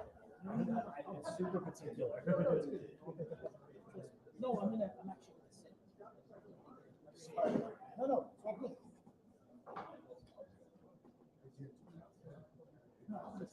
It's super particular. No, I'm actually gonna sit. No, it's all good. No, I'm just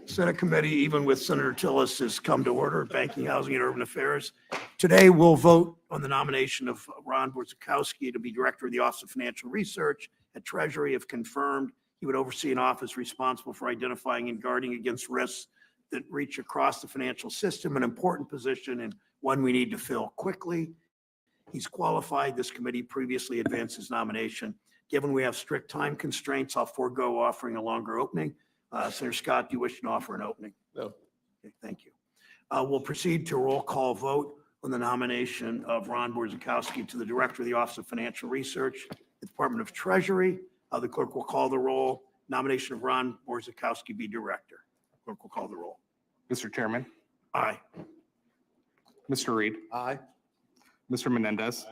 Senate committee, even with Senator Tillis, has come to order. Banking, Housing, and Urban Affairs. Today, we'll vote on the nomination of Ron Borzakowski to be Director of the Office of Financial Research at Treasury. If confirmed, he would oversee an office responsible for identifying and guarding against risks that reach across the financial system, an important position and one we need to fill quickly. He's qualified. This committee previously advanced his nomination. Given we have strict time constraints, I'll forego offering a longer opening. Senator Scott, do you wish to offer an opening? No. Okay, thank you. We'll proceed to a roll call vote on the nomination of Ron Borzakowski to the Director of the Office of Financial Research at the Department of Treasury. The clerk will call the roll. Nomination of Ron Borzakowski be Director. Clerk will call the roll. Mr. Chairman, Aye. Mr. Reed, Aye. Mr. Menendez,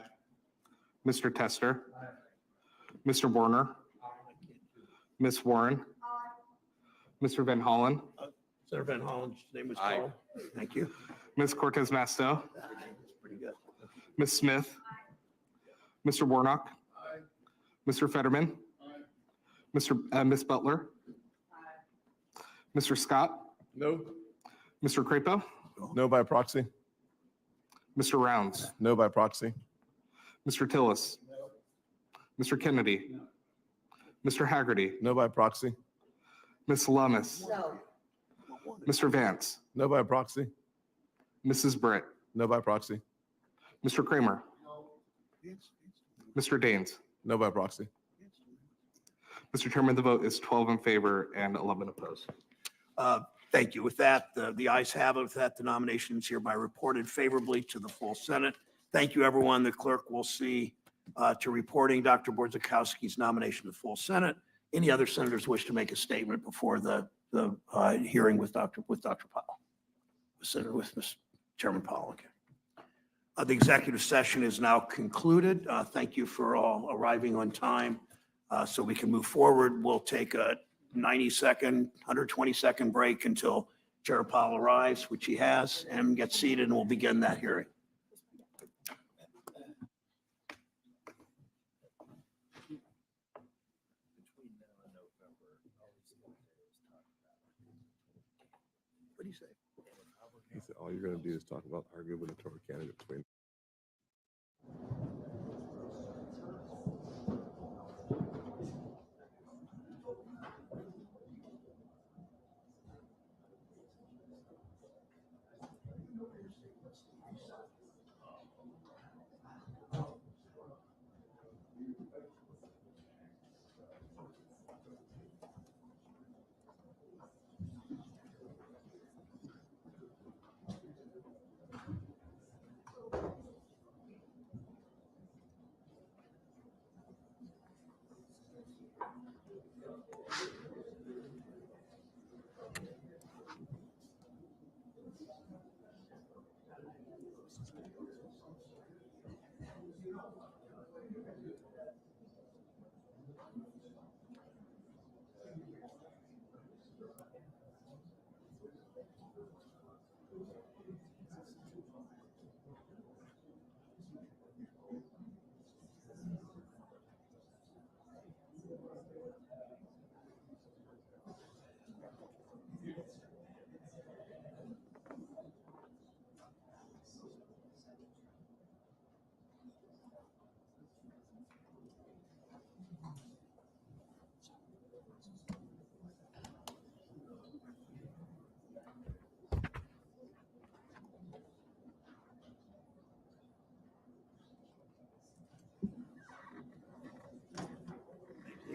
Mr. Tester, Mr. Warner, Ms. Warren, Mr. Van Hollen, Senator Van Hollen's name was Aye. called. Thank you. Ms. Cortez Masto, That's pretty good. Ms. Smith, Mr. Warnock, Mr. Fetterman, Ms. Butler, Mr. Scott, No. Mr. Crapo, No by proxy. Mr. Rounds, No by proxy. Mr. Tillis, Mr. Kennedy, Mr. Haggerty, No by proxy. Ms. Lummis, Mr. Vance, No by proxy. Mrs. Britt, No by proxy. Mr. Kramer, Mr. Daines. No by proxy. Mr. Chairman, the vote is 12 in favor and 11 opposed. Thank you. With that, the ayes have it. With that, the nomination is hereby reported favorably to the full Senate. Thank you, everyone. The clerk will see to reporting Dr. Borzakowski's nomination to the full Senate. Any other senators wish to make a statement before the hearing with Dr. Powell? Senator with Mr. Chairman Powell. Okay. The executive session is now concluded. Thank you for all arriving on time so we can move forward. We'll take a 90-second, 120-second break until Chair Powell arrives, which he has, and get seated, and we'll begin that hearing. What do you say? He said, all you're going to do is talk about our gubernatorial candidate between.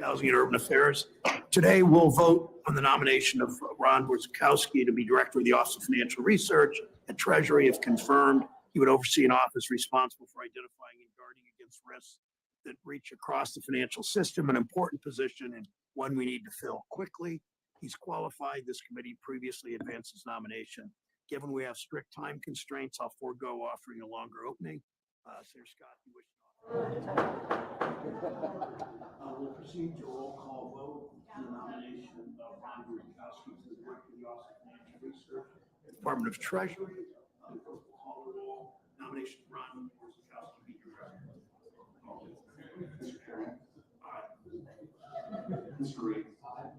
Housing and Urban Affairs. Today, we'll vote on the nomination of Ron Borzakowski to be Director of the Office of Financial Research at Treasury. If confirmed, he would oversee an office responsible for identifying and guarding against risks that reach across the financial system, an important position and one we need to fill quickly. He's qualified. This committee previously advanced his nomination. Given we have strict time constraints, I'll forego offering a longer opening. Senator Scott, you wish to we'll proceed to a roll call vote on the nomination of Ron Borzakowski to the Director of the Office of Financial Research, Department of Treasury. We'll call the roll. Nomination of Ron Borzakowski be Director. Mr. Chairman. Aye. Mr. Reed. Aye.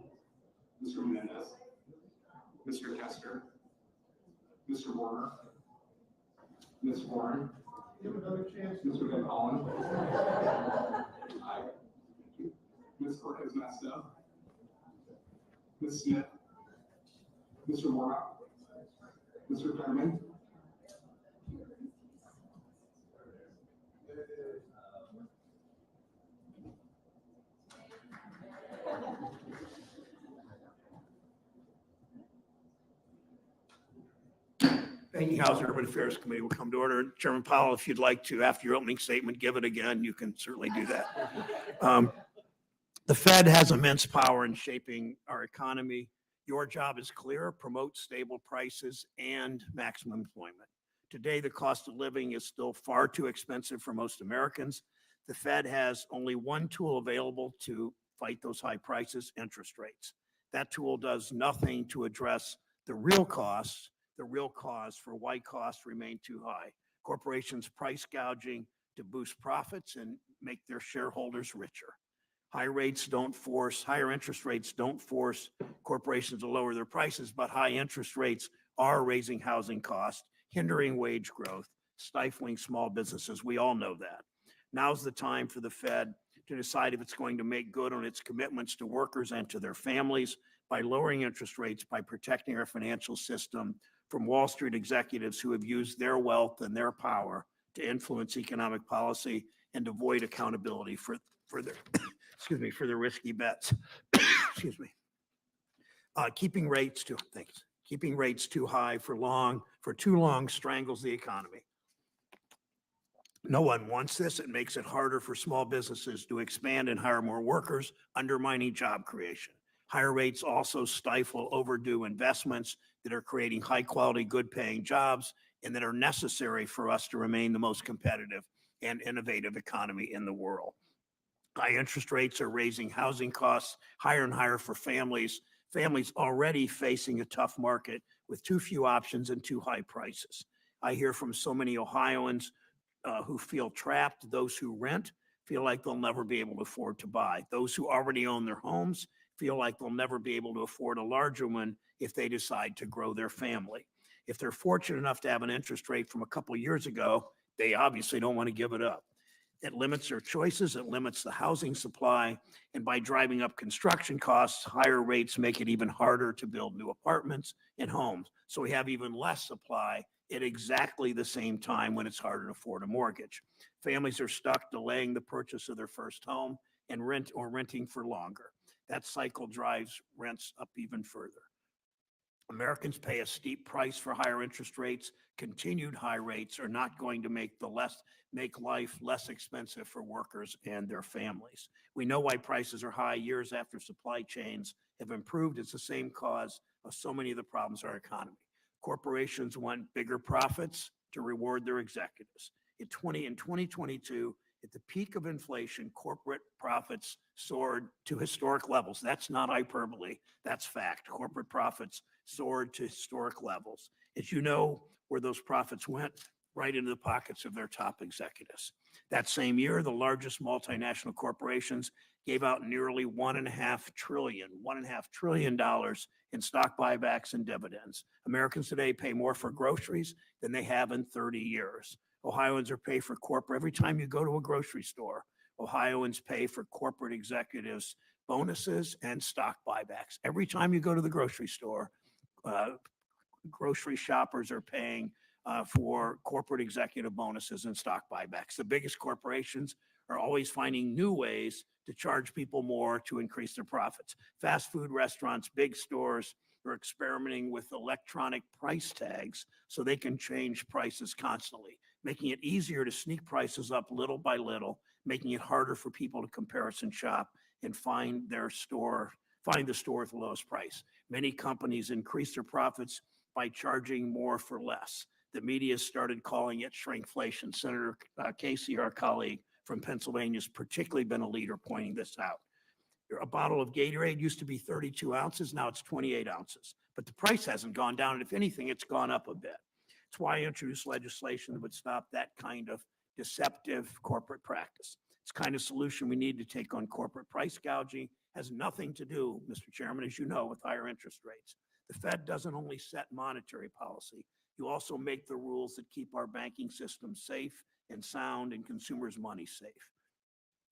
Mr. Menendez. Mr. Kester. Mr. Warner. Ms. Warren. Give another chance. Mr. Van Hollen. Aye. Ms. Cortez Masto. Ms. Smith. Mr. Morrow. Mr. Thurman. Banking, Housing, Urban Affairs Committee will come to order. Chairman Powell, if you'd like to, after your opening statement, give it again, you can certainly do that. The Fed has immense power in shaping our economy. Your job is clear: promote stable prices and maximum employment. Today, the cost of living is still far too expensive for most Americans. The Fed has only one tool available to fight those high prices: interest rates. That tool does nothing to address the real cause for why costs remain too high. Corporations price gouging to boost profits and make their shareholders richer. Higher interest rates don't force corporations to lower their prices, but high interest rates are raising housing costs, hindering wage growth, stifling small businesses. We all know that. Now's the time for the Fed to decide if it's going to make good on its commitments to workers and to their families by lowering interest rates, by protecting our financial system from Wall Street executives who have used their wealth and their power to influence economic policy and avoid accountability for their for their risky bets. Keeping rates too high for too long strangles the economy. No one wants this. It makes it harder for small businesses to expand and hire more workers, undermining job creation. Higher rates also stifle overdue investments that are creating high-quality, good-paying jobs and that are necessary for us to remain the most competitive and innovative economy in the world. High interest rates are raising housing costs higher and higher for families already facing a tough market with too few options and too high prices. I hear from so many Ohioans who feel trapped. Those who rent feel like they'll never be able to afford to buy. Those who already own their homes feel like they'll never be able to afford a larger one if they decide to grow their family. If they're fortunate enough to have an interest rate from a couple years ago, they obviously don't want to give it up. It limits their choices, it limits the housing supply, and by driving up construction costs, higher rates make it even harder to build new apartments and homes. So we have even less supply at exactly the same time when it's harder to afford a mortgage. Families are stuck delaying the purchase of their first home and renting for longer. That cycle drives rents up even further. Americans pay a steep price for higher interest rates. Continued high rates are not going to make life less expensive for workers and their families. We know why prices are high years after supply chains have improved. It's the same cause of so many of the problems in our economy. Corporations want bigger profits to reward their executives. In 2022, at the peak of inflation, corporate profits soared to historic levels. That's not hyperbole, that's fact. Corporate profits soared to historic levels. As you know, where those profits went, right into the pockets of their top executives. That same year, the largest multinational corporations gave out nearly $1.5 trillion in stock buybacks and dividends. Americans today pay more for groceries than they have in 30 years. Ohioans are paid for corporate. Every time you go to a grocery store, Ohioans pay for corporate executives bonuses and stock buybacks. Every time you go to the grocery store, grocery shoppers are paying for corporate executive bonuses and stock buybacks. The biggest corporations are always finding new ways to charge people more to increase their profits. Fast food restaurants, big stores are experimenting with electronic price tags so they can change prices constantly, making it easier to sneak prices up little by little, making it harder for people to comparison shop and find the store with the lowest price. Many companies increase their profits by charging more for less. The media started calling it shrinkflation. Senator Casey, our colleague from Pennsylvania, has particularly been a leader pointing this out. A bottle of Gatorade used to be 32 ounces, now it's 28 ounces. But the price hasn't gone down, and if anything, it's gone up a bit. That's why I introduced legislation that would stop that kind of deceptive corporate practice. It's the kind of solution we need to take on corporate price gouging. Has nothing to do, Mr. Chairman, as you know, with higher interest rates. The Fed doesn't only set monetary policy, you also make the rules that keep our banking system safe and sound and consumers' money safe.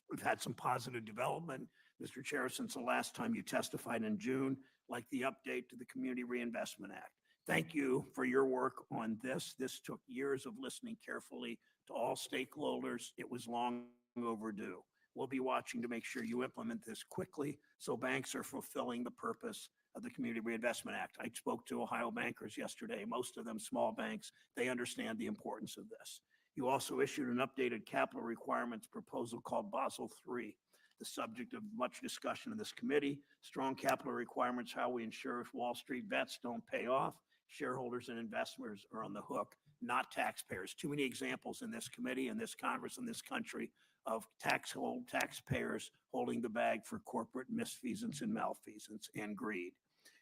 We've had some positive development, Mr. Chair, since the last time you testified in June, like the update to the Community Reinvestment Act. Thank you for your work on this. This took years of listening carefully to all stakeholders. It was long overdue. We'll be watching to make sure you implement this quickly so banks are fulfilling the purpose of the Community Reinvestment Act. I spoke to Ohio bankers yesterday, most of them small banks. They understand the importance of this. You also issued an updated capital requirements proposal called Basel III, the subject of much discussion in this committee. Strong capital requirements, how we ensure if Wall Street bets don't pay off, shareholders and investors are on the hook, not taxpayers. Too many examples in this committee, in this Congress, in this country of taxpayers holding the bag for corporate misfeasance and malfeasance and greed.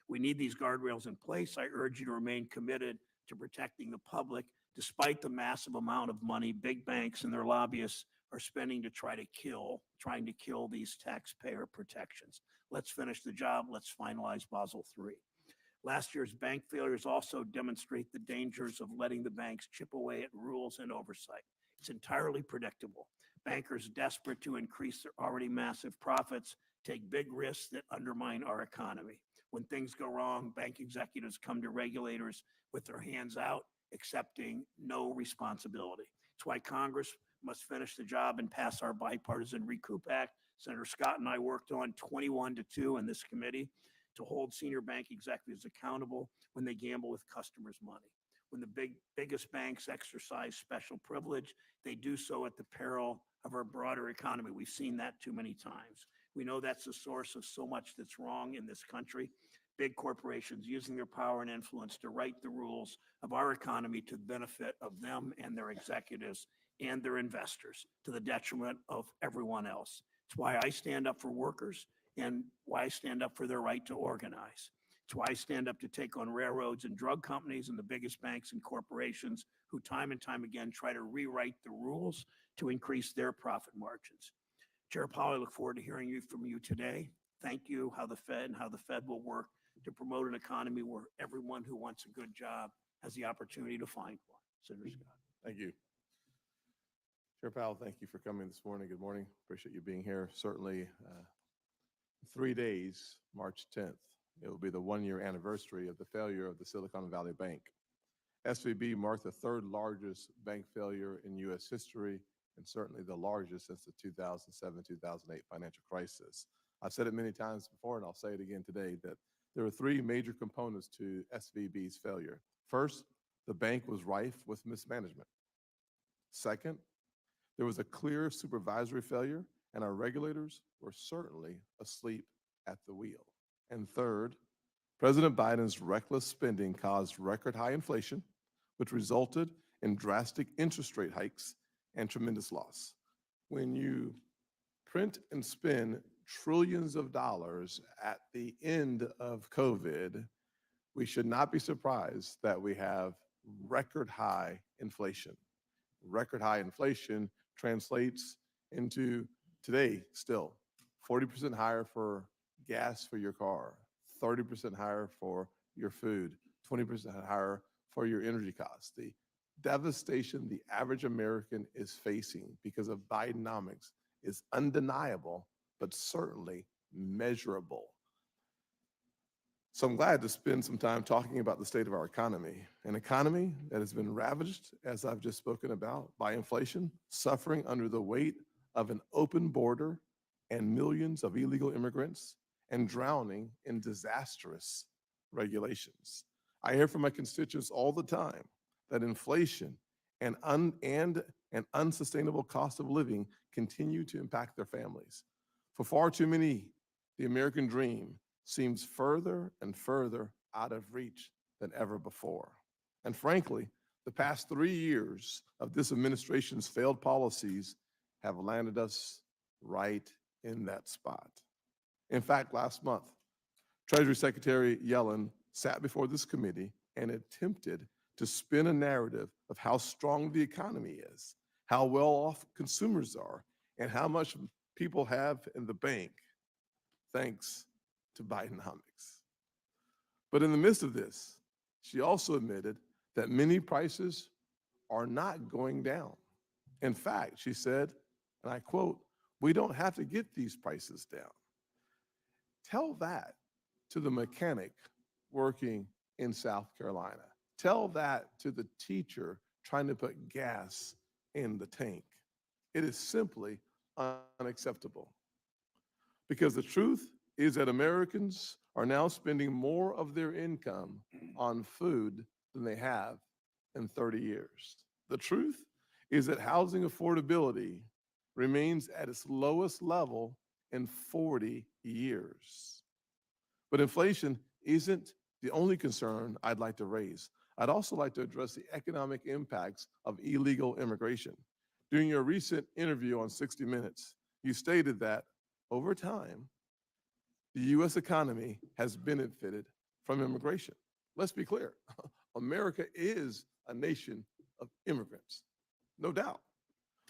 We need these guardrails in place. I urge you to remain committed to protecting the public, despite the massive amount of money big banks and their lobbyists are spending to trying to kill these taxpayer protections. Let's finish the job. Let's finalize Basel III. Last year's bank failures also demonstrate the dangers of letting the banks chip away at rules and oversight. It's entirely predictable. Bankers desperate to increase their already massive profits take big risks that undermine our economy. When things go wrong, bank executives come to regulators with their hands out, accepting no responsibility. It's why Congress must finish the job and pass our bipartisan Recoup Act. Senator Scott and I worked on 21-2 in this committee to hold senior bank executives accountable when they gamble with customers' money. When the biggest banks exercise special privilege, they do so at the peril of our broader economy. We've seen that too many times. We know that's the source of so much that's wrong in this country. Big corporations using their power and influence to write the rules of our economy to the benefit of them and their executives and their investors, to the detriment of everyone else. It's why I stand up for workers and why I stand up for their right to organize. It's why I stand up to take on railroads and drug companies and the biggest banks and corporations who time and time again try to rewrite the rules to increase their profit margins. Chair Powell, I look forward to hearing from you today. thank you, how the Fed will work to promote an economy where everyone who wants a good job has the opportunity to find one. Senator Scott. Thank you. Chair Powell, thank you for coming this morning. Good morning. Appreciate you being here. Certainly 3 days, March 10th, it will be the 1-year anniversary of the failure of the Silicon Valley Bank. SVB marked the third largest bank failure in U.S. history and certainly the largest since the 2007-2008 financial crisis. I've said it many times before, and I'll say it again today, that there are three major components to SVB's failure. First, the bank was rife with mismanagement. Second, there was a clear supervisory failure, and our regulators were certainly asleep at the wheel. And third, President Biden's reckless spending caused record high inflation, which resulted in drastic interest rate hikes and tremendous loss. When you print and spend trillions of dollars at the end of COVID, we should not be surprised that we have record high inflation. Record high inflation translates into today still 40% higher for gas for your car, 30% higher for your food, 20% higher for your energy costs. The devastation the average American is facing because of Bidenomics is undeniable, but certainly measurable. So I'm glad to spend some time talking about the state of our economy, an economy that has been ravaged, as I've just spoken about, by inflation, suffering under the weight of an open border and millions of illegal immigrants, and drowning in disastrous regulations. I hear from my constituents all the time that inflation and an unsustainable cost of living continue to impact their families. For far too many, the American dream seems further and further out of reach than ever before. And frankly, the past 3 years of this administration's failed policies have landed us right in that spot. In fact, last month, Treasury Secretary Yellen sat before this committee and attempted to spin a narrative of how strong the economy is, how well off consumers are, and how much people have in the bank, thanks to Bidenomics. But in the midst of this, she also admitted that many prices are not going down. In fact, she said, and I quote, "We don't have to get these prices down." Tell that to the mechanic working in South Carolina. Tell that to the teacher trying to put gas in the tank. It is simply unacceptable. Because the truth is that Americans are now spending more of their income on food than they have in 30 years. The truth is that housing affordability remains at its lowest level in 40 years. But inflation isn't the only concern I'd like to raise. I'd also like to address the economic impacts of illegal immigration. During your recent interview on 60 Minutes, you stated that over time, the U.S. economy has benefited from immigration. Let's be clear. America is a nation of immigrants, no doubt.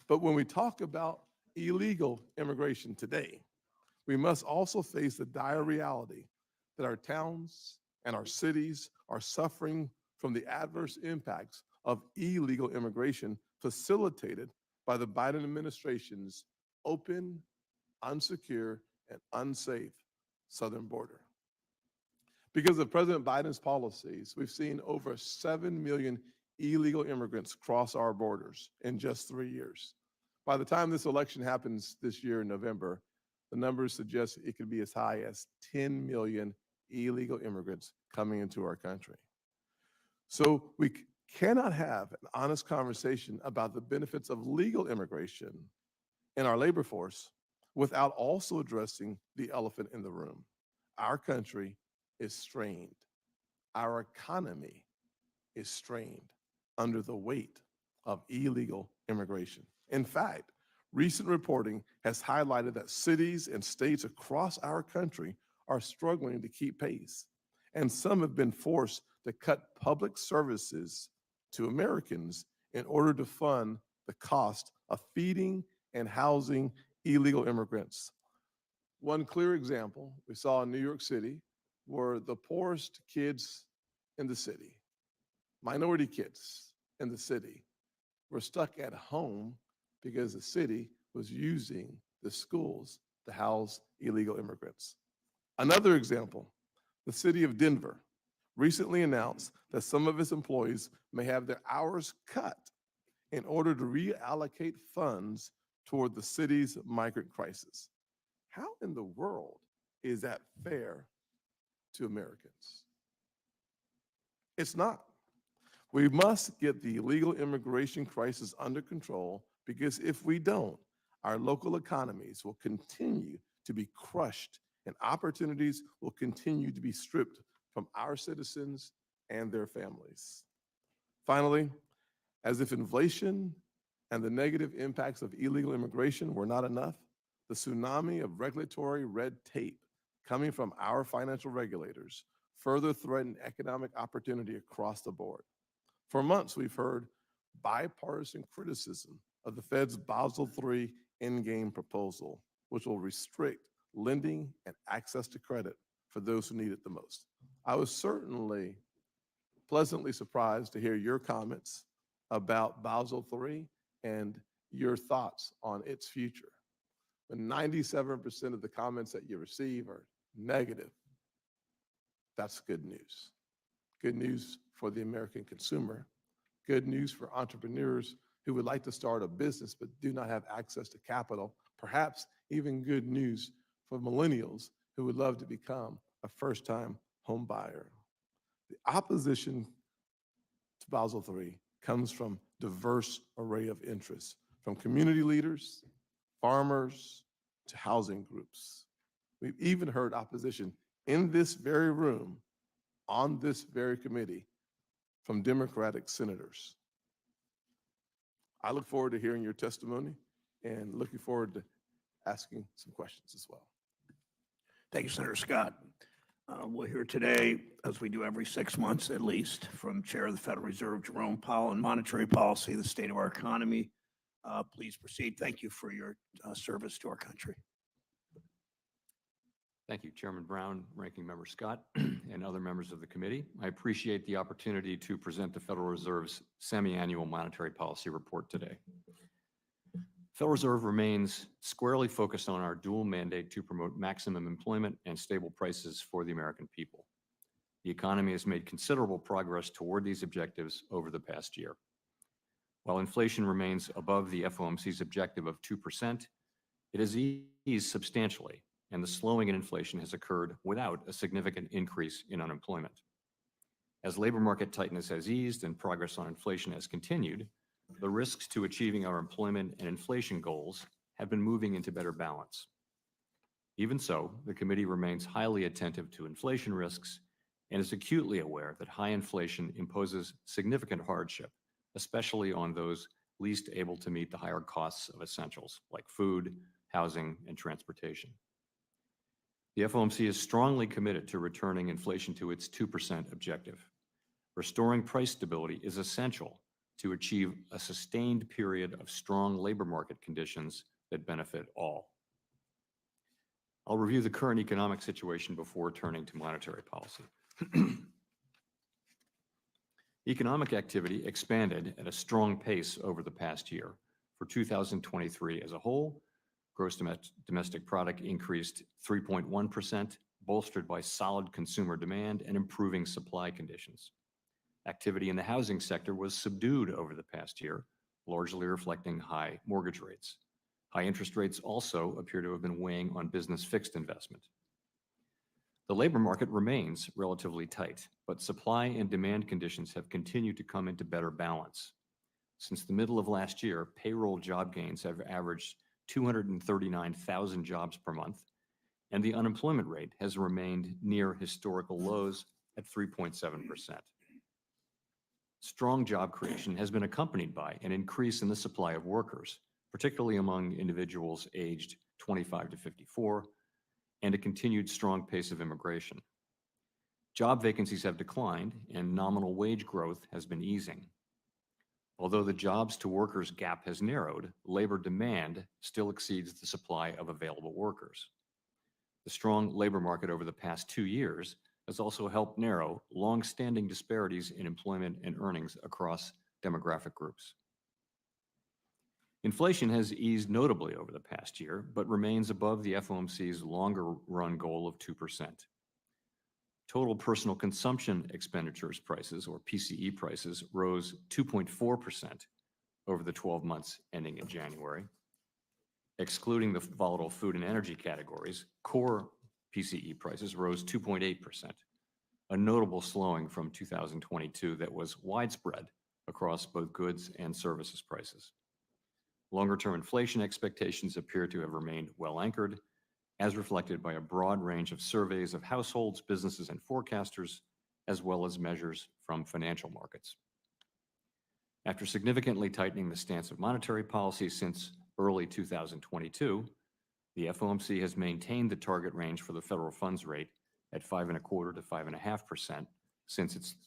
But when we talk about illegal immigration today, we must also face the dire reality that our towns and our cities are suffering from the adverse impacts of illegal immigration facilitated by the Biden administration's open, unsecure, and unsafe southern border. Because of President Biden's policies, we've seen over 7 million illegal immigrants cross our borders in just 3 years. By the time this election happens this year in November, the numbers suggest it could be as high as 10 million illegal immigrants coming into our country. So we cannot have an honest conversation about the benefits of legal immigration in our labor force without also addressing the elephant in the room. Our country is strained. Our economy is strained under the weight of illegal immigration. In fact, recent reporting has highlighted that cities and states across our country are struggling to keep pace, and some have been forced to cut public services to Americans in order to fund the cost of feeding and housing illegal immigrants. One clear example we saw in New York City were the poorest kids in the city, minority kids in the city, were stuck at home because the city was using the schools to house illegal immigrants. Another example, the city of Denver recently announced that some of its employees may have their hours cut in order to reallocate funds toward the city's migrant crisis. How in the world is that fair to Americans? It's not. We must get the illegal immigration crisis under control, because if we don't, our local economies will continue to be crushed and opportunities will continue to be stripped from our citizens and their families. Finally, as if inflation and the negative impacts of illegal immigration were not enough, the tsunami of regulatory red tape coming from our financial regulators further threaten economic opportunity across the board. For months, we've heard bipartisan criticism of the Fed's Basel III endgame proposal, which will restrict lending and access to credit for those who need it the most. I was certainly pleasantly surprised to hear your comments about Basel III and your thoughts on its future. When 97% of the comments that you receive are negative, that's good news. Good news for the American consumer, good news for entrepreneurs who would like to start a business but do not have access to capital, perhaps even good news for millennials who would love to become a first-time home buyer. The opposition to Basel III comes from diverse array of interests, from community leaders, farmers, to housing groups. We've even heard opposition in this very room, on this very committee, from Democratic senators. I look forward to hearing your testimony and looking forward to asking some questions as well. Thank you, Senator Scott. We'll hear today, as we do every 6 months at least, from Chair of the Federal Reserve, Jerome Powell, on monetary policy, the state of our economy. Please proceed. Thank you for your service to our country. Thank you, Chairman Brown, Ranking Member Scott, and other members of the committee. I appreciate the opportunity to present the Federal Reserve's semi-annual monetary policy report today. Federal Reserve remains squarely focused on our dual mandate to promote maximum employment and stable prices for the American people. The economy has made considerable progress toward these objectives over the past year. While inflation remains above the FOMC's objective of 2%, it has eased substantially, and the slowing in inflation has occurred without a significant increase in unemployment. As labor market tightness has eased and progress on inflation has continued, the risks to achieving our employment and inflation goals have been moving into better balance. Even so, the committee remains highly attentive to inflation risks and is acutely aware that high inflation imposes significant hardship, especially on those least able to meet the higher costs of essentials like food, housing, and transportation. The FOMC is strongly committed to returning inflation to its 2% objective. Restoring price stability is essential to achieve a sustained period of strong labor market conditions that benefit all. I'll review the current economic situation before turning to monetary policy. Economic activity expanded at a strong pace over the past year. For 2023 as a whole, gross domestic product increased 3.1%, bolstered by solid consumer demand and improving supply conditions. Activity in the housing sector was subdued over the past year, largely reflecting high mortgage rates. High interest rates also appear to have been weighing on business fixed investment. The labor market remains relatively tight, but supply and demand conditions have continued to come into better balance. Since the middle of last year, payroll job gains have averaged 239,000 jobs per month, and the unemployment rate has remained near historical lows at 3.7%. Strong job creation has been accompanied by an increase in the supply of workers, particularly among individuals aged 25 to 54, and a continued strong pace of immigration. Job vacancies have declined and nominal wage growth has been easing. Although the jobs to workers gap has narrowed, labor demand still exceeds the supply of available workers. The strong labor market over the past 2 years has also helped narrow long-standing disparities in employment and earnings across demographic groups. Inflation has eased notably over the past year, but remains above the FOMC's longer-run goal of 2%. Total personal consumption expenditures prices, or PCE prices, rose 2.4% over the 12 months ending in January. Excluding the volatile food and energy categories, core PCE prices rose 2.8%, a notable slowing from 2022 that was widespread across both goods and services prices. Longer-term inflation expectations appear to have remained well anchored, as reflected by a broad range of surveys of households, businesses, and forecasters, as well as measures from financial markets. After significantly tightening the stance of monetary policy since early 2022, the FOMC has maintained the target range for the federal funds rate at 5.25% to 5.5% since its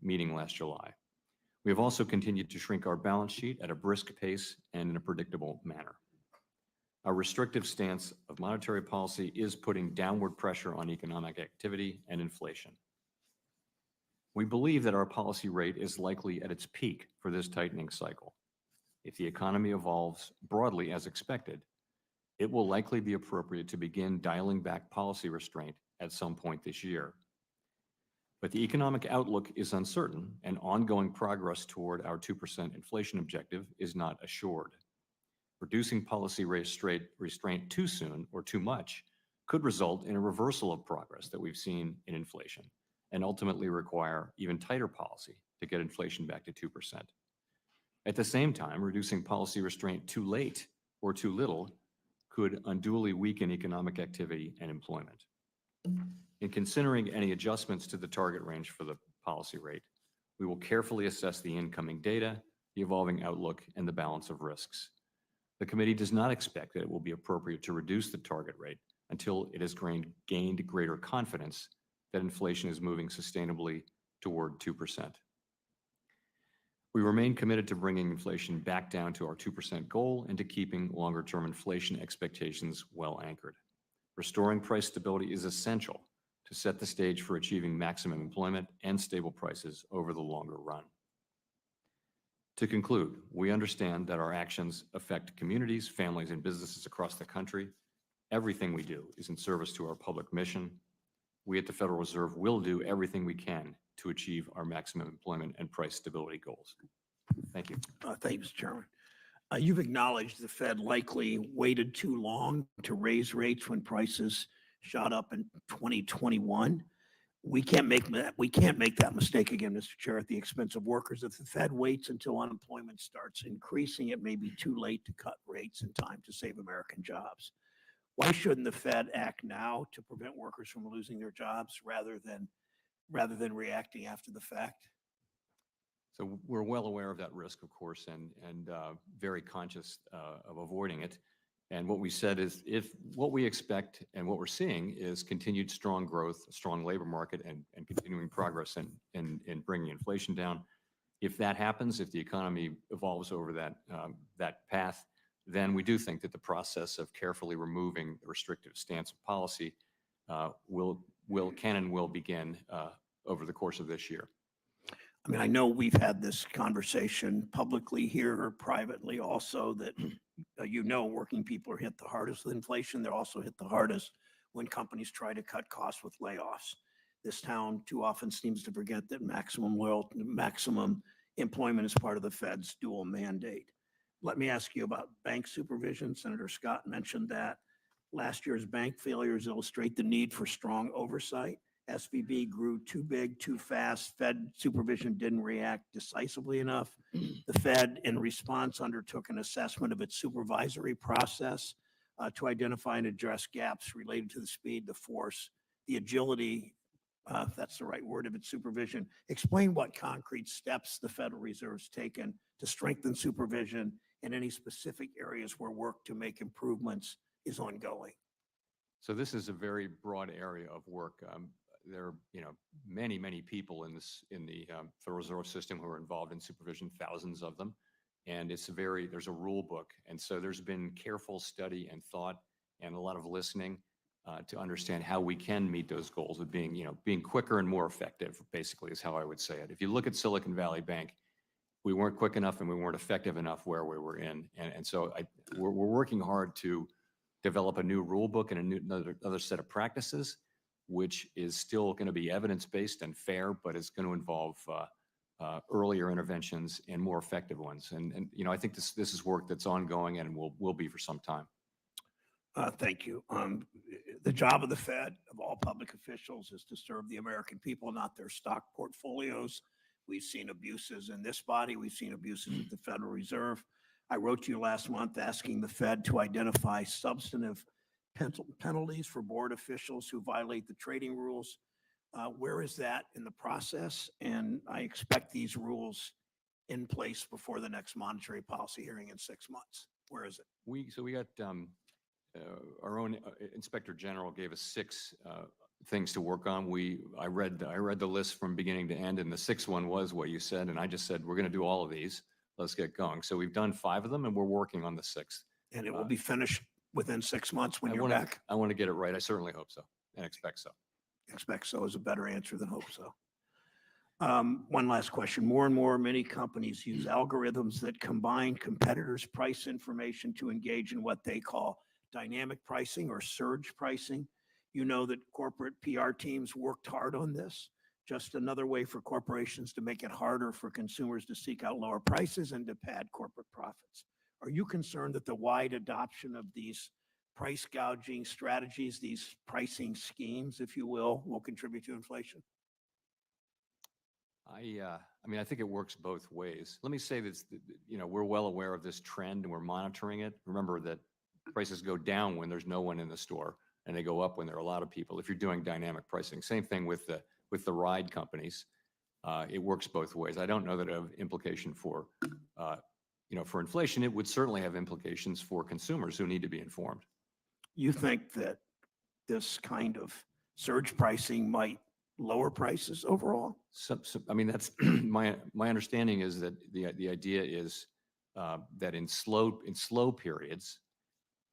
meeting last July. We have also continued to shrink our balance sheet at a brisk pace and in a predictable manner. Our restrictive stance of monetary policy is putting downward pressure on economic activity and inflation. We believe that our policy rate is likely at its peak for this tightening cycle. If the economy evolves broadly as expected, it will likely be appropriate to begin dialing back policy restraint at some point this year. But the economic outlook is uncertain, and ongoing progress toward our 2% inflation objective is not assured. Reducing policy restraint too soon or too much could result in a reversal of progress that we've seen in inflation and ultimately require even tighter policy to get inflation back to 2%. At the same time, reducing policy restraint too late or too little could unduly weaken economic activity and employment. In considering any adjustments to the target range for the policy rate, we will carefully assess the incoming data, the evolving outlook, and the balance of risks. The committee does not expect that it will be appropriate to reduce the target rate until it has gained greater confidence that inflation is moving sustainably toward 2%. We remain committed to bringing inflation back down to our 2% goal and to keeping longer-term inflation expectations well anchored. Restoring price stability is essential to set the stage for achieving maximum employment and stable prices over the longer run. To conclude, we understand that our actions affect communities, families, and businesses across the country. Everything we do is in service to our public mission. We at the Federal Reserve will do everything we can to achieve our maximum employment and price stability goals. Thank you. Thank you, Mr. Chairman. You've acknowledged the Fed likely waited too long to raise rates when prices shot up in 2021. We can't make that mistake again, Mr. Chair, at the expense of workers. If the Fed waits until unemployment starts increasing, it may be too late to cut rates in time to save American jobs. Why shouldn't the Fed act now to prevent workers from losing their jobs rather than reacting after the fact? So we're well aware of that risk, of course, and very conscious of avoiding it. And what we said is, if what we expect and what we're seeing is continued strong growth, a strong labor market, and continuing progress in bringing inflation down, if that happens, if the economy evolves over that path, then we do think that the process of carefully removing the restrictive stance of policy can and will begin over the course of this year. I mean, I know we've had this conversation publicly here or privately also that, working people are hit the hardest with inflation. They're also hit the hardest when companies try to cut costs with layoffs. This town too often seems to forget that maximum employment is part of the Fed's dual mandate. Let me ask you about bank supervision. Senator Scott mentioned that. Last year's bank failures illustrate the need for strong oversight. SVB grew too big, too fast. Fed supervision didn't react decisively enough. The Fed, in response, undertook an assessment of its supervisory process to identify and address gaps related to the speed, the force, the agility, if that's the right word, of its supervision. Explain what concrete steps the Federal Reserve's taken to strengthen supervision in any specific areas where work to make improvements is ongoing. So this is a very broad area of work. There are, many people in the Federal Reserve System who are involved in supervision, thousands of them, and there's a rule book, and so there's been careful study and thought and a lot of listening to understand how we can meet those goals of being, being quicker and more effective, basically is how I would say it. If you look at Silicon Valley Bank, we weren't quick enough and we weren't effective enough where we were in. And so we're working hard to develop a new rule book and another set of practices, which is still going to be evidence-based and fair, but it's going to involve earlier interventions and more effective ones. And I think this is work that's ongoing and will be for some time. Thank you. The job of the Fed, of all public officials, is to serve the American people, not their stock portfolios. We've seen abuses in this body. We've seen abuses at the Federal Reserve. I wrote to you last month asking the Fed to identify substantive penalties for board officials who violate the trading rules. Where is that in the process? And I expect these rules in place before the next monetary policy hearing in 6 months. Where is it? We got our own Inspector General gave us 6 things to work on. I read the list from beginning to end, and the 6th one was what you said, and I just said we're going to do all of these. Let's get going. So we've done 5 of them, and we're working on the 6th. And it will be finished within 6 months when you're back? I want to get it right. I certainly hope so and expect so. Expect so is a better answer than hope so. One last question. More and more, many companies use algorithms that combine competitors' price information to engage in what they call dynamic pricing or surge pricing. You know that corporate PR teams worked hard on this. Just another way for corporations to make it harder for consumers to seek out lower prices and to pad corporate profits. Are you concerned that the wide adoption of these price gouging strategies, these pricing schemes, if you will contribute to inflation? I think it works both ways. Let me say this, we're well aware of this trend and we're monitoring it. Remember that prices go down when there's no one in the store and they go up when there are a lot of people. If you're doing dynamic pricing, same thing with the ride companies. It works both ways. I don't know that it have implication for inflation. It would certainly have implications for consumers who need to be informed. You think that this kind of surge pricing might lower prices overall? That's my understanding is that the idea is that in slow periods,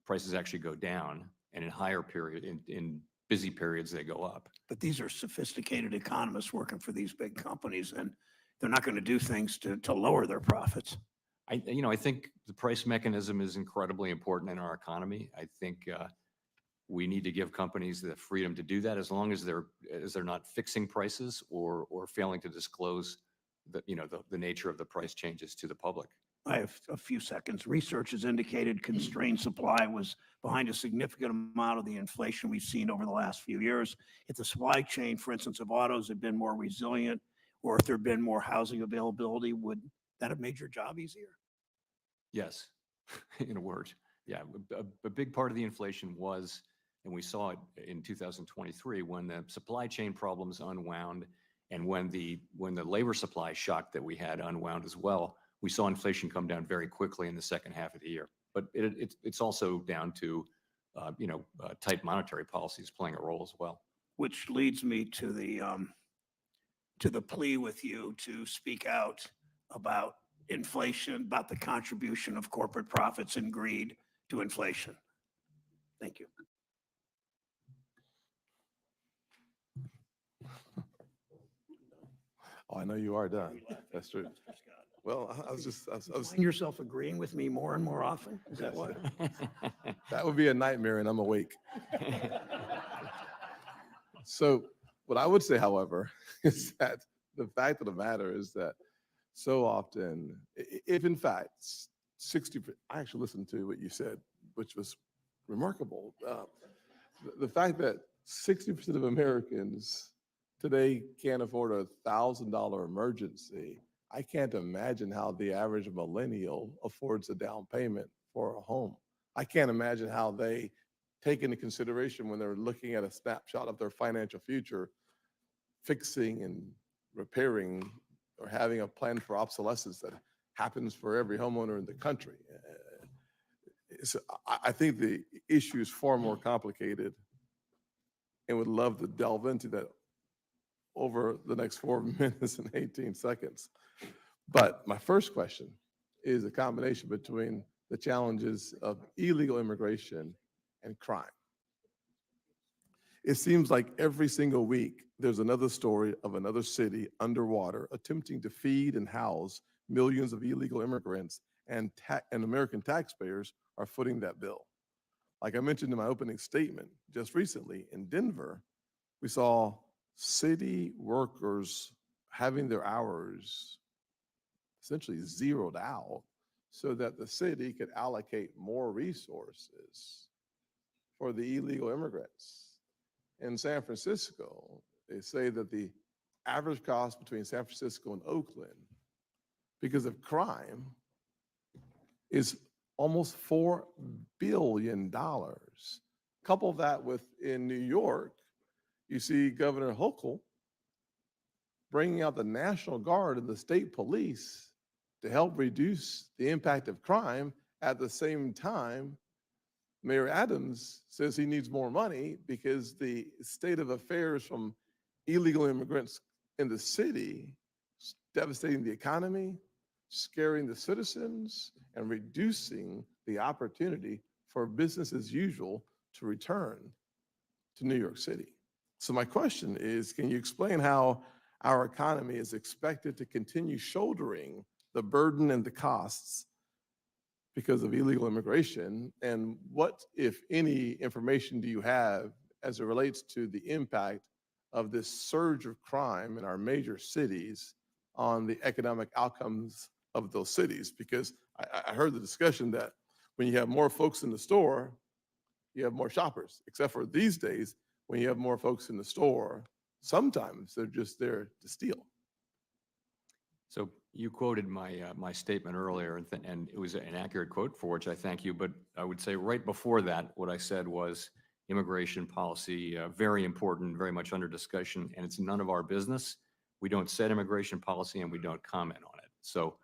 prices actually go down, and in busy periods they go up. But these are sophisticated economists working for these big companies, and they're not going to do things to lower their profits. I think the price mechanism is incredibly important in our economy. I think we need to give companies the freedom to do that as long as they're not fixing prices or failing to disclose the nature of the price changes to the public. I have a few seconds. Research has indicated constrained supply was behind a significant amount of the inflation we've seen over the last few years. If the supply chain, for instance, of autos had been more resilient, or if there had been more housing availability, would that have made your job easier? Yes, in a word. Yeah, a big part of the inflation was, and we saw it in 2023 when the supply chain problems unwound and when the labor supply shock that we had unwound as well. We saw inflation come down very quickly in the second half of the year. But it's also down to tight monetary policies playing a role as well. Which leads me to the plea with you to speak out about inflation, about the contribution of corporate profits and greed to inflation. Thank you. Oh, I know you are done. That's true. Well, I was Find yourself agreeing with me more and more often? Is that what? that would be a nightmare, and I'm awake. So what I would say, however, is that the fact of the matter is that so often, if in fact 60%, I actually listened to what you said, which was remarkable. The fact that 60% of Americans today can't afford a $1,000 emergency. I can't imagine how the average millennial affords a down payment for a home. I can't imagine how they take into consideration when they're looking at a snapshot of their financial future, fixing and repairing or having a plan for obsolescence that happens for every homeowner in the country. So I think the issue is far more complicated and would love to delve into that over the next 4 minutes and 18 seconds. But my first question is a combination between the challenges of illegal immigration and crime. It seems like every single week, there's another story of another city underwater attempting to feed and house millions of illegal immigrants, and American taxpayers are footing that bill. Like I mentioned in my opening statement, just recently in Denver, we saw city workers having their hours essentially zeroed out so that the city could allocate more resources for the illegal immigrants. In San Francisco, they say that the average cost between San Francisco and Oakland, because of crime, is almost $4 billion. Couple that with in New York, you see Governor Hochul bringing out the National Guard and the state police to help reduce the impact of crime. At the same time, Mayor Adams says he needs more money because the state of affairs from illegal immigrants in the city is devastating the economy, scaring the citizens, and reducing the opportunity for business as usual to return to New York City. So my question is, can you explain how our economy is expected to continue shouldering the burden and the costs because of illegal immigration? And what, if any, information do you have as it relates to the impact of this surge of crime in our major cities on the economic outcomes of those cities? Because I heard the discussion that when you have more folks in the store, you have more shoppers, except for these days, when you have more folks in the store, sometimes they're just there to steal. So you quoted my statement earlier, and it was an accurate quote, for which I thank you. But I would say right before that, what I said was immigration policy, very important, very much under discussion, and it's none of our business. We don't set immigration policy, and we don't comment on it. So,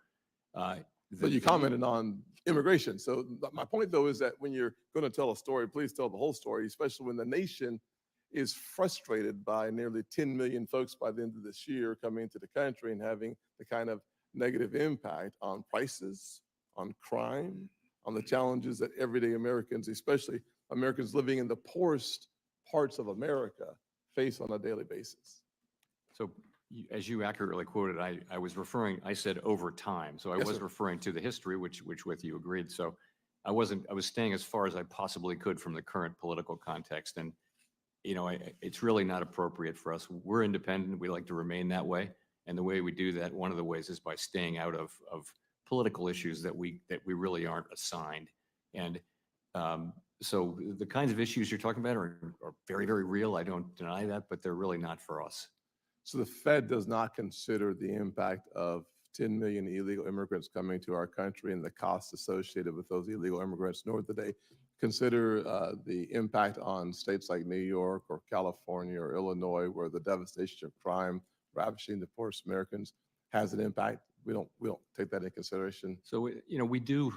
But you commented on immigration. So my point, though, is that when you're going to tell a story, please tell the whole story, especially when the nation is frustrated by nearly 10 million folks by the end of this year coming into the country and having the kind of negative impact on prices, on crime, on the challenges that everyday Americans, especially Americans living in the poorest parts of America, face on a daily basis. So as you accurately quoted, I said over time. So I Yes, was sir. referring to the history, which with you agreed. So I was staying as far as I possibly could from the current political context. And, you know, it's really not appropriate for us. We're independent. We like to remain that way. And the way we do that, one of the ways is by staying out of political issues that we really aren't assigned. And so the kinds of issues you're talking about are very, very real. I don't deny that, but they're really not for us. So the Fed does not consider the impact of 10 million illegal immigrants coming to our country and the costs associated with those illegal immigrants, nor do they consider the impact on states like New York or California or Illinois, where the devastation of crime ravaging the poorest Americans has an impact. We don't take that into consideration. So, you know, we do,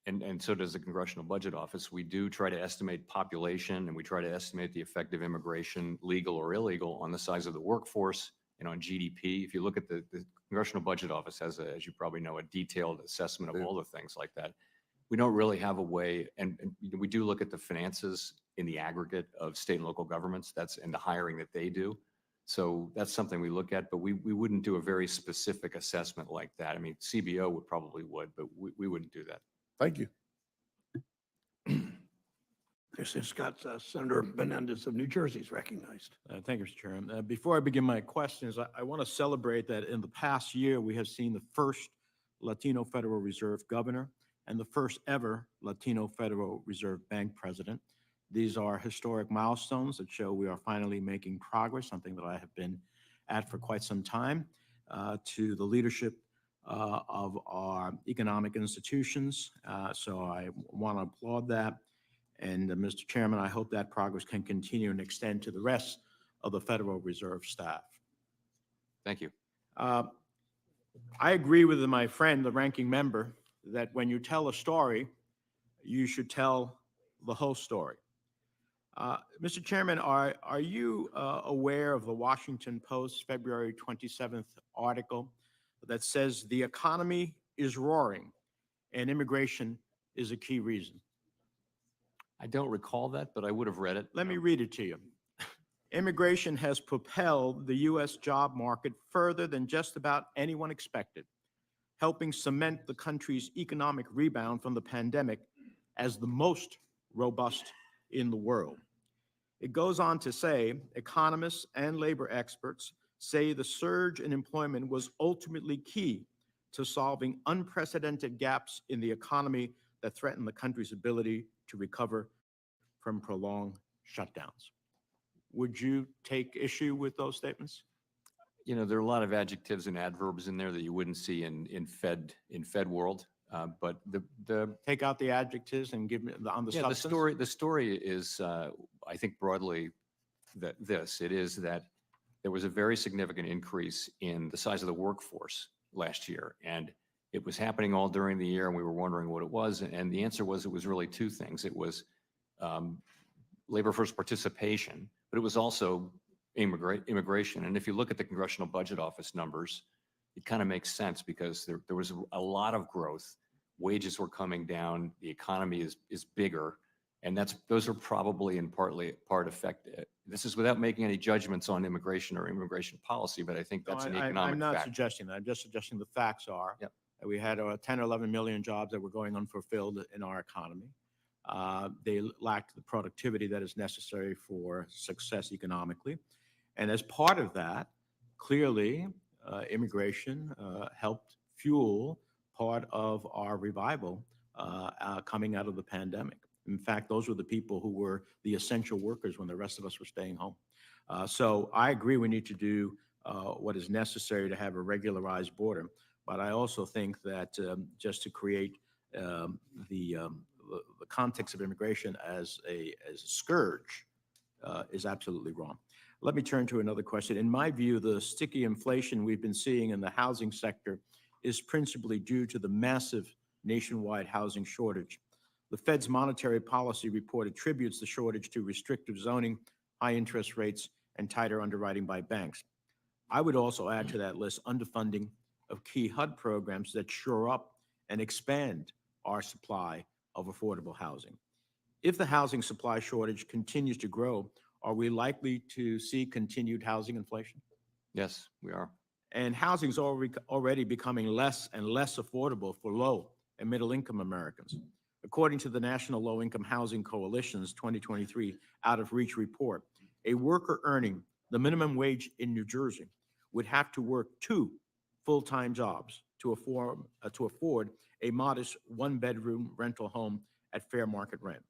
and so does the Congressional Budget Office. We do try to estimate population, and we try to estimate the effect of immigration, legal or illegal, on the size of the workforce and on GDP. If you look at the Congressional Budget Office has, as you probably know, a detailed assessment of all the things like that. We don't really have a way, and we do look at the finances in the aggregate of state and local governments. That's in the hiring that they do. So that's something we look at, but we wouldn't do a very specific assessment like that. I mean, CBO would, but we wouldn't do that. Thank you. Scott, Senator Menendez of New Jersey is recognized. Thank you, Mr. Chairman. Before I begin my questions, I want to celebrate that in the past year, we have seen the first Latino Federal Reserve governor and the first ever Latino Federal Reserve Bank president. These are historic milestones that show we are finally making progress, something that I have been at for quite some time, to the leadership of our economic institutions. So I want to applaud that. And Mr. Chairman, I hope that progress can continue and extend to the rest of the Federal Reserve staff. Thank you. I agree with my friend, the ranking member, that when you tell a story, you should tell the whole story. Mr. Chairman, are you aware of the Washington Post February 27th article that says the economy is roaring and immigration is a key reason? I don't recall that, but I would have read it. Let me read it to you. Immigration has propelled the U.S. job market further than just about anyone expected, helping cement the country's economic rebound from the pandemic as the most robust in the world. It goes on to say, economists and labor experts say the surge in employment was ultimately key to solving unprecedented gaps in the economy that threaten the country's ability to recover from prolonged shutdowns. Would you take issue with those statements? You know, there are a lot of adjectives and adverbs in there that you wouldn't see in Fed world. But the Take out the adjectives and give me on the yeah, substance. the story is, I think broadly that it is that there was a very significant increase in the size of the workforce last year. And it was happening all during the year and we were wondering what it was. And the answer was, it was really two things. It was labor force participation, but it was also immigration. And if you look at the Congressional Budget Office numbers, it kind of makes sense because there was a lot of growth. Wages were coming down. The economy is bigger. And those are probably in part affected. This is without making any judgments on immigration or immigration policy, but I think that's an economic I'm not fact. suggesting that. I'm just suggesting the facts are Yep. that we had 10 or 11 million jobs that were going unfulfilled in our economy. They lacked the productivity that is necessary for success economically. And as part of that, clearly, immigration helped fuel part of our revival coming out of the pandemic. In fact, those were the people who were the essential workers when the rest of us were staying home. So I agree we need to do what is necessary to have a regularized border. But I also think that just to create the context of immigration as a scourge is absolutely wrong. Let me turn to another question. In my view, the sticky inflation we've been seeing in the housing sector is principally due to the massive nationwide housing shortage. The Fed's monetary policy report attributes the shortage to restrictive zoning, high interest rates, and tighter underwriting by banks. I would also add to that list underfunding of key HUD programs that shore up and expand our supply of affordable housing. If the housing supply shortage continues to grow, are we likely to see continued housing inflation? Yes, we are. And housing is already becoming less and less affordable for low and middle income Americans. According to the National Low Income Housing Coalition's 2023 Out of Reach report, a worker earning the minimum wage in New Jersey would have to work 2 full-time jobs to afford a modest one-bedroom rental home at fair market rent.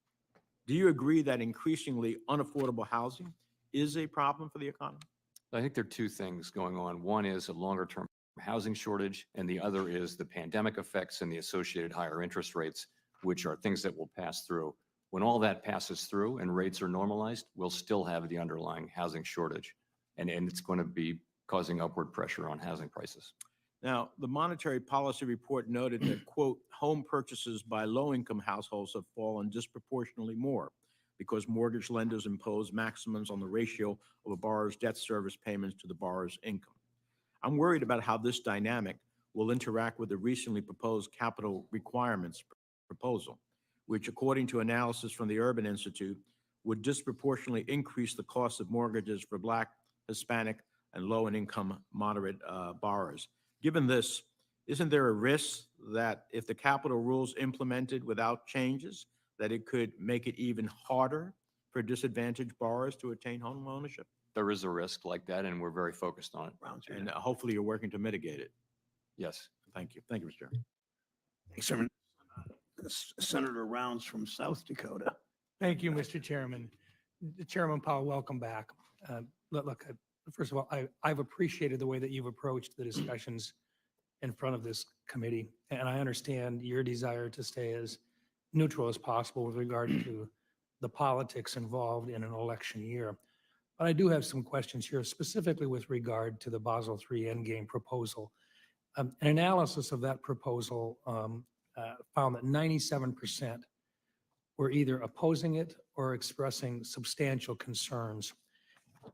Do you agree that increasingly unaffordable housing is a problem for the economy? I think there are two things going on. One is a longer-term housing shortage, and the other is the pandemic effects and the associated higher interest rates, which are things that will pass through. When all that passes through and rates are normalized, we'll still have the underlying housing shortage, and it's going to be causing upward pressure on housing prices. Now, the monetary policy report noted that, quote, home purchases by low-income households have fallen disproportionately more because mortgage lenders impose maximums on the ratio of a borrower's debt service payments to the borrower's income. I'm worried about how this dynamic will interact with the recently proposed capital requirements proposal, which, according to analysis from the Urban Institute, would disproportionately increase the cost of mortgages for Black, Hispanic, and low and income moderate borrowers. Given this, isn't there a risk that if the capital rules implemented without changes, that it could make it even harder for disadvantaged borrowers to attain home ownership? There is a risk like that, and we're very focused on it. And hopefully you're working to mitigate it. Yes. Thank you. Thank you, Mr. Chairman. Thanks, Chairman. Senator Rounds from South Dakota. Thank you, Mr. Chairman. Chairman Powell, welcome back. Look, first of all, I've appreciated the way that you've approached the discussions in front of this committee, and I understand your desire to stay as neutral as possible with regard to the politics involved in an election year. But I do have some questions here, specifically with regard to the Basel III Endgame proposal. An analysis of that proposal found that 97% were either opposing it or expressing substantial concerns.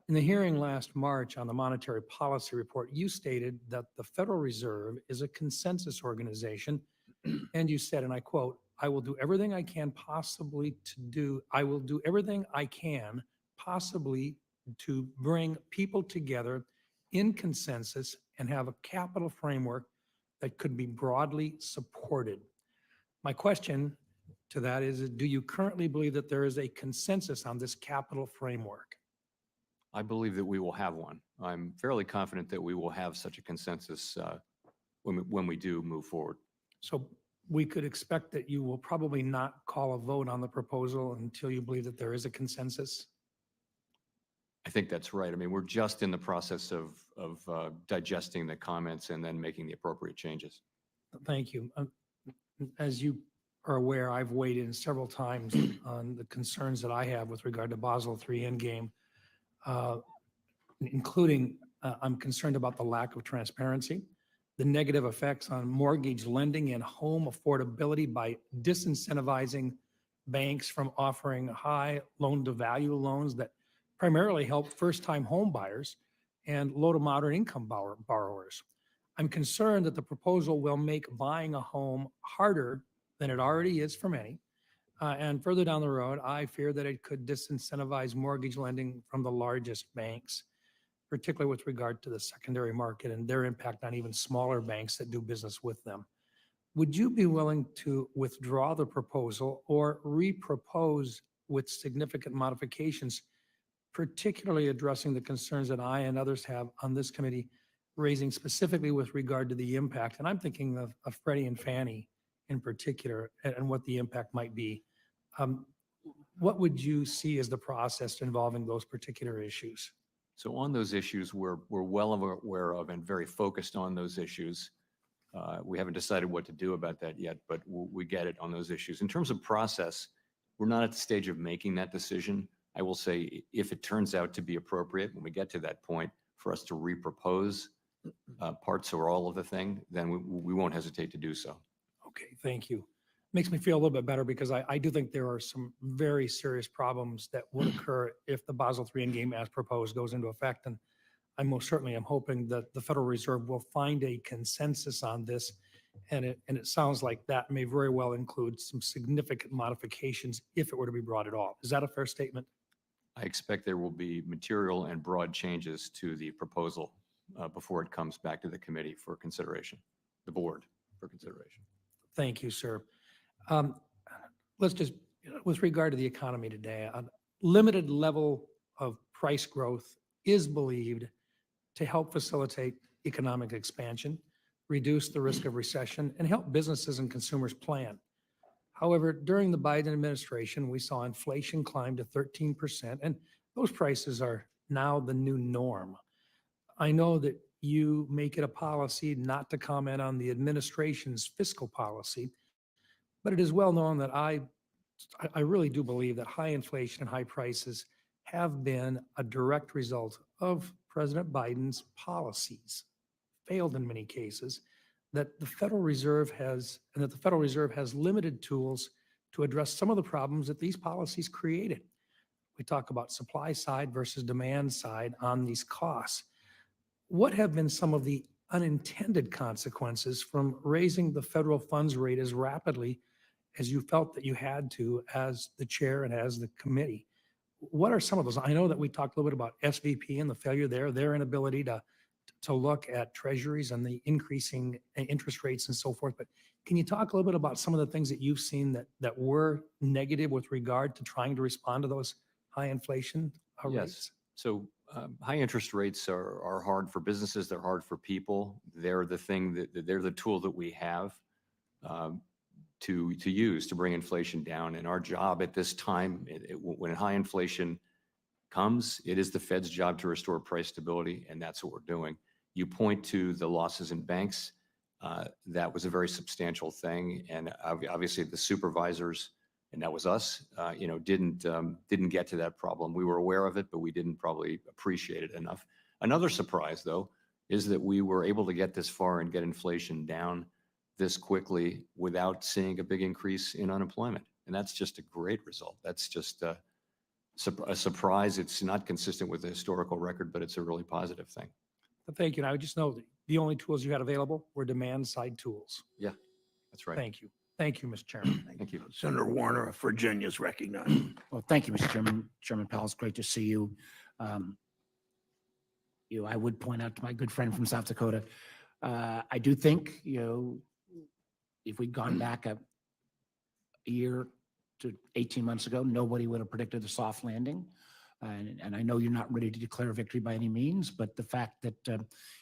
In the hearing last March on the monetary policy report, you stated that the Federal Reserve is a consensus organization, and you said, and I quote, I will do everything I can possibly to bring people together in consensus and have a capital framework that could be broadly supported. My question to that is, do you currently believe that there is a consensus on this capital framework? I believe that we will have one. I'm fairly confident that we will have such a consensus when we do move forward. So we could expect that you will probably not call a vote on the proposal until you believe that there is a consensus? I think that's right. I mean, we're just in the process of digesting the comments and then making the appropriate changes. Thank you. As you are aware, I've weighed in several times on the concerns that I have with regard to Basel III Endgame, including I'm concerned about the lack of transparency, the negative effects on mortgage lending and home affordability by disincentivizing banks from offering high loan-to-value loans that primarily help first-time home buyers and low to moderate income borrowers. I'm concerned that the proposal will make buying a home harder than it already is for many. And further down the road, I fear that it could disincentivize mortgage lending from the largest banks, particularly with regard to the secondary market and their impact on even smaller banks that do business with them. Would you be willing to withdraw the proposal or repropose with significant modifications, particularly addressing the concerns that I and others have on this committee, raising specifically with regard to the impact? And I'm thinking of Freddie and Fannie in particular and what the impact might be. What would you see as the process involving those particular issues? So on those issues, we're well aware of and very focused on those issues. We haven't decided what to do about that yet, but we get it on those issues. In terms of process, we're not at the stage of making that decision. I will say if it turns out to be appropriate, when we get to that point, for us to repropose parts or all of the thing, then we won't hesitate to do so. Okay, thank you. Makes me feel a little bit better because I do think there are some very serious problems that would occur if the Basel III Endgame as proposed goes into effect. And I most certainly am hoping that the Federal Reserve will find a consensus on this. And it sounds like that may very well include some significant modifications if it were to be brought at all. Is that a fair statement? I expect there will be material and broad changes to the proposal before it comes back to the committee for consideration, the board for consideration. Thank you, sir. Let's just, with regard to the economy today, a limited level of price growth is believed to help facilitate economic expansion, reduce the risk of recession, and help businesses and consumers plan. However, during the Biden administration, we saw inflation climb to 13%, and those prices are now the new norm. I know that you make it a policy not to comment on the administration's fiscal policy, but it is well known that I really do believe that high inflation and high prices have been a direct result of President Biden's policies, failed in many cases, that the Federal Reserve has limited tools to address some of the problems that these policies created. We talk about supply side versus demand side on these costs. What have been some of the unintended consequences from raising the federal funds rate as rapidly as you felt that you had to as the chair and as the committee? What are some of those? I know that we talked a little bit about SVP and the failure there, their inability to look at treasuries and the increasing interest rates and so forth. But can you talk a little bit about some of the things that you've seen that were negative with regard to trying to respond to those high inflation rates? Yes. So high interest rates are hard for businesses. They're hard for people. They're the thing that they're the tool that we have to use to bring inflation down. And our job at this time, when high inflation comes, it is the Fed's job to restore price stability, and that's what we're doing. You point to the losses in banks. That was a very substantial thing, and obviously the supervisors, and that was us, didn't get to that problem. We were aware of it, but we didn't probably appreciate it enough. Another surprise, though, is that we were able to get this far and get inflation down this quickly without seeing a big increase in unemployment. And that's just a great result. That's just a surprise. It's not consistent with the historical record, but it's a really positive thing. Thank you. And I would just know that the only tools you had available were demand side tools. Yeah, that's right. Thank you. Thank you, Mr. Chairman. Thank you. Senator Warner of Virginia is recognized. Well, thank you, Mr. Chairman. Chairman Powell, it's great to see you. Um, I would point out to my good friend from South Dakota, I do think, if we'd gone back a year to 18 months ago, nobody would have predicted a soft landing. And I know you're not ready to declare victory by any means, but the fact that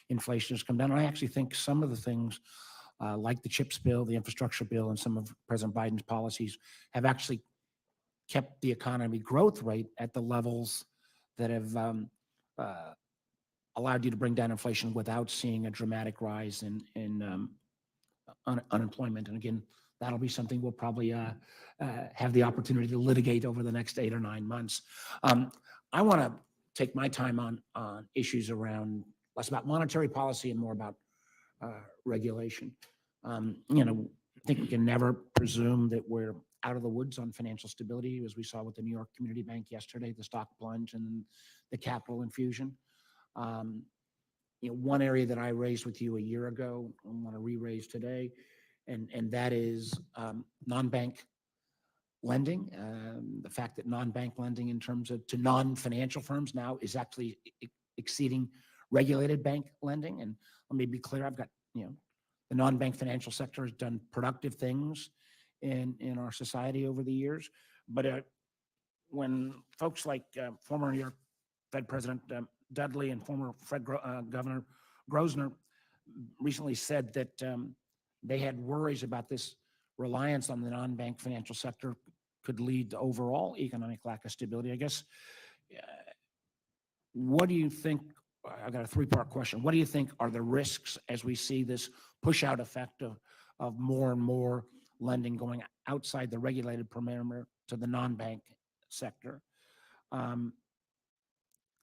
inflation has come down, and I actually think some of the things like the CHIPS bill, the infrastructure bill, and some of President Biden's policies have actually kept the economy growth rate at the levels that have allowed you to bring down inflation without seeing a dramatic rise in unemployment. And again, that'll be something we'll probably have the opportunity to litigate over the next 8 or 9 months. I want to take my time on issues around less about monetary policy and more about regulation. I think we can never presume that we're out of the woods on financial stability, as we saw with the New York Community Bank yesterday, the stock plunge and the capital infusion. One area that I raised with you a year ago, I want to re-raise today, and that is non-bank lending. The fact that non-bank lending in terms of to non-financial firms now is actually exceeding regulated bank lending. And let me be clear, I've got, the non-bank financial sector has done productive things in our society over the years. But when folks like former New York Fed President Dudley and former Fed Governor Grosvenor recently said that they had worries about this reliance on the non-bank financial sector could lead to overall economic lack of stability. I guess, what do you think? I've got a 3-part question. What do you think are the risks as we see this push out effect of more and more lending going outside the regulated perimeter to the non-bank sector?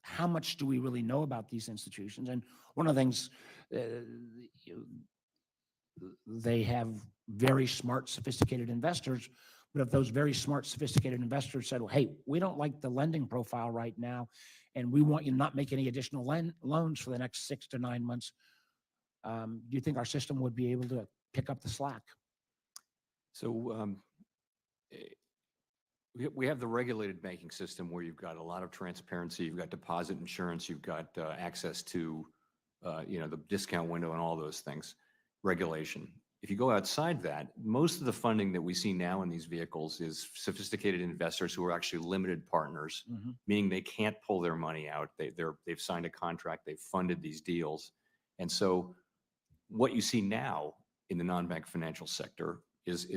How much do we really know about these institutions? And one of the things, they have very smart, sophisticated investors, but if those very smart, sophisticated investors said, well, hey, we don't like the lending profile right now, and we want you to not make any additional loans for the next 6 to 9 months, do you think our system would be able to pick up the slack? So we have the regulated banking system where you've got a lot of transparency, you've got deposit insurance, you've got access to, the discount window and all those things, regulation. If you go outside that, most of the funding that we see now in these vehicles is sophisticated investors who are actually limited partners, meaning they can't pull their money out. They've signed a contract, they've funded these deals. And so what you see now in the non-bank financial sector is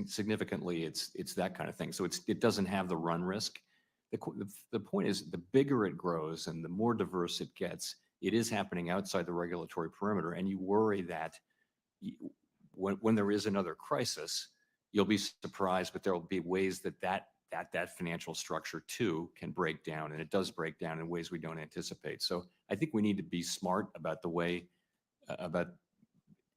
significantly, it's that kind of thing. So it doesn't have the run risk. The point is, the bigger it grows and the more diverse it gets, it is happening outside the regulatory perimeter. And you worry that when there is another crisis, you'll be surprised, but there will be ways that financial structure too can break down. And it does break down in ways we don't anticipate. So I think we need to be smart about the way, about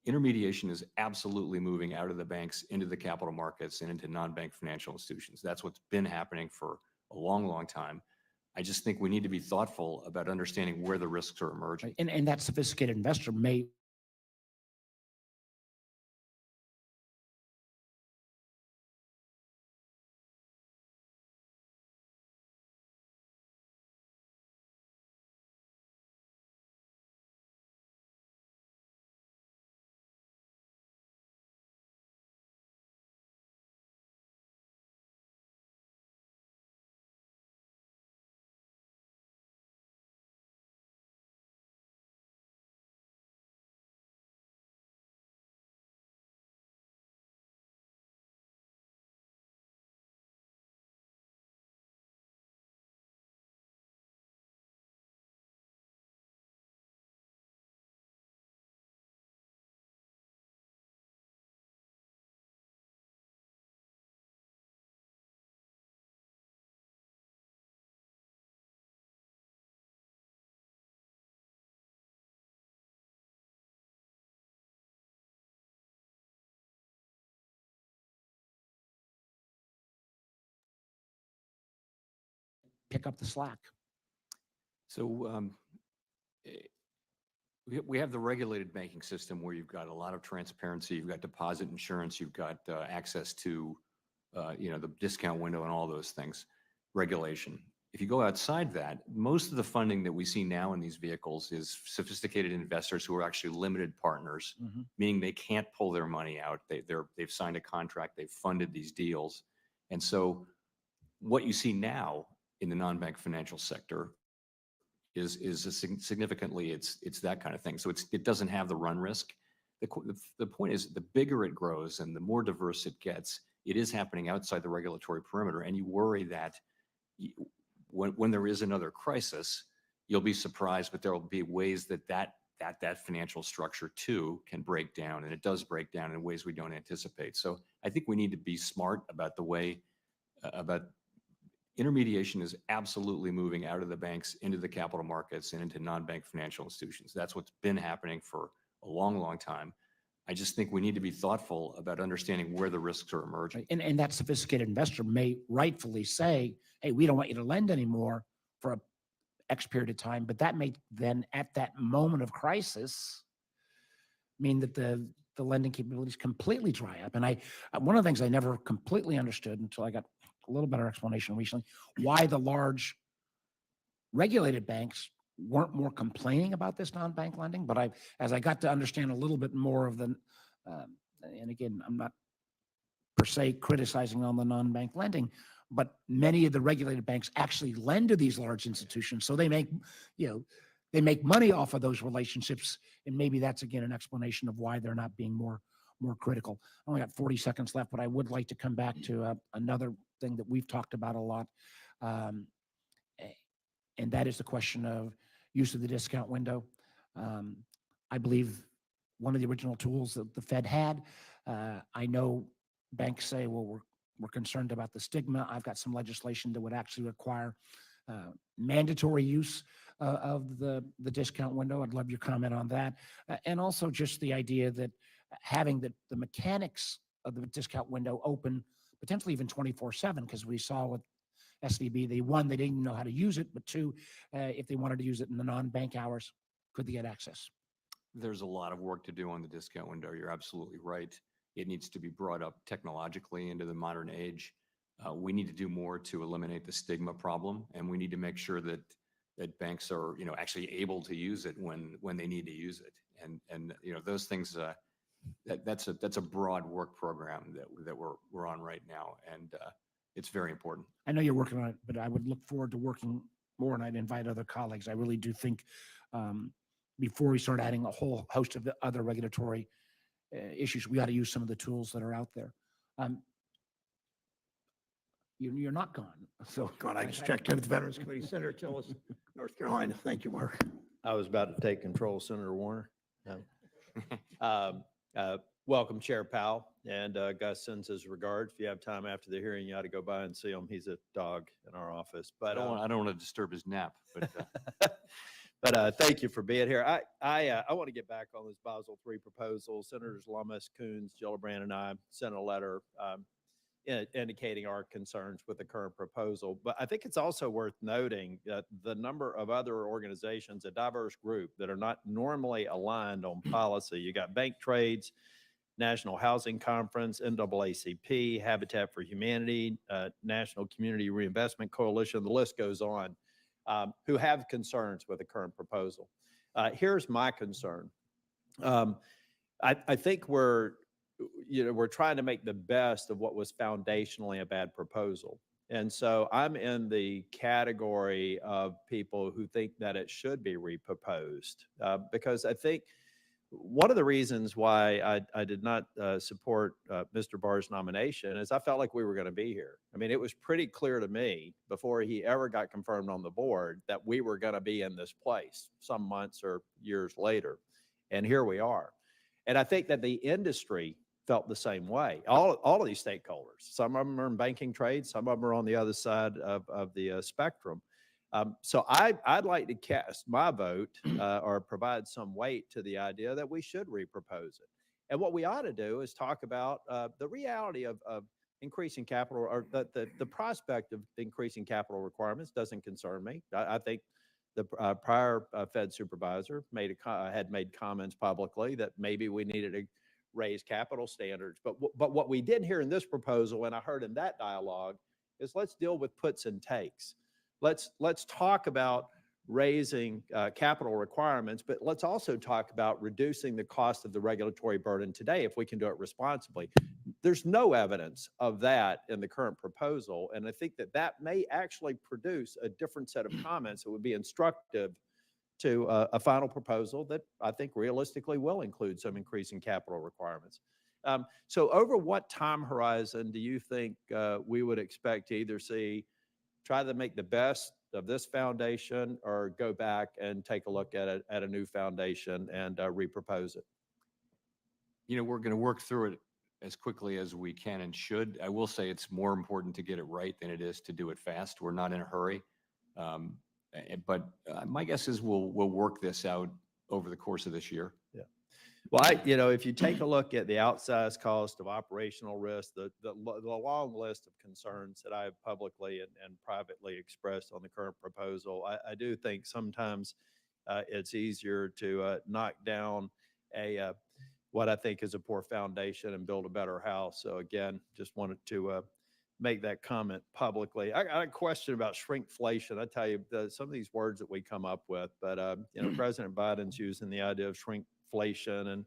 intermediation is absolutely moving out of the banks into the capital markets and into non-bank financial institutions. That's what's been happening for a long, long time. I just think we need to be thoughtful about understanding where the risks are emerging. And that sophisticated investor may pick up the slack. So we have the regulated banking system where you've got a lot of transparency, you've got deposit insurance, you've got access to, the discount window and all those things, regulation. If you go outside that, most of the funding that we see now in these vehicles is sophisticated investors who are actually limited partners, meaning they can't pull their money out. They've signed a contract, they've funded these deals. And so what you see now in the non-bank financial sector is significantly, it's that kind of thing. So it doesn't have the run risk. The point is, the bigger it grows and the more diverse it gets, it is happening outside the regulatory perimeter. And you worry that when there is another crisis, you'll be surprised, but there will be ways that financial structure too can break down, and it does break down in ways we don't anticipate. So I think we need to be smart about the way, about intermediation is absolutely moving out of the banks into the capital markets and into non-bank financial institutions. That's what's been happening for a long, long time. I just think we need to be thoughtful about understanding where the risks are emerging. And that sophisticated investor may rightfully say, hey, we don't want you to lend anymore for a X period of time, but that may then at that moment of crisis mean that the lending capabilities completely dry up. And one of the things I never completely understood until I got a little better explanation recently, why the large regulated banks weren't more complaining about this non-bank lending. But as I got to understand a little bit more of the, and again, I'm not per se criticizing on the non-bank lending, but many of the regulated banks actually lend to these large institutions. So they make, they make money off of those relationships. And maybe that's, again, an explanation of why they're not being more critical. I only got 40 seconds left, but I would like to come back to another thing that we've talked about a lot. And that is the question of use of the discount window. I believe one of the original tools that the Fed had, I know banks say, well, we're concerned about the stigma. I've got some legislation that would actually require mandatory use of the discount window. I'd love your comment on that. And also just the idea that having the mechanics of the discount window open, potentially even 24/7, because we saw with SVB, they didn't know how to use it, but two, if they wanted to use it in the non-bank hours, could they get access? There's a lot of work to do on the discount window. You're absolutely right. It needs to be brought up technologically into the modern age. We need to do more to eliminate the stigma problem, and we need to make sure that banks are, actually able to use it when they need to use it. And those things, that's a broad work program that we're on right now, and it's very important. I know you're working on it, but I would look forward to working more, and I'd invite other colleagues. I really do think before we start adding a whole host of the other regulatory issues, we ought to use some of the tools that are out there. You're not gone. So God, I just checked in with the Veterans Committee. Senator Tillis, North Carolina. Thank you, Mark. I was about to take control, Senator Warner. No. Welcome, Chair Powell, and Gus sends his regards. If you have time after the hearing, you ought to go by and see him. He's a dog in our office. But I don't want to disturb his nap, but but thank you for being here. I want to get back on this Basel III proposal. Senators Lummis, Coons, Gillibrand, and I sent a letter indicating our concerns with the current proposal. But I think it's also worth noting that the number of other organizations, a diverse group that are not normally aligned on policy. You got Bank Trades, National Housing Conference, NAACP, Habitat for Humanity, National Community Reinvestment Coalition, the list goes on, who have concerns with the current proposal. Here's my concern. I think we're trying to make the best of what was foundationally a bad proposal. And so I'm in the category of people who think that it should be reproposed, because I think one of the reasons why I did not support Mr. Barr's nomination is I felt like we were going to be here. I mean, it was pretty clear to me before he ever got confirmed on the board that we were going to be in this place some months or years later. And here we are. And I think that the industry felt the same way. All of these stakeholders, some of them are in banking trade, some of them are on the other side of the spectrum. So I'd like to cast my vote or provide some weight to the idea that we should repropose it. And what we ought to do is talk about the reality of increasing capital, or the prospect of increasing capital requirements doesn't concern me. I think the prior Fed supervisor had made comments publicly that maybe we needed to raise capital standards. But what we did here in this proposal, and I heard in that dialogue, is let's deal with puts and takes. let's talk about raising capital requirements, but let's also talk about reducing the cost of the regulatory burden today if we can do it responsibly. There's no evidence of that in the current proposal, and I think that that may actually produce a different set of comments that would be instructive to a final proposal that I think realistically will include some increasing capital requirements. So over what time horizon do you think we would expect to either try to make the best of this foundation or go back and take a look at a new foundation and repropose it? You know, we're going to work through it as quickly as we can and should. I will say it's more important to get it right than it is to do it fast. We're not in a hurry. But my guess is we'll work this out over the course of this year. Yeah. Well, if you take a look at the outsized cost of operational risk, the long list of concerns that I have publicly and privately expressed on the current proposal, I do think sometimes it's easier to knock down what I think is a poor foundation and build a better house. So again, just wanted to make that comment publicly. I got a question about shrinkflation. I tell you, some of these words that we come up with, but President Biden's using the idea of shrinkflation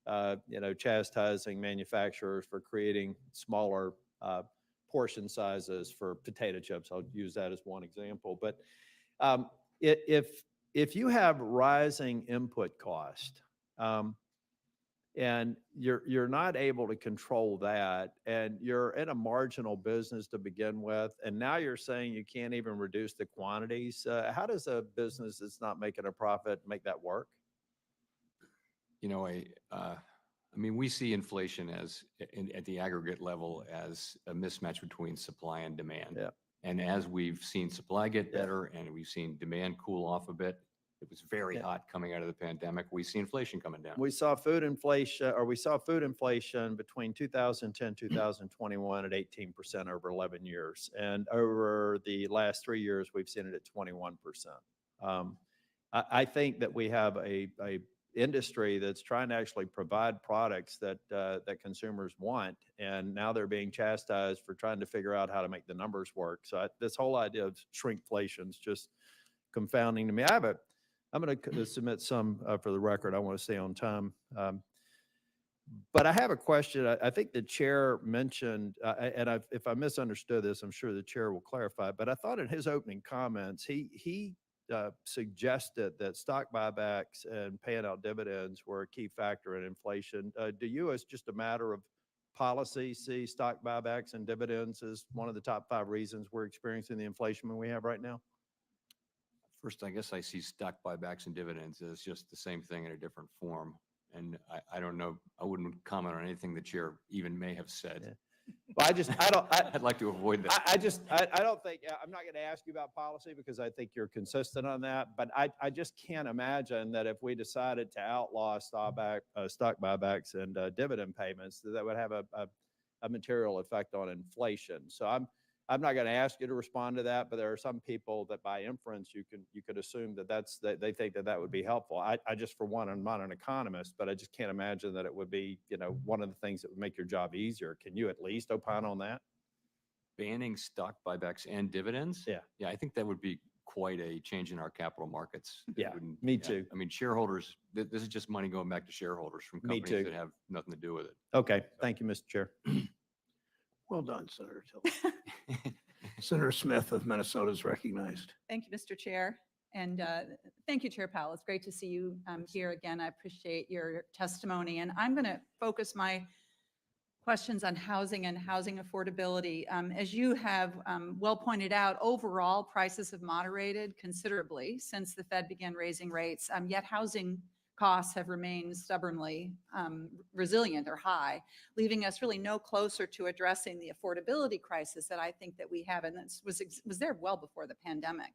and chastising manufacturers for creating smaller portion sizes for potato chips. I'll use that as one example. But if you have rising input cost, and you're not able to control that, and you're in a marginal business to begin with, and now you're saying you can't even reduce the quantities. How does a business that's not making a profit make that work? I mean, we see inflation at the aggregate level as a mismatch between supply and demand. Yeah. And as we've seen supply get better and we've seen demand cool off a bit, it was very hot coming out of the pandemic. We see inflation coming down. We saw food inflation between 2010 and 2021 at 18% over 11 years. And over the last 3 years, we've seen it at 21%. I think that we have a industry that's trying to actually provide products that consumers want, and now they're being chastised for trying to figure out how to make the numbers work. So this whole idea of shrinkflation is just confounding to me. I'm going to submit some for the record. I want to stay on time. But I have a question. I think the chair mentioned, and if I misunderstood this, I'm sure the chair will clarify, but I thought in his opening comments, he suggested that stock buybacks and paying out dividends were a key factor in inflation. Do you, as just a matter of policy, see stock buybacks and dividends as one of the top 5 reasons we're experiencing the inflation we have right now? First, I guess I see stock buybacks and dividends as just the same thing in a different form. And I don't know, I wouldn't comment on anything the chair even may have said. Yeah. Well, I'd like to avoid that. I don't think, I'm not going to ask you about policy because I think you're consistent on that, but I just can't imagine that if we decided to outlaw stock buybacks and dividend payments, that would have a material effect on inflation. So I'm not going to ask you to respond to that, but there are some people that by inference you could assume that they think that would be helpful. I just, for one, I'm not an economist, but I just can't imagine that it would be one of the things that would make your job easier. Can you at least opine on that? Banning stock buybacks and dividends? Yeah, I think that would be quite a change in our capital markets. Yeah, me too. I mean, shareholders, this is just money going back to shareholders from companies that have nothing to do with it. Okay, thank you, Mr. Chair. Well done, Senator Tilley. Senator Smith of Minnesota is recognized. Thank you, Mr. Chair. And thank you, Chair Powell. It's great to see you here again. I appreciate your testimony. And I'm going to focus my questions on housing and housing affordability. As you have well pointed out, overall prices have moderated considerably since the Fed began raising rates, yet housing costs have remained stubbornly resilient or high, leaving us really no closer to addressing the affordability crisis that I think that we have, and that was there well before the pandemic.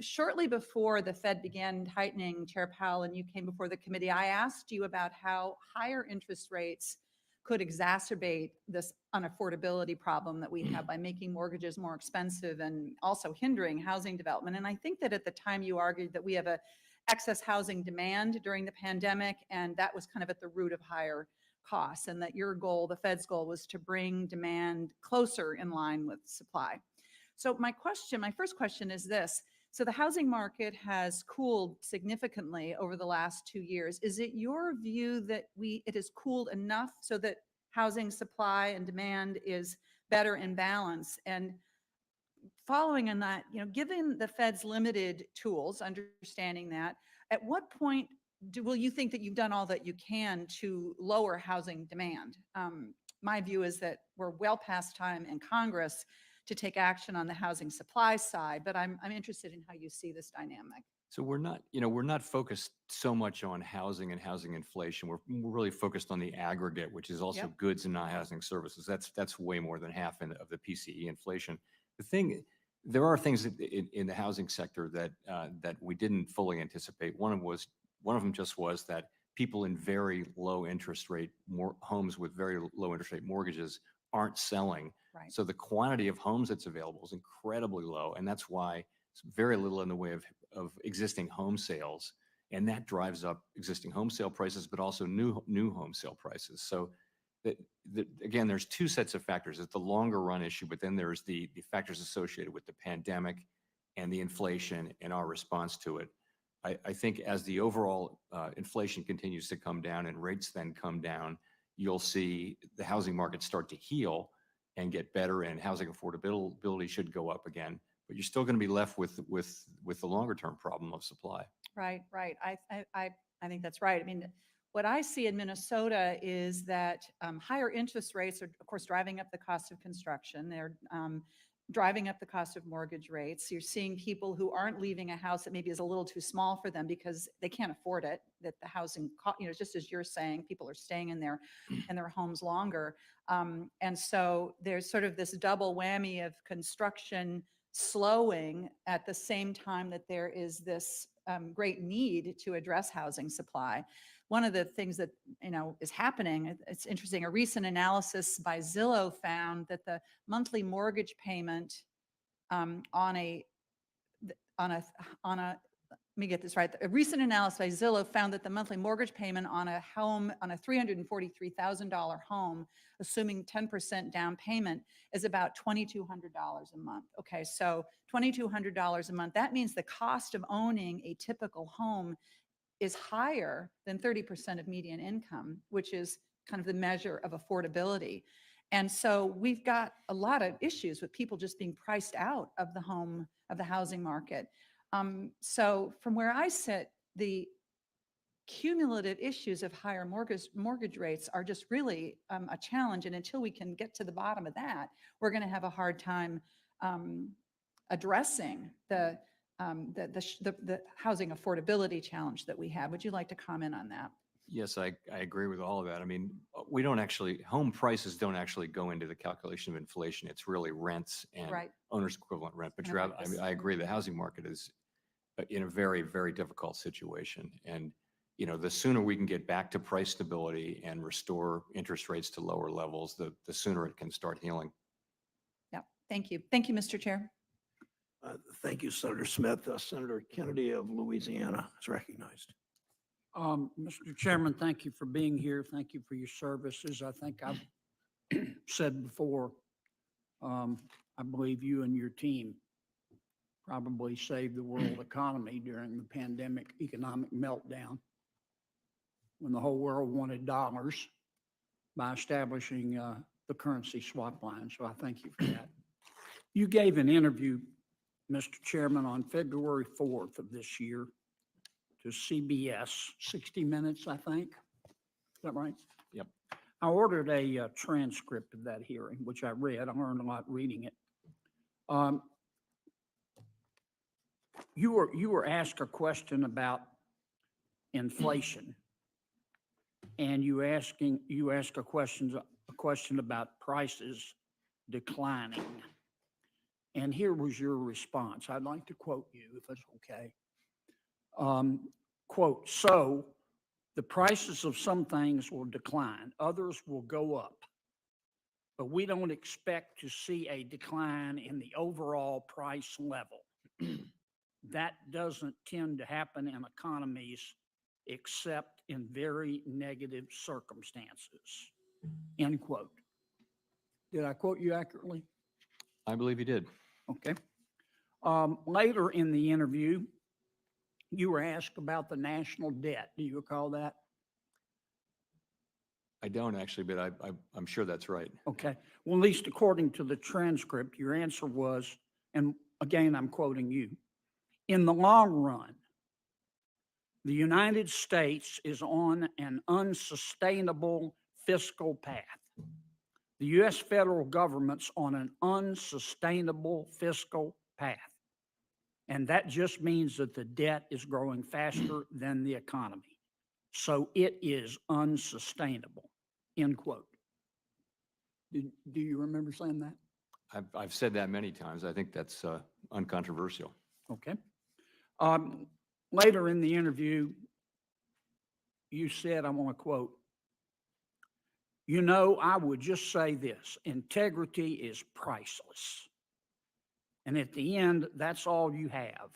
Shortly before the Fed began tightening, Chair Powell, and you came before the committee, I asked you about how higher interest rates could exacerbate this unaffordability problem that we have by making mortgages more expensive and also hindering housing development. And I think that at the time you argued that we have a excess housing demand during the pandemic, and that was kind of at the root of higher costs, and that your goal, the Fed's goal, was to bring demand closer in line with supply. So my first question is this. So the housing market has cooled significantly over the last 2 years. Is it your view that it has cooled enough so that housing supply and demand is better in balance? And following on that, given the Fed's limited tools, understanding that, at what point will you think that you've done all that you can to lower housing demand? My view is that we're well past time in Congress to take action on the housing supply side, but I'm interested in how you see this dynamic. So we're not focused so much on housing and housing inflation. We're really focused on the aggregate, which is also Yep. goods and non-housing services. That's way more than half of the PCE inflation. There are things in the housing sector that we didn't fully anticipate. One of them just was that people in very low interest rate homes with very low interest rate mortgages aren't selling. Right. So the quantity of homes that's available is incredibly low, and that's why it's very little in the way of existing home sales, and that drives up existing home sale prices, but also new home sale prices. So again, there's two sets of factors. It's the longer run issue, but then there's the factors associated with the pandemic and the inflation and our response to it. I think as the overall inflation continues to come down and rates then come down, you'll see the housing market start to heal and get better, and housing affordability should go up again. But you're still going to be left with the longer term problem of supply. Right. I think that's right. I mean, what I see in Minnesota is that higher interest rates are, of course, driving up the cost of construction. They're driving up the cost of mortgage rates. You're seeing people who aren't leaving a house that maybe is a little too small for them because they can't afford it, that the housing, just as you're saying, people are staying in their homes longer. And so there's sort of this double whammy of construction slowing at the same time that there is this great need to address housing supply. One of the things that is happening, it's interesting, a recent analysis by Zillow found that the monthly mortgage payment let me get this right. A recent analysis by Zillow found that the monthly mortgage payment on a $343,000 home, assuming 10% down payment, is about $2,200 a month. Okay, so $2,200 a month. That means the cost of owning a typical home is higher than 30% of median income, which is kind of the measure of affordability. And so we've got a lot of issues with people just being priced out of the housing market. So from where I sit, the cumulative issues of higher mortgage rates are just really a challenge. And until we can get to the bottom of that, we're going to have a hard time addressing the housing affordability challenge that we have. Would you like to comment on that? Yes, I agree with all of that. I mean, home prices don't actually go into the calculation of inflation. It's really rents and Right. owner's equivalent rent. But And about this- I agree, the housing market is in a very, very difficult situation. And, the sooner we can get back to price stability and restore interest rates to lower levels, the sooner it can start healing. Yeah, thank you. Thank you, Mr. Chair. Thank you, Senator Smith. Senator Kennedy of Louisiana is recognized. Mr. Chairman, thank you for being here. Thank you for your services. I think I've said before, I believe you and your team probably saved the world economy during the pandemic economic meltdown when the whole world wanted dollars by establishing the currency swap line. So I thank you for that. You gave an interview, Mr. Chairman, on February 4th of this year to CBS, 60 Minutes, I think. Is that right? Yep. I ordered a transcript of that hearing, which I read. I learned a lot reading it. You were asked a question about inflation, and you asked a question about prices declining. And here was your response. I'd like to quote you, if it's okay. Quote, "So the prices of some things will decline, others will go up, but we don't expect to see a decline in the overall price level. That doesn't tend to happen in economies except in very negative circumstances." End quote. Did I quote you accurately? I believe you did. Okay. Later in the interview, you were asked about the national debt. Do you recall that? I don't actually, but I'm sure that's right. Okay. Well, at least according to the transcript, your answer was, and again, I'm quoting you, in the long run, the United States is on an unsustainable fiscal path. The U.S. federal government's on an unsustainable fiscal path. And that just means that the debt is growing faster than the economy. So it is unsustainable, end quote. Do you remember saying that? I've said that many times. I think that's uncontroversial. Okay. Later in the interview, you said, I want to quote, "You know, I would just say this, integrity is priceless. And at the end, that's all you have.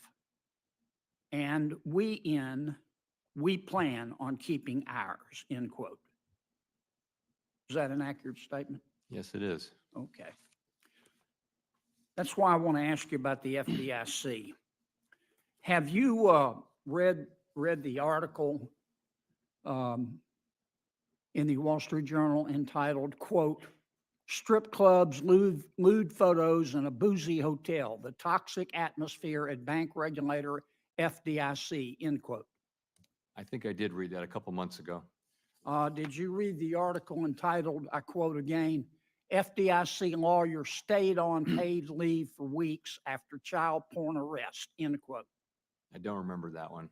And we plan on keeping ours," end quote. Is that an accurate statement? Yes, it is. Okay. That's why I want to ask you about the FDIC. Have you read the article in the Wall Street Journal entitled, quote, "Strip clubs, lewd photos, and a boozy hotel, the toxic atmosphere at bank regulator FDIC," end quote? I think I did read that a couple months ago. Did you read the article entitled, I quote again, "FDIC lawyer stayed on paid leave for weeks after child porn arrest," end quote? I don't remember that one.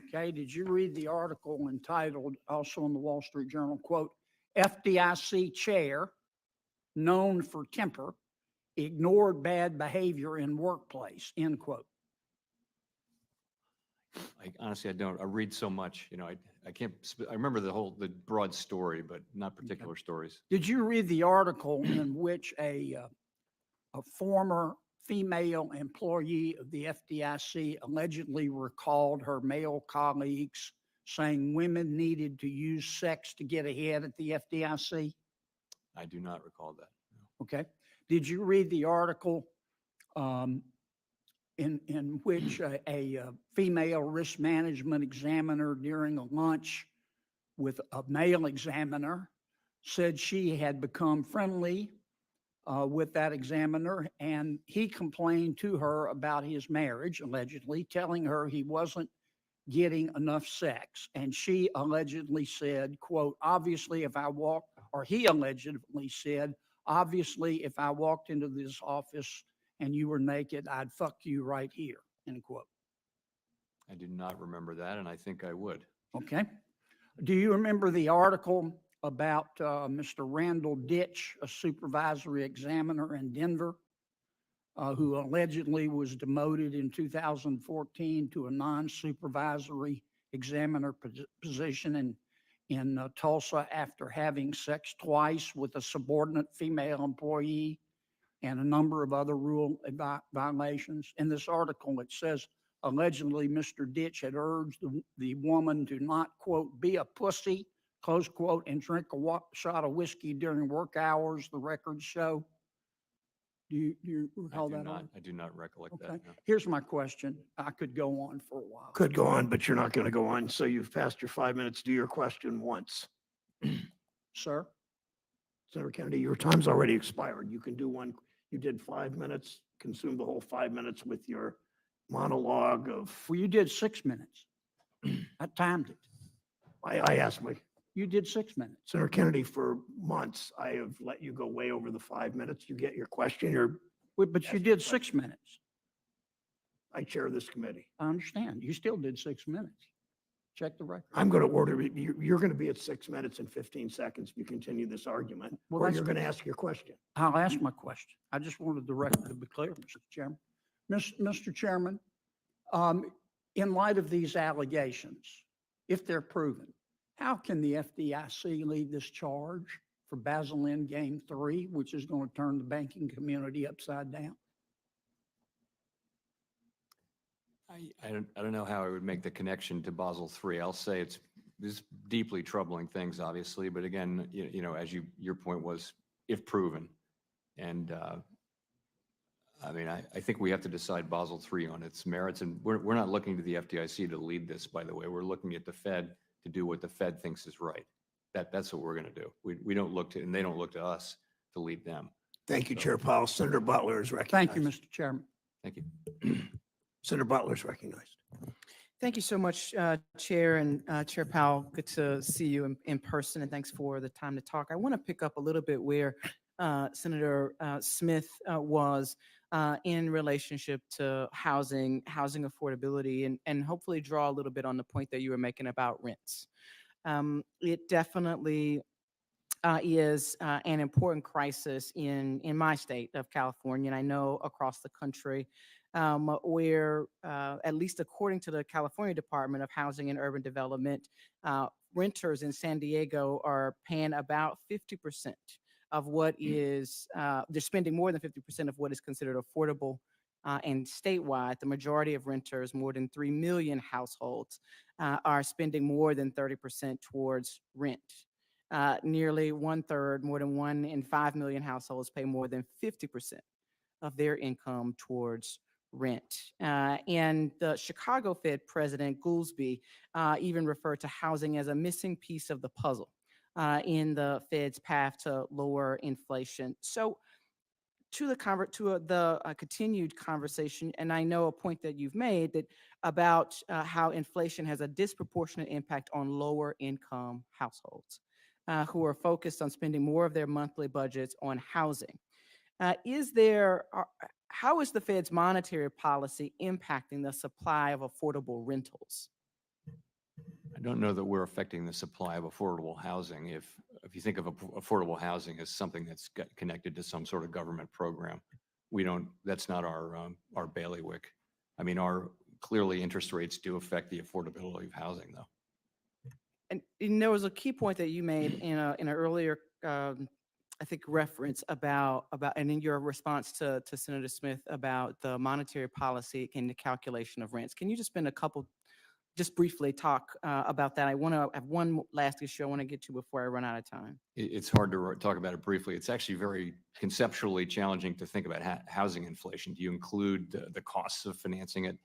Okay, did you read the article entitled, also in the Wall Street Journal, quote, "FDIC chair, known for temper, ignored bad behavior in workplace," end quote? Honestly, I don't. I read so much, I can't, I remember the broad story, but not particular stories. Did you read the article in which a former female employee of the FDIC allegedly recalled her male colleagues saying women needed to use sex to get ahead at the FDIC? I do not recall that. No. Okay. Did you read the article in which a female risk management examiner during a lunch with a male examiner said she had become friendly with that examiner, and he complained to her about his marriage, allegedly, telling her he wasn't getting enough sex. And she allegedly said, quote, "Obviously, if I walked," or he allegedly said, "Obviously, if I walked into this office and you were naked, I'd fuck you right here," end quote. I do not remember that, and I think I would. Okay. Do you remember the article about Mr. Randall Ditch, a supervisory examiner in Denver, who allegedly was demoted in 2014 to a non-supervisory examiner position in Tulsa after having sex twice with a subordinate female employee and a number of other rule violations? In this article, it says, allegedly, Mr. Ditch had urged the woman to not, quote, "be a pussy," close quote, and drink a shot of whiskey during work hours, the records show. Do you recall that? I do not recollect Okay. that. No. Here's my question. I could go on for a while. Could go on, but you're not going to go on. So you've passed your 5 minutes. Do your question once. Sir? Senator Kennedy, your time's already expired. You can do one. You did 5 minutes, consume the whole 5 minutes with your monologue of, Well, you did 6 minutes. I timed it. I asked my, You did 6 minutes. Senator Kennedy, for months, I have let you go way over the 5 minutes. You get your question, But you Yes, did but- 6 minutes. I chair this committee. I understand. You still did 6 minutes. Check the record. I'm going to order, you're going to be at 6 minutes and 15 seconds if you continue this argument, Well, or that's you're good. going to ask your question. I'll ask my question. I just wanted the record to be clear, Mr. Chairman. Mr. Chairman, in light of these allegations, if they're proven, how can the FDIC lead this charge for Basel Endgame 3, which is going to turn the banking community upside down? I don't know how I would make the connection to Basel III. I'll say this deeply troubling things, obviously, but again, as your point was, if proven. And I mean, I think we have to decide Basel III on its merits, and we're not looking to the FDIC to lead this, by the way. We're looking at the Fed to do what the Fed thinks is right. That's what we're going to do. We don't look to, and they don't look to us to lead them. Thank you, So- Chair Powell. Senator Butler is recognized. Thank you, Mr. Chairman. Thank you. Senator Butler is recognized. Thank you so much, Chair and Chair Powell. Good to see you in person, and thanks for the time to talk. I want to pick up a little bit where Senator Smith was in relationship to housing affordability, and hopefully draw a little bit on the point that you were making about rents. It definitely is an important crisis in my state of California, and I know across the country, where at least according to the California Department of Housing and Urban Development, renters in San Diego are paying about 50% of what is, they're spending more than 50% of what is considered affordable. And statewide, the majority of renters, more than 3 million households, are spending more than 30% towards rent. Nearly 1/3, more than 1 in 5 million households pay more than 50% of their income towards rent. And the Chicago Fed President Goolsbee even referred to housing as a missing piece of the puzzle in the Fed's path to lower inflation. So to the continued conversation, and I know a point that you've made that about how inflation has a disproportionate impact on lower income households who are focused on spending more of their monthly budgets on housing. How is the Fed's monetary policy impacting the supply of affordable rentals? I don't know that we're affecting the supply of affordable housing. If you think of affordable housing as something that's connected to some sort of government program, that's not our bailiwick. I mean, clearly interest rates do affect the affordability of housing, though. And there was a key point that you made in an earlier, I think, reference about, and in your response to Senator Smith about the monetary policy and the calculation of rents. Can you just spend just briefly talk about that? I want to have one last issue I want to get to before I run out of time. It's hard to talk about it briefly. It's actually very conceptually challenging to think about housing inflation. Do you include the costs of financing it?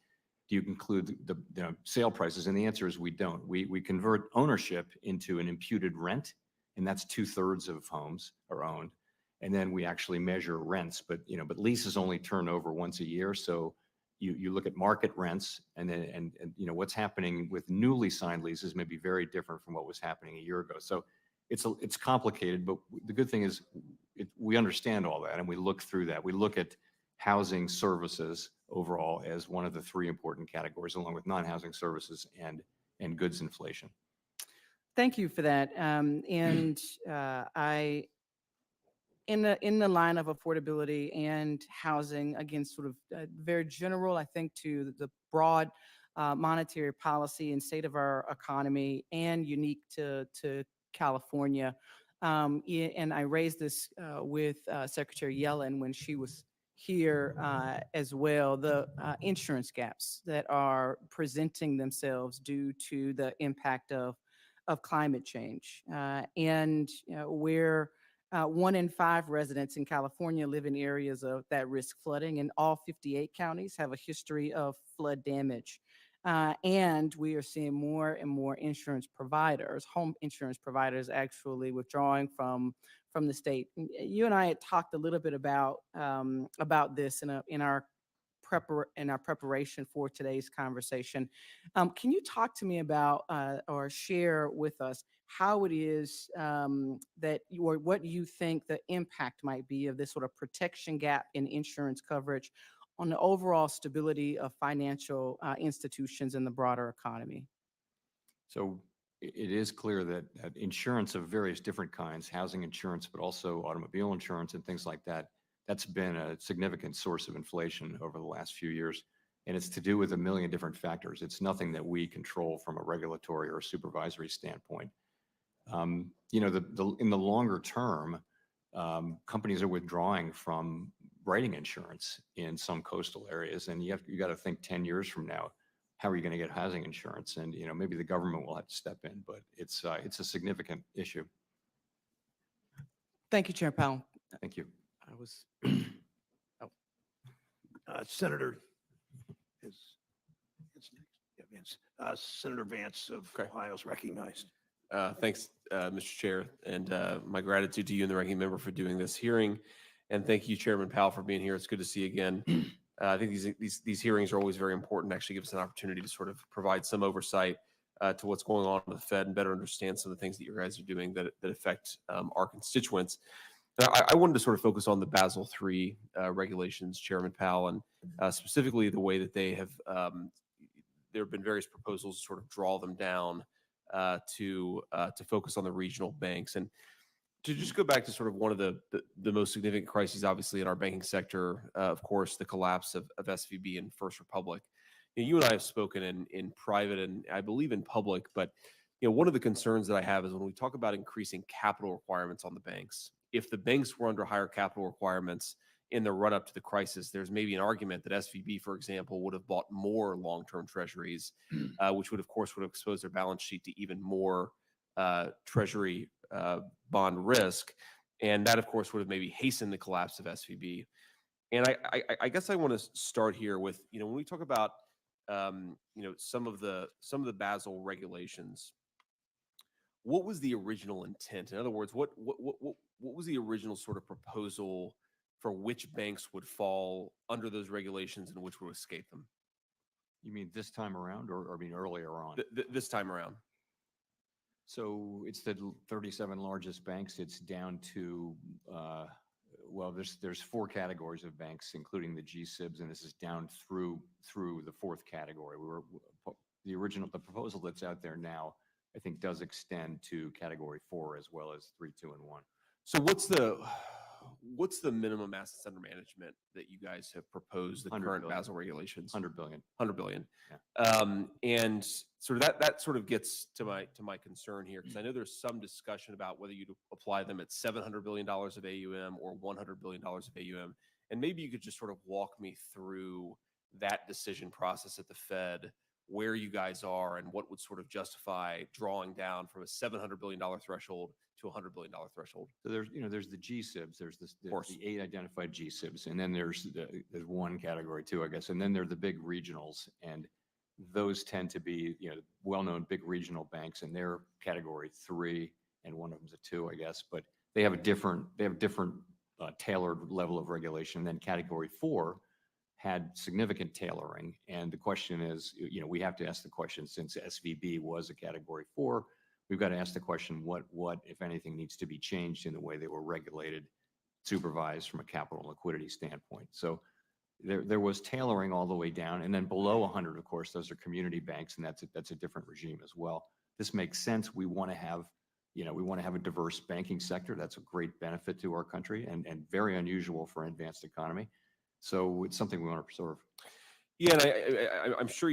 Do you include the sale prices? And the answer is we don't. We convert ownership into an imputed rent, and that's 2/3 of homes are owned. And then we actually measure rents, but leases only turn over once a year. So you look at market rents, and what's happening with newly signed leases may be very different from what was happening a year ago. So it's complicated, but the good thing is we understand all that, and we look through that. We look at housing services overall as one of the 3 important categories, along with non-housing services and goods inflation. Thank you for that. In the line of affordability and housing, again, sort of very general, I think, to the broad monetary policy and state of our economy and unique to California. And I raised this with Secretary Yellen when she was here as well, the insurance gaps that are presenting themselves due to the impact of climate change. Where 1 in 5 residents in California live in areas that risk flooding, and all 58 counties have a history of flood damage. And we are seeing more and more home insurance providers actually withdrawing from the state. You and I had talked a little bit about this in our preparation for today's conversation. Can you talk to me about or share with us how it is or what you think the impact might be of this sort of protection gap in insurance coverage on the overall stability of financial institutions in the broader economy? So it is clear that insurance of various different kinds, housing insurance, but also automobile insurance and things like that, that's been a significant source of inflation over the last few years. And it's to do with a million different factors. It's nothing that we control from a regulatory or supervisory standpoint. In the longer term, companies are withdrawing from writing insurance in some coastal areas. And you got to think 10 years from now, how are you going to get housing insurance? And, maybe the government will have to step in, but it's a significant issue. Thank you, Chair Powell. Thank you. I was. Senator yeah, Vance. Senator Vance of Okay. Ohio is recognized. Thanks, Mr. Chair, and my gratitude to you and the ranking member for doing this hearing. And thank you, Chairman Powell, for being here. It's good to see you again. I think these hearings are always very important, actually give us an opportunity to sort of provide some oversight to what's going on with the Fed and better understand some of the things that you guys are doing that affect our constituents. I wanted to sort of focus on the Basel III regulations, Chairman Powell, and specifically the way that they have, there have been various proposals to sort of draw them down to focus on the regional banks. And to just go back to sort of one of the most significant crises, obviously, in our banking sector, of course, the collapse of SVB and First Republic. You and I have spoken in private and I believe in public, but one of the concerns that I have is when we talk about increasing capital requirements on the banks, if the banks were under higher capital requirements in the run up to the crisis, there's maybe an argument that SVB, for example, would have bought more long-term treasuries, which would, of course, would have exposed their balance sheet to even more treasury bond risk. And that, of course, would have maybe hastened the collapse of SVB. And I guess I want to start here with, when we talk about, some of the Basel regulations, what was the original intent? In other words, what was the original sort of proposal for which banks would fall under those regulations and which would escape them? You mean this time around, or I mean earlier on? This time around. So it's the 37 largest banks. It's down to, well, there's 4 categories of banks, including the G-SIBs, and this is down through the 4th category. The proposal that's out there now, I think, does extend to category 4 as well as 3, 2, and 1. So what's the minimum assets under management that you guys have proposed, the current billion. Basel regulations? 100 billion. 100 billion. Yeah. And sort of that sort of gets to my concern here, because I know there's some discussion about whether you'd apply them at $700 billion of AUM or $100 billion of AUM. And maybe you could just sort of walk me through that decision process at the Fed, where you guys are and what would sort of justify drawing down from a $700 billion threshold to a $100 billion threshold. So there's the G-SIBs, there's the 8 identified G-SIBs, and then there's one category too, I guess, and then there are the big regionals, and those tend to be well-known big regional banks, and they're category 3, and one of them's a 2, I guess, but they have a different tailored level of regulation. Then category 4 had significant tailoring, and the question is, we have to ask the question, since SVB was a category 4, we've got to ask the question, what, if anything, needs to be changed in the way they were regulated, supervised from a capital and liquidity standpoint. So there was tailoring all the way down, and then below 100, of course, those are community banks, and that's a different regime as well. This makes sense. We want to have, a diverse banking sector. That's a great benefit to our country and very unusual for an advanced economy. So it's something we want to preserve. Yeah, and I'm sure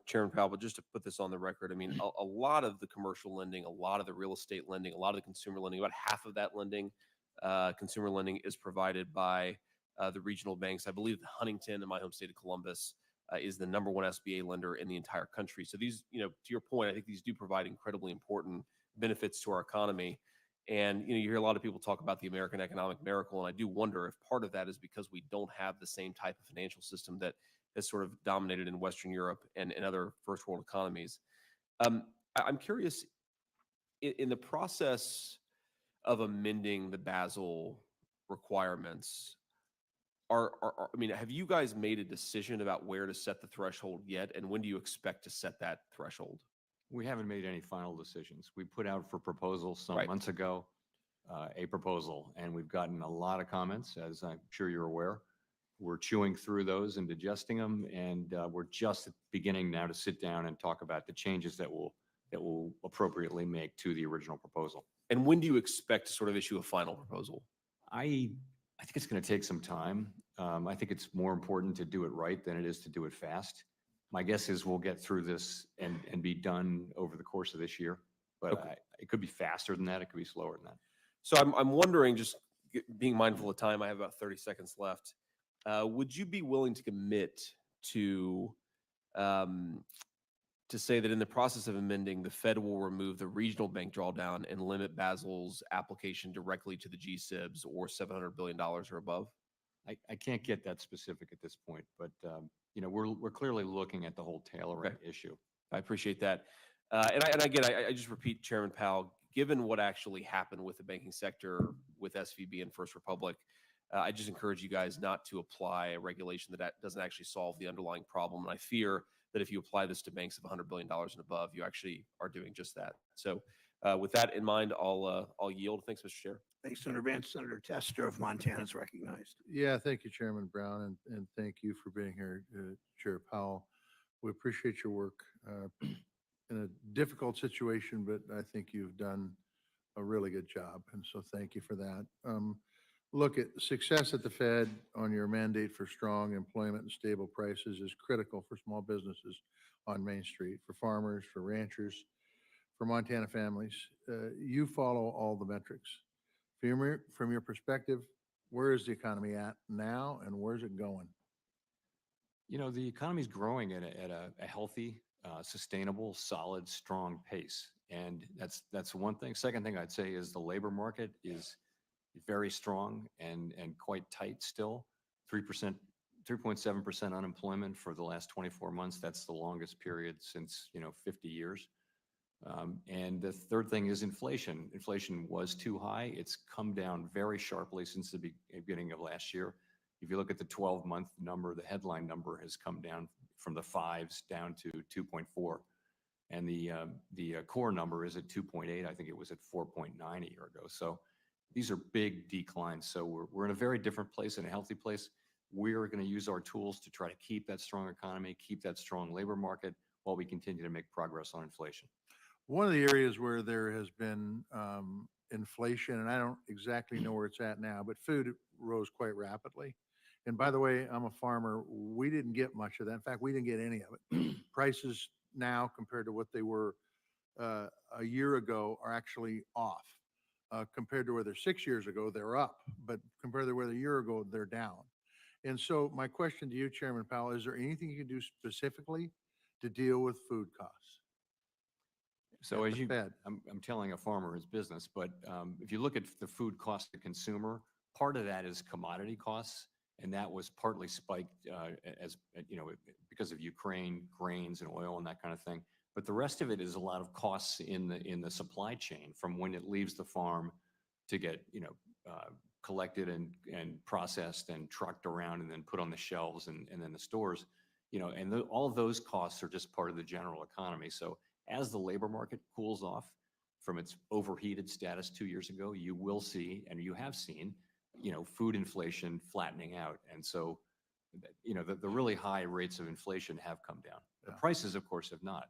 Chairman Powell, but just to put this on the record, I mean, a lot of the commercial lending, a lot of the real estate lending, a lot of the consumer lending, about half of that lending, consumer lending, is provided by the regional banks. I believe Huntington, in my home state of Columbus, is the #1 SBA lender in the entire country. So these, to your point, I think these do provide incredibly important benefits to our economy. And, you hear a lot of people talk about the American economic miracle, and I do wonder if part of that is because we don't have the same type of financial system that has sort of dominated in Western Europe and other first world economies. I'm curious, in the process of amending the Basel requirements, have you guys made a decision about where to set the threshold yet? And when do you expect to set that threshold? We haven't made any final decisions. We put out for proposals some Right. months ago, a proposal, and we've gotten a lot of comments, as I'm sure you're aware. We're chewing through those and digesting them, and we're just beginning now to sit down and talk about the changes that will appropriately make to the original proposal. And when do you expect to sort of issue a final proposal? I think it's going to take some time. I think it's more important to do it right than it is to do it fast. My guess is we'll get through this and be done over the course of this year, but Okay. it could be faster than that. It could be slower than that. So I'm wondering, just being mindful of time, I have about 30 seconds left. Would you be willing to commit to say that in the process of amending, the Fed will remove the regional bank drawdown and limit Basel's application directly to the G-SIBs or $700 billion or above? I can't get that specific at this point, but, we're clearly looking at the whole tailoring issue. I appreciate that. And again, I just repeat, Chairman Powell, given what actually happened with the banking sector with SVB and First Republic, I just encourage you guys not to apply a regulation that doesn't actually solve the underlying problem. And I fear that if you apply this to banks of $100 billion and above, you actually are doing just that. So with that in mind, I'll yield. Thanks, Mr. Chair. Thanks, Senator Vance. Senator Tester of Montana is recognized. Yeah, thank you, Chairman Brown, and thank you for being here, Chair Powell. We appreciate your work in a difficult situation, but I think you've done a really good job, and so thank you for that. Look, at success at the Fed on your mandate for strong employment and stable prices is critical for small businesses on Main Street, for farmers, for ranchers, for Montana families. You follow all the metrics. From your perspective, where is the economy at now, and where's it going? The economy's growing at a healthy, sustainable, solid, strong pace. And that's one thing. Second thing I'd say is the labor market is very strong and quite tight still. 3.7% unemployment for the last 24 months. That's the longest period since, 50 years. And the third thing is inflation. Inflation was too high. It's come down very sharply since the beginning of last year. If you look at the 12-month number, the headline number has come down from the 5s down to 2.4. And the core number is at 2.8. I think it was at 4.9 a year ago. So these are big declines. So we're in a very different place, in a healthy place. We're going to use our tools to try to keep that strong economy, keep that strong labor market while we continue to make progress on inflation. One of the areas where there has been inflation, and I don't exactly know where it's at now, but food rose quite rapidly. And by the way, I'm a farmer. We didn't get much of that. In fact, we didn't get any of it. Prices now compared to what they were a year ago are actually off. Compared to where they're 6 years ago, they're up. But compared to where they were a year ago, they're down. And so my question to you, Chairman Powell, is there anything you can do specifically to deal with food costs? So at as the Fed? I'm telling a farmer his business, but if you look at the food cost to consumer, part of that is commodity costs, and that was partly spiked because of Ukraine, grains and oil and that kind of thing. But the rest of it is a lot of costs in the supply chain, from when it leaves the farm to get collected and processed and trucked around and then put on the shelves and then the stores. All of those costs are just part of the general economy. So as the labor market cools off from its overheated status 2 years ago, you will see, and you have seen, food inflation flattening out. And so, the really high rates of inflation have come down. The prices, of course, have not.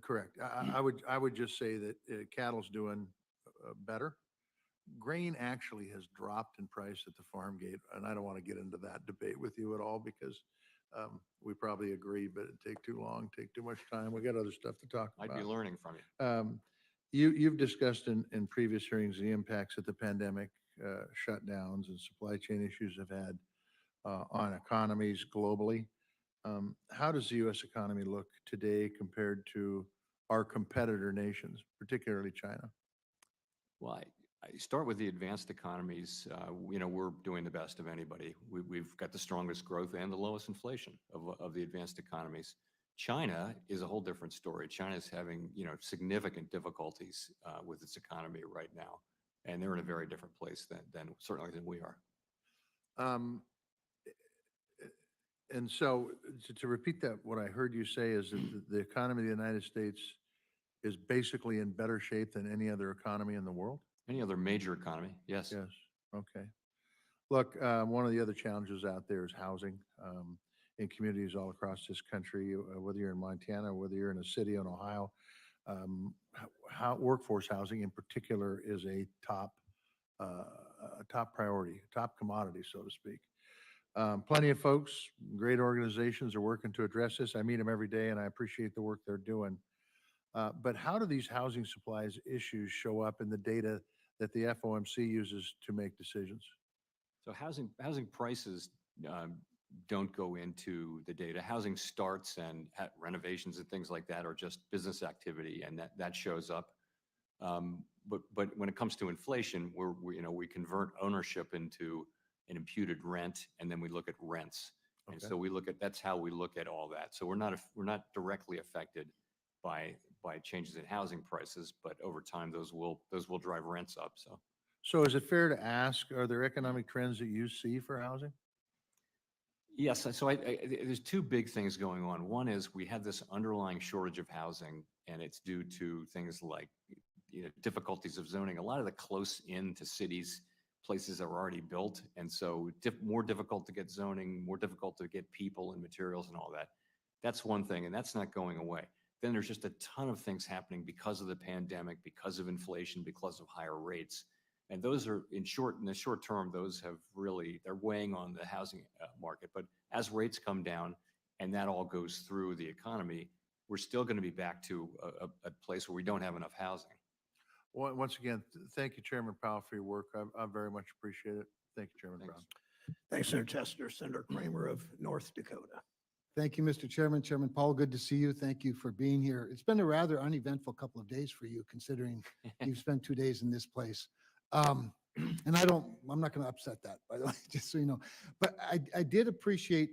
Correct. I would just say that cattle's doing better. Grain actually has dropped in price at the farm gate, and I don't want to get into that debate with you at all because we probably agree, but it'd take too long, take too much time. We got other stuff to talk about. I'd be learning from you. You've discussed in previous hearings the impacts that the pandemic shutdowns and supply chain issues have had on economies globally. How does the U.S. economy look today compared to our competitor nations, particularly China? Well, I start with the advanced economies. We're doing the best of anybody. We've got the strongest growth and the lowest inflation of the advanced economies. China is a whole different story. China is having, significant difficulties with its economy right now, and they're in a very different place than we are. And so to repeat that, what I heard you say is that the economy of the United States is basically in better shape than any other economy in the world? Any other major economy, yes. Yes, okay. Look, one of the other challenges out there is housing in communities all across this country, whether you're in Montana, whether you're in a city in Ohio. Workforce housing in particular is a top priority, top commodity, so to speak. Plenty of folks, great organizations are working to address this. I meet them every day and I appreciate the work they're doing. But how do these housing supplies issues show up in the data that the FOMC uses to make decisions? So housing prices don't go into the data. Housing starts and renovations and things like that are just business activity, and that shows up. But when it comes to inflation, we convert ownership into an imputed rent, and then we look at rents. And Okay. so that's how we look at all that. So we're not directly affected by changes in housing prices, but over time, those will drive rents up. So is it fair to ask, are there economic trends that you see for housing? Yes, so there's two big things going on. One is we have this underlying shortage of housing, and it's due to things like difficulties of zoning. A lot of the close in to cities, places are already built, and so more difficult to get zoning, more difficult to get people and materials and all that. That's one thing, and that's not going away. Then there's just a ton of things happening because of the pandemic, because of inflation, because of higher rates. And those are in the short term, those they're weighing on the housing market. But as rates come down and that all goes through the economy, we're still going to be back to a place where we don't have enough housing. Once again, thank you, Chairman Powell, for your work. I very much appreciate it. Thank you, Chairman Thanks. Brown. Thanks, Senator Tester. Senator Kramer of North Dakota. Thank you, Mr. Chairman. Chairman Powell, good to see you. Thank you for being here. It's been a rather uneventful couple of days for you, considering you've spent 2 days in this place. And I'm not going to upset that, by the way, just so you know. But I did appreciate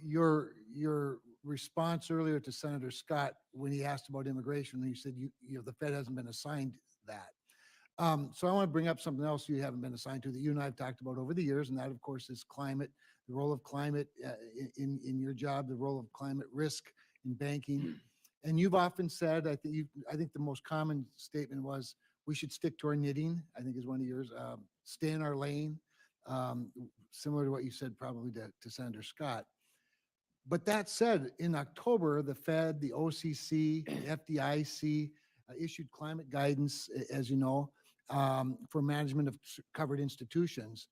your response earlier to Senator Scott when he asked about immigration, and you said the Fed hasn't been assigned that. So I want to bring up something else you haven't been assigned to that you and I have talked about over the years, and that, of course, is climate, the role of climate in your job, the role of climate risk in banking. And you've often said, I think the most common statement was, we should stick to our knitting, I think is one of yours, stay in our lane, similar to what you said probably to Senator Scott. But that said, in October, the Fed, the OCC, the FDIC issued climate guidance, as you know, for management of covered institutions.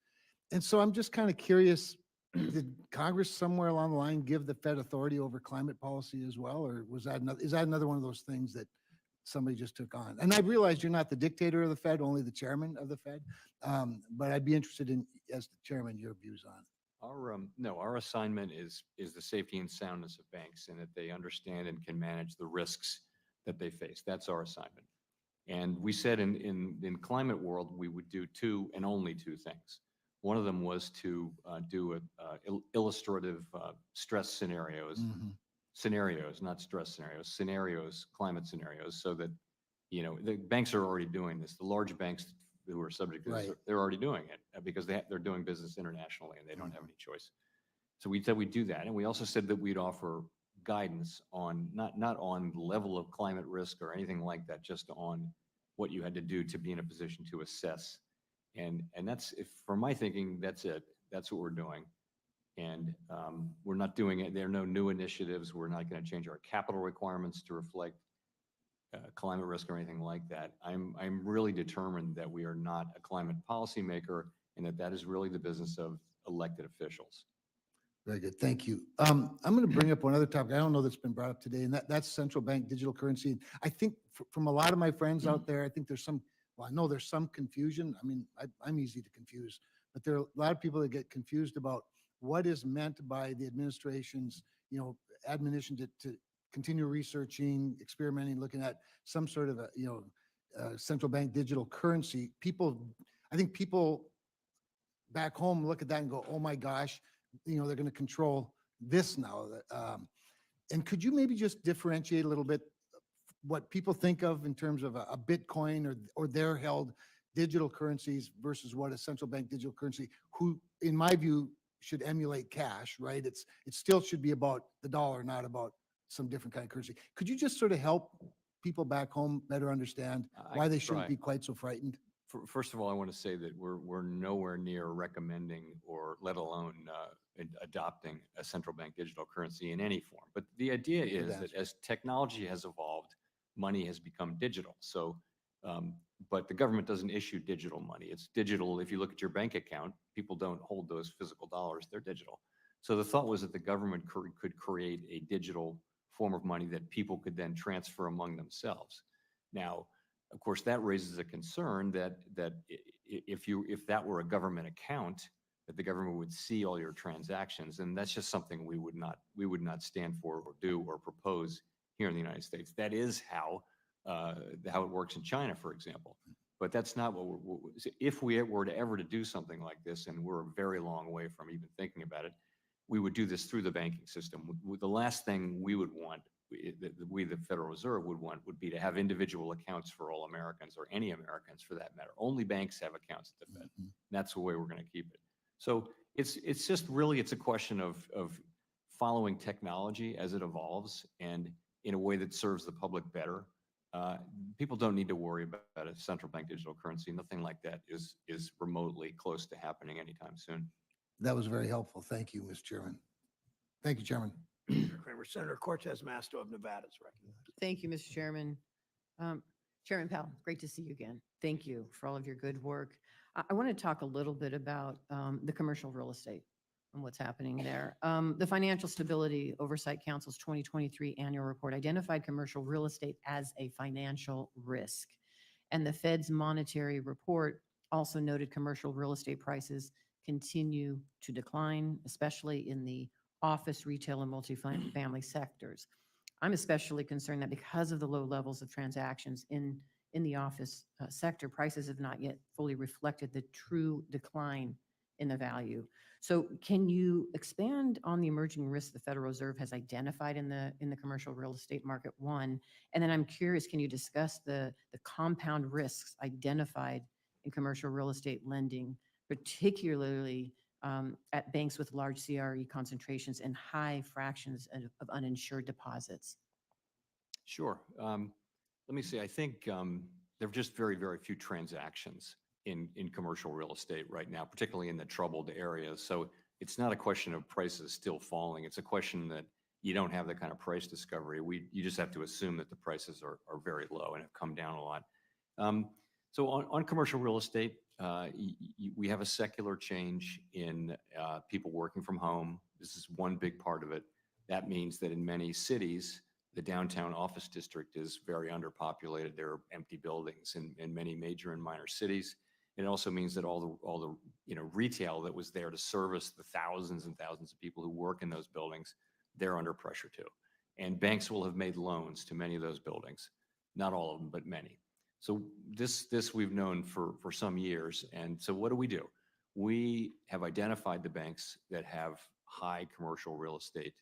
And so I'm just kind of curious, did Congress somewhere along the line give the Fed authority over climate policy as well? Or is that another one of those things that somebody just took on? And I realize you're not the dictator of the Fed, only the chairman of the Fed. But I'd be interested in, as the chairman, your views on it. Our assignment is the safety and soundness of banks, and that they understand and can manage the risks that they face. That's our assignment. And we said in climate world, we would do two and only two things. One of them was to do illustrative stress scenarios, not stress scenarios, climate scenarios, so that, the banks are already doing this. The large banks who are subject to this, they're already doing it because they're doing business internationally and they don't have any choice. So we said we'd do that. And we also said that we'd offer guidance on, not on the level of climate risk or anything like that, just on what you had to do to be in a position to assess. And that's, for my thinking, that's it. That's what we're doing. And we're not doing it. There are no new initiatives. We're not going to change our capital requirements to reflect climate risk or anything like that. I'm really determined that we are not a climate policymaker, and that is really the business of elected officials. Very good. Thank you. I'm going to bring up one other topic. I don't know that's been brought up today, and that's central bank digital currency. I think from a lot of my friends out there, I think I know there's some confusion. I mean, I'm easy to confuse, but there are a lot of people that get confused about what is meant by the administration's, admonition to continue researching, experimenting, looking at some sort of central bank digital currency. I think people back home look at that and go, oh my gosh, they're going to control this now. And could you maybe just differentiate a little bit what people think of in terms of a Bitcoin or their held digital currencies versus what a central bank digital currency, who, in my view, should emulate cash, right? It still should be about the dollar, not about some different kind of currency. Could you just sort of help people back home better understand why they shouldn't be quite so frightened? First of all, I want to say that we're nowhere near recommending or let alone adopting a central bank digital currency in any form. But the idea is that as technology has evolved, money has become digital. So, but the government doesn't issue digital money. It's digital. If you look at your bank account, people don't hold those physical dollars. They're digital. So the thought was that the government could create a digital form of money that people could then transfer among themselves. Now, of course, that raises a concern that if that were a government account, that the government would see all your transactions, and that's just something we would not stand for or do or propose here in the United States. That is how it works in China, for example. But that's not what if we were to ever to do something like this, and we're a very long way from even thinking about it, we would do this through the banking system. The last thing we would want, we, the Federal Reserve, would want would be to have individual accounts for all Americans, or any Americans for that matter. Only banks have accounts at the Fed. That's the way we're going to keep it. So it's just really, it's a question of following technology as it evolves, and in a way that serves the public better. People don't need to worry about a central bank digital currency. Nothing like that is remotely close to happening anytime soon. That was very helpful. Thank you, Mr. Chairman. Thank you, Chairman. Senator Kramer. Senator Cortez Masto of Nevada is recognized. Thank you, Mr. Chairman. Chairman Powell, great to see you again. Thank you for all of your good work. I want to talk a little bit about the commercial real estate and what's happening there. The Financial Stability Oversight Council's 2023 annual report identified commercial real estate as a financial risk. And the Fed's monetary report also noted commercial real estate prices continue to decline, especially in the office, retail, and multifamily sectors. I'm especially concerned that because of the low levels of transactions in the office sector, prices have not yet fully reflected the true decline in the value. So can you expand on the emerging risks the Federal Reserve has identified in the commercial real estate market, one? And then I'm curious, can you discuss the compound risks identified in commercial real estate lending, particularly at banks with large CRE concentrations and high fractions of uninsured deposits? Sure. Let me see. I think there are just very, very few transactions in commercial real estate right now, particularly in the troubled areas. So it's not a question of prices still falling. It's a question that you don't have the kind of price discovery. You just have to assume that the prices are very low and have come down a lot. So on commercial real estate, we have a secular change in people working from home. This is one big part of it. That means that in many cities, the downtown office district is very underpopulated. There are empty buildings in many major and minor cities. It also means that all the retail that was there to service the thousands and thousands of people who work in those buildings, they're under pressure too. And banks will have made loans to many of those buildings, not all of them, but many. So this we've known for some years. And so what do? We have identified the banks that have high commercial real estate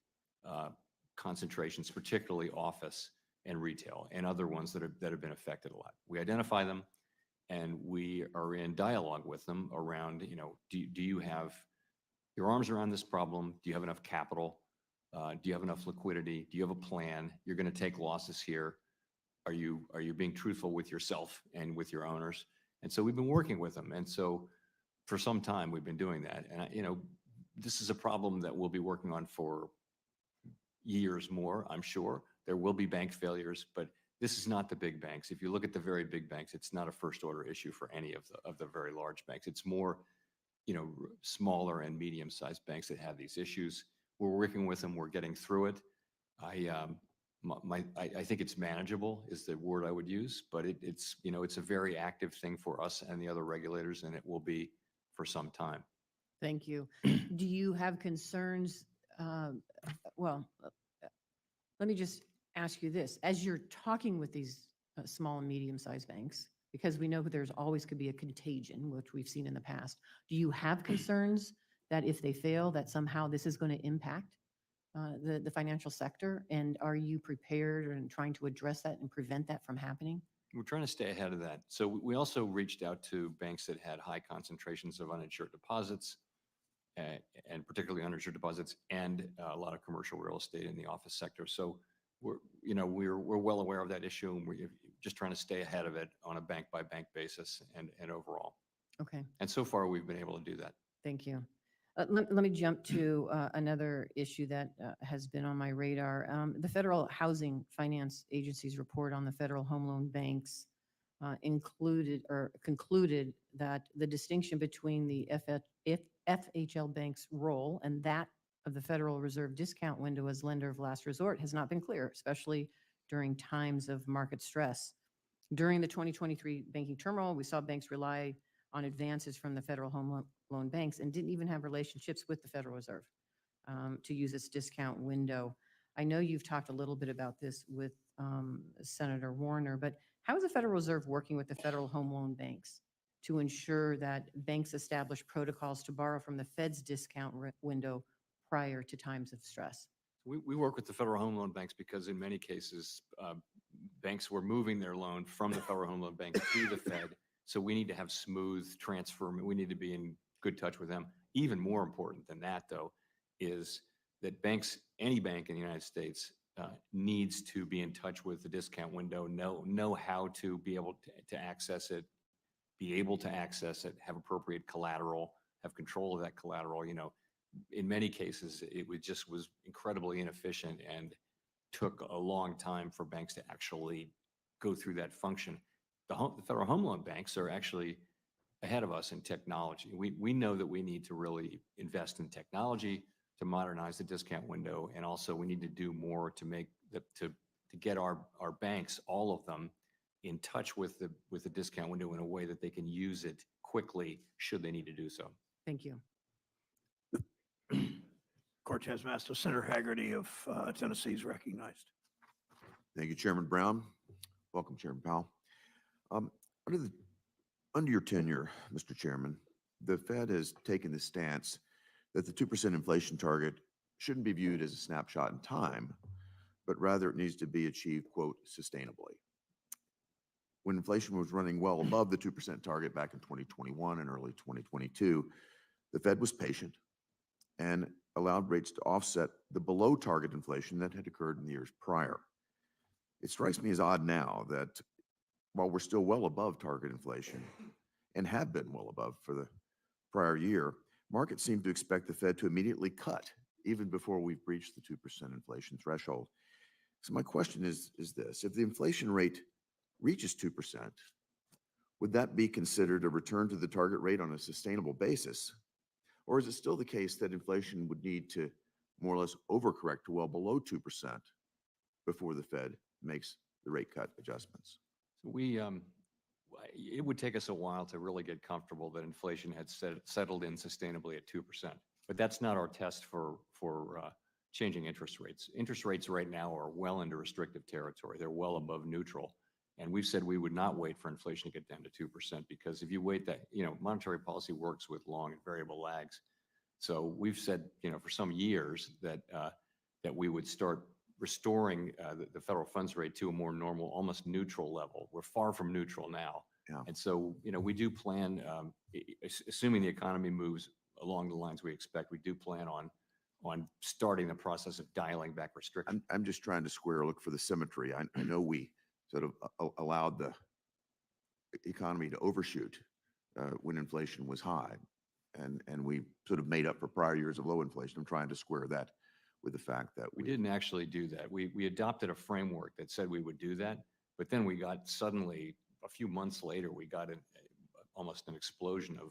concentrations, particularly office and retail, and other ones that have been affected a lot. We identify them, and we are in dialogue with them around, do you have your arms around this problem? Do you have enough capital? Do you have enough liquidity? Do you have a plan? You're going to take losses here. Are you being truthful with yourself and with your owners? And so we've been working with them. And so for some time, we've been doing that. And, this is a problem that we'll be working on for years more, I'm sure. There will be bank failures, but this is not the big banks. If you look at the very big banks, it's not a first order issue for any of the very large banks. It's more, smaller and medium-sized banks that have these issues. We're working with them. We're getting through it. I think it's manageable is the word I would use, but it's a very active thing for us and the other regulators, and it will be for some time. Thank you. Do you have concerns? Well, let me just ask you this. As you're talking with these small and medium-sized banks, because we know there's always could be a contagion, which we've seen in the past, do you have concerns that if they fail, that somehow this is going to impact the financial sector? And are you prepared and trying to address that and prevent that from happening? We're trying to stay ahead of that. So we also reached out to banks that had high concentrations of uninsured deposits, and particularly uninsured deposits, and a lot of commercial real estate in the office sector. So we're well aware of that issue, and we're just trying to stay ahead of it on a bank by bank basis and overall. Okay. And so far, we've been able to do that. Thank you. Let me jump to another issue that has been on my radar. The Federal Housing Finance Agency's report on the federal home loan banks concluded that the distinction between the FHL bank's role and that of the Federal Reserve discount window as lender of last resort has not been clear, especially during times of market stress. During the 2023 banking turmoil, we saw banks rely on advances from the federal home loan banks and didn't even have relationships with the Federal Reserve to use its discount window. I know you've talked a little bit about this with Senator Warner, but How is the Federal Reserve working with the Federal Home Loan Banks to ensure that banks establish protocols to borrow from the Fed's discount window prior to times of stress? We work with the Federal Home Loan Banks because in many cases, banks were moving their loan from the Federal Home Loan Bank to the Fed. So we need to have smooth transfer. We need to be in good touch with them. Even more important than that, though, is that banks, any bank in the United States, needs to be in touch with the discount window, know how to be able to access it, be able to access it, have appropriate collateral, have control of that collateral. You know, in many cases, it was incredibly inefficient and took a long time for banks to actually go through that function. The Federal Home Loan Banks are actually ahead of us in technology. We know that we need to really invest in technology to modernize the discount window, and also we need to do more to make to get our banks, all of them, in touch with the discount window in a way that they can use it quickly should they need to do so. Thank you. Cortez Masto, Senator Haggerty of Tennessee is recognized. Thank you, Chairman Brown. Welcome, Chairman Powell. Under your tenure, Mr. Chairman, the Fed has taken the stance that the 2% inflation target shouldn't be viewed as a snapshot in time, but rather it needs to be achieved, quote, sustainably. When inflation was running well above the 2% target back in 2021 and early 2022, the Fed was patient and allowed rates to offset the below target inflation that had occurred in the years prior. It strikes me as odd now that while we're still well above target inflation and have been well above for the prior year, markets seem to expect the Fed to immediately cut even before we've breached the 2% inflation threshold. So my question is this: if the inflation rate reaches 2%, would that be considered a return to the target rate on a sustainable basis? Or is it still the case that inflation would need to more or less overcorrect to well below 2% before the Fed makes the rate cut adjustments? It would take us a while to really get comfortable that inflation had settled in sustainably at 2%. But that's not our test for changing interest rates. Interest rates right now are well into restrictive territory. They're well above neutral. And we've said we would not wait for inflation to get down to 2% because if you wait that, monetary policy works with long and variable lags. So we've said, for some years that we would start restoring the federal funds rate to a more normal, almost neutral level. We're far from neutral now. Yeah. And so, we do plan, assuming the economy moves along the lines we expect, we do plan on starting the process of dialing back restrictions. I'm just trying to look for the symmetry. I know we sort of allowed the economy to overshoot when inflation was high, and we sort of made up for prior years of low inflation. I'm trying to square that with the fact that We didn't actually do that. We adopted a framework that said we would do that, but then we got suddenly, a few months later, we got almost an explosion of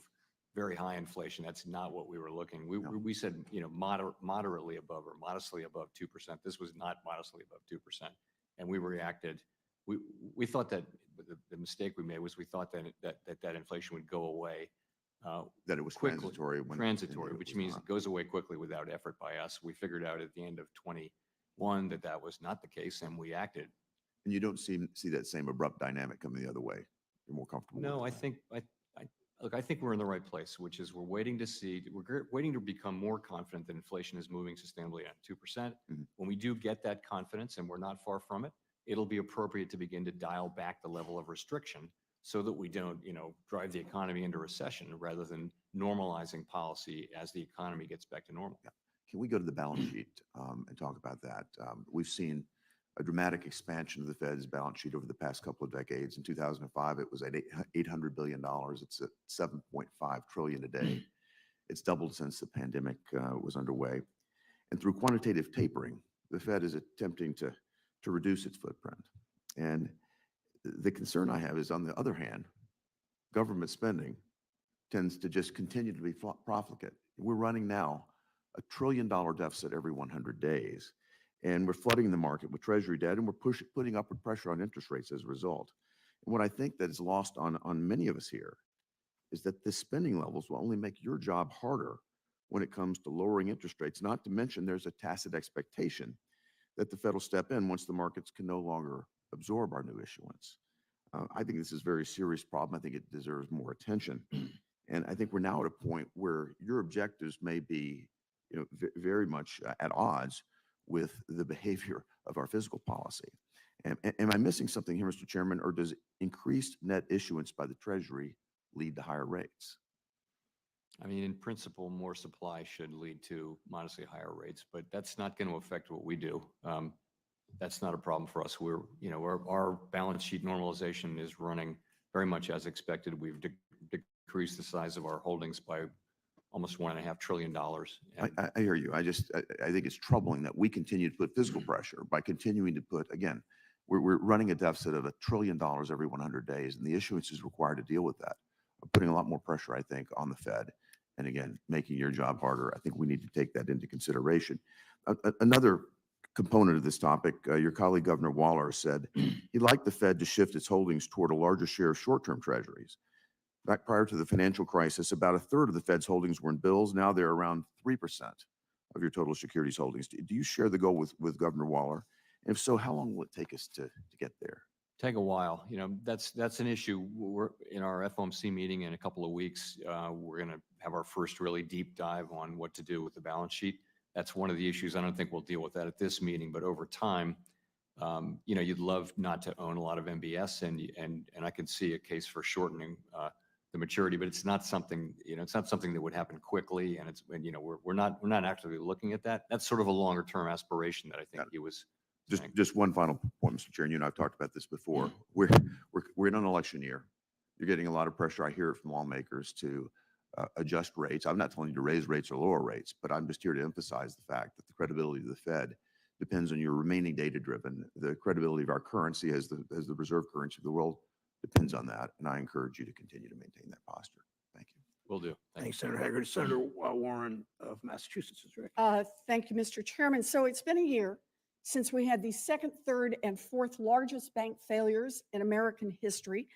very high inflation. That's not what we were looking. We said, moderately above or modestly above 2%. This was not modestly above 2%. And we reacted. We thought that the mistake we made was we thought that inflation would go away. That it was quickly. transitory. Transitory, which means it goes away quickly without effort by us. We figured out at the end of 21 that was not the case, and we acted. And you don't see that same abrupt dynamic coming the other way. You're more comfortable. No, with I think I think we're in the right place, which is we're waiting to become more confident that inflation is moving sustainably at 2%. When we do get that confidence, and we're not far from it, it'll be appropriate to begin to dial back the level of restriction so that we don't, drive the economy into recession rather than normalizing policy as the economy gets back to normal. Yeah. Can we go to the balance sheet and talk about that? We've seen a dramatic expansion of the Fed's balance sheet over the past couple of decades. In 2005, it was at $800 billion. It's at $7.5 trillion today. It's doubled since the pandemic was underway. And through quantitative tapering, the Fed is attempting to reduce its footprint. And the concern I have is, on the other hand, government spending tends to just continue to be profligate. We're running now a $1 trillion deficit every 100 days. And we're flooding the market with treasury debt, and we're putting upward pressure on interest rates as a result. And what I think that is lost on many of us here is that the spending levels will only make your job harder when it comes to lowering interest rates, not to mention there's a tacit expectation that the Fed will step in once the markets can no longer absorb our new issuance. I think this is a very serious problem. I think it deserves more attention. And I think we're now at a point where your objectives may be, very much at odds with the behavior of our fiscal policy. Am I missing something here, Mr. Chairman, or does increased net issuance by the Treasury lead to higher rates? I mean, in principle, more supply should lead to modestly higher rates, but that's not going to affect what we do. That's not a problem for us. Our balance sheet normalization is running very much as expected. We've decreased the size of our holdings by almost $1.5 trillion. I hear you. I think it's troubling that we continue to put fiscal pressure by continuing to put, again, we're running a deficit of $1 trillion every 100 days, and the issuance is required to deal with that. We're putting a lot more pressure, I think, on the Fed. And again, making your job harder. I think we need to take that into consideration. Another component of this topic, your colleague Governor Waller said he'd like the Fed to shift its holdings toward a larger share of short-term treasuries. Back prior to the financial crisis, about 1/3 of the Fed's holdings were in bills. Now they're around 3% of your total securities holdings. Do you share the goal with Governor Waller? And if so, how long will it take us to get there? Take a while. That's an issue. We're in our FOMC meeting in a couple of weeks. We're going to have our first really deep dive on what to do with the balance sheet. That's one of the issues. I don't think we'll deal with that at this meeting, but over time, you'd love not to own a lot of MBS, and I can see a case for shortening the maturity, but it's not something that would happen quickly, and we're not actively looking at that. That's sort of a longer term aspiration that I think he was. Just one final point, Mr. Chair, and you and I have talked about this before. We're in an election year. You're getting a lot of pressure. I hear it from lawmakers to adjust rates. I'm not telling you to raise rates or lower rates, but I'm just here to emphasize the fact that the credibility of the Fed depends on your remaining data driven. The credibility of our currency as the reserve currency of the world depends on that. And I encourage you to continue to maintain that posture. Thank you. Will do. Thanks, Senator Haggard. Senator Warren of Massachusetts is right. Thank you, Mr. Chairman. So it's been a year since we had the second, third, and fourth largest bank failures in American history.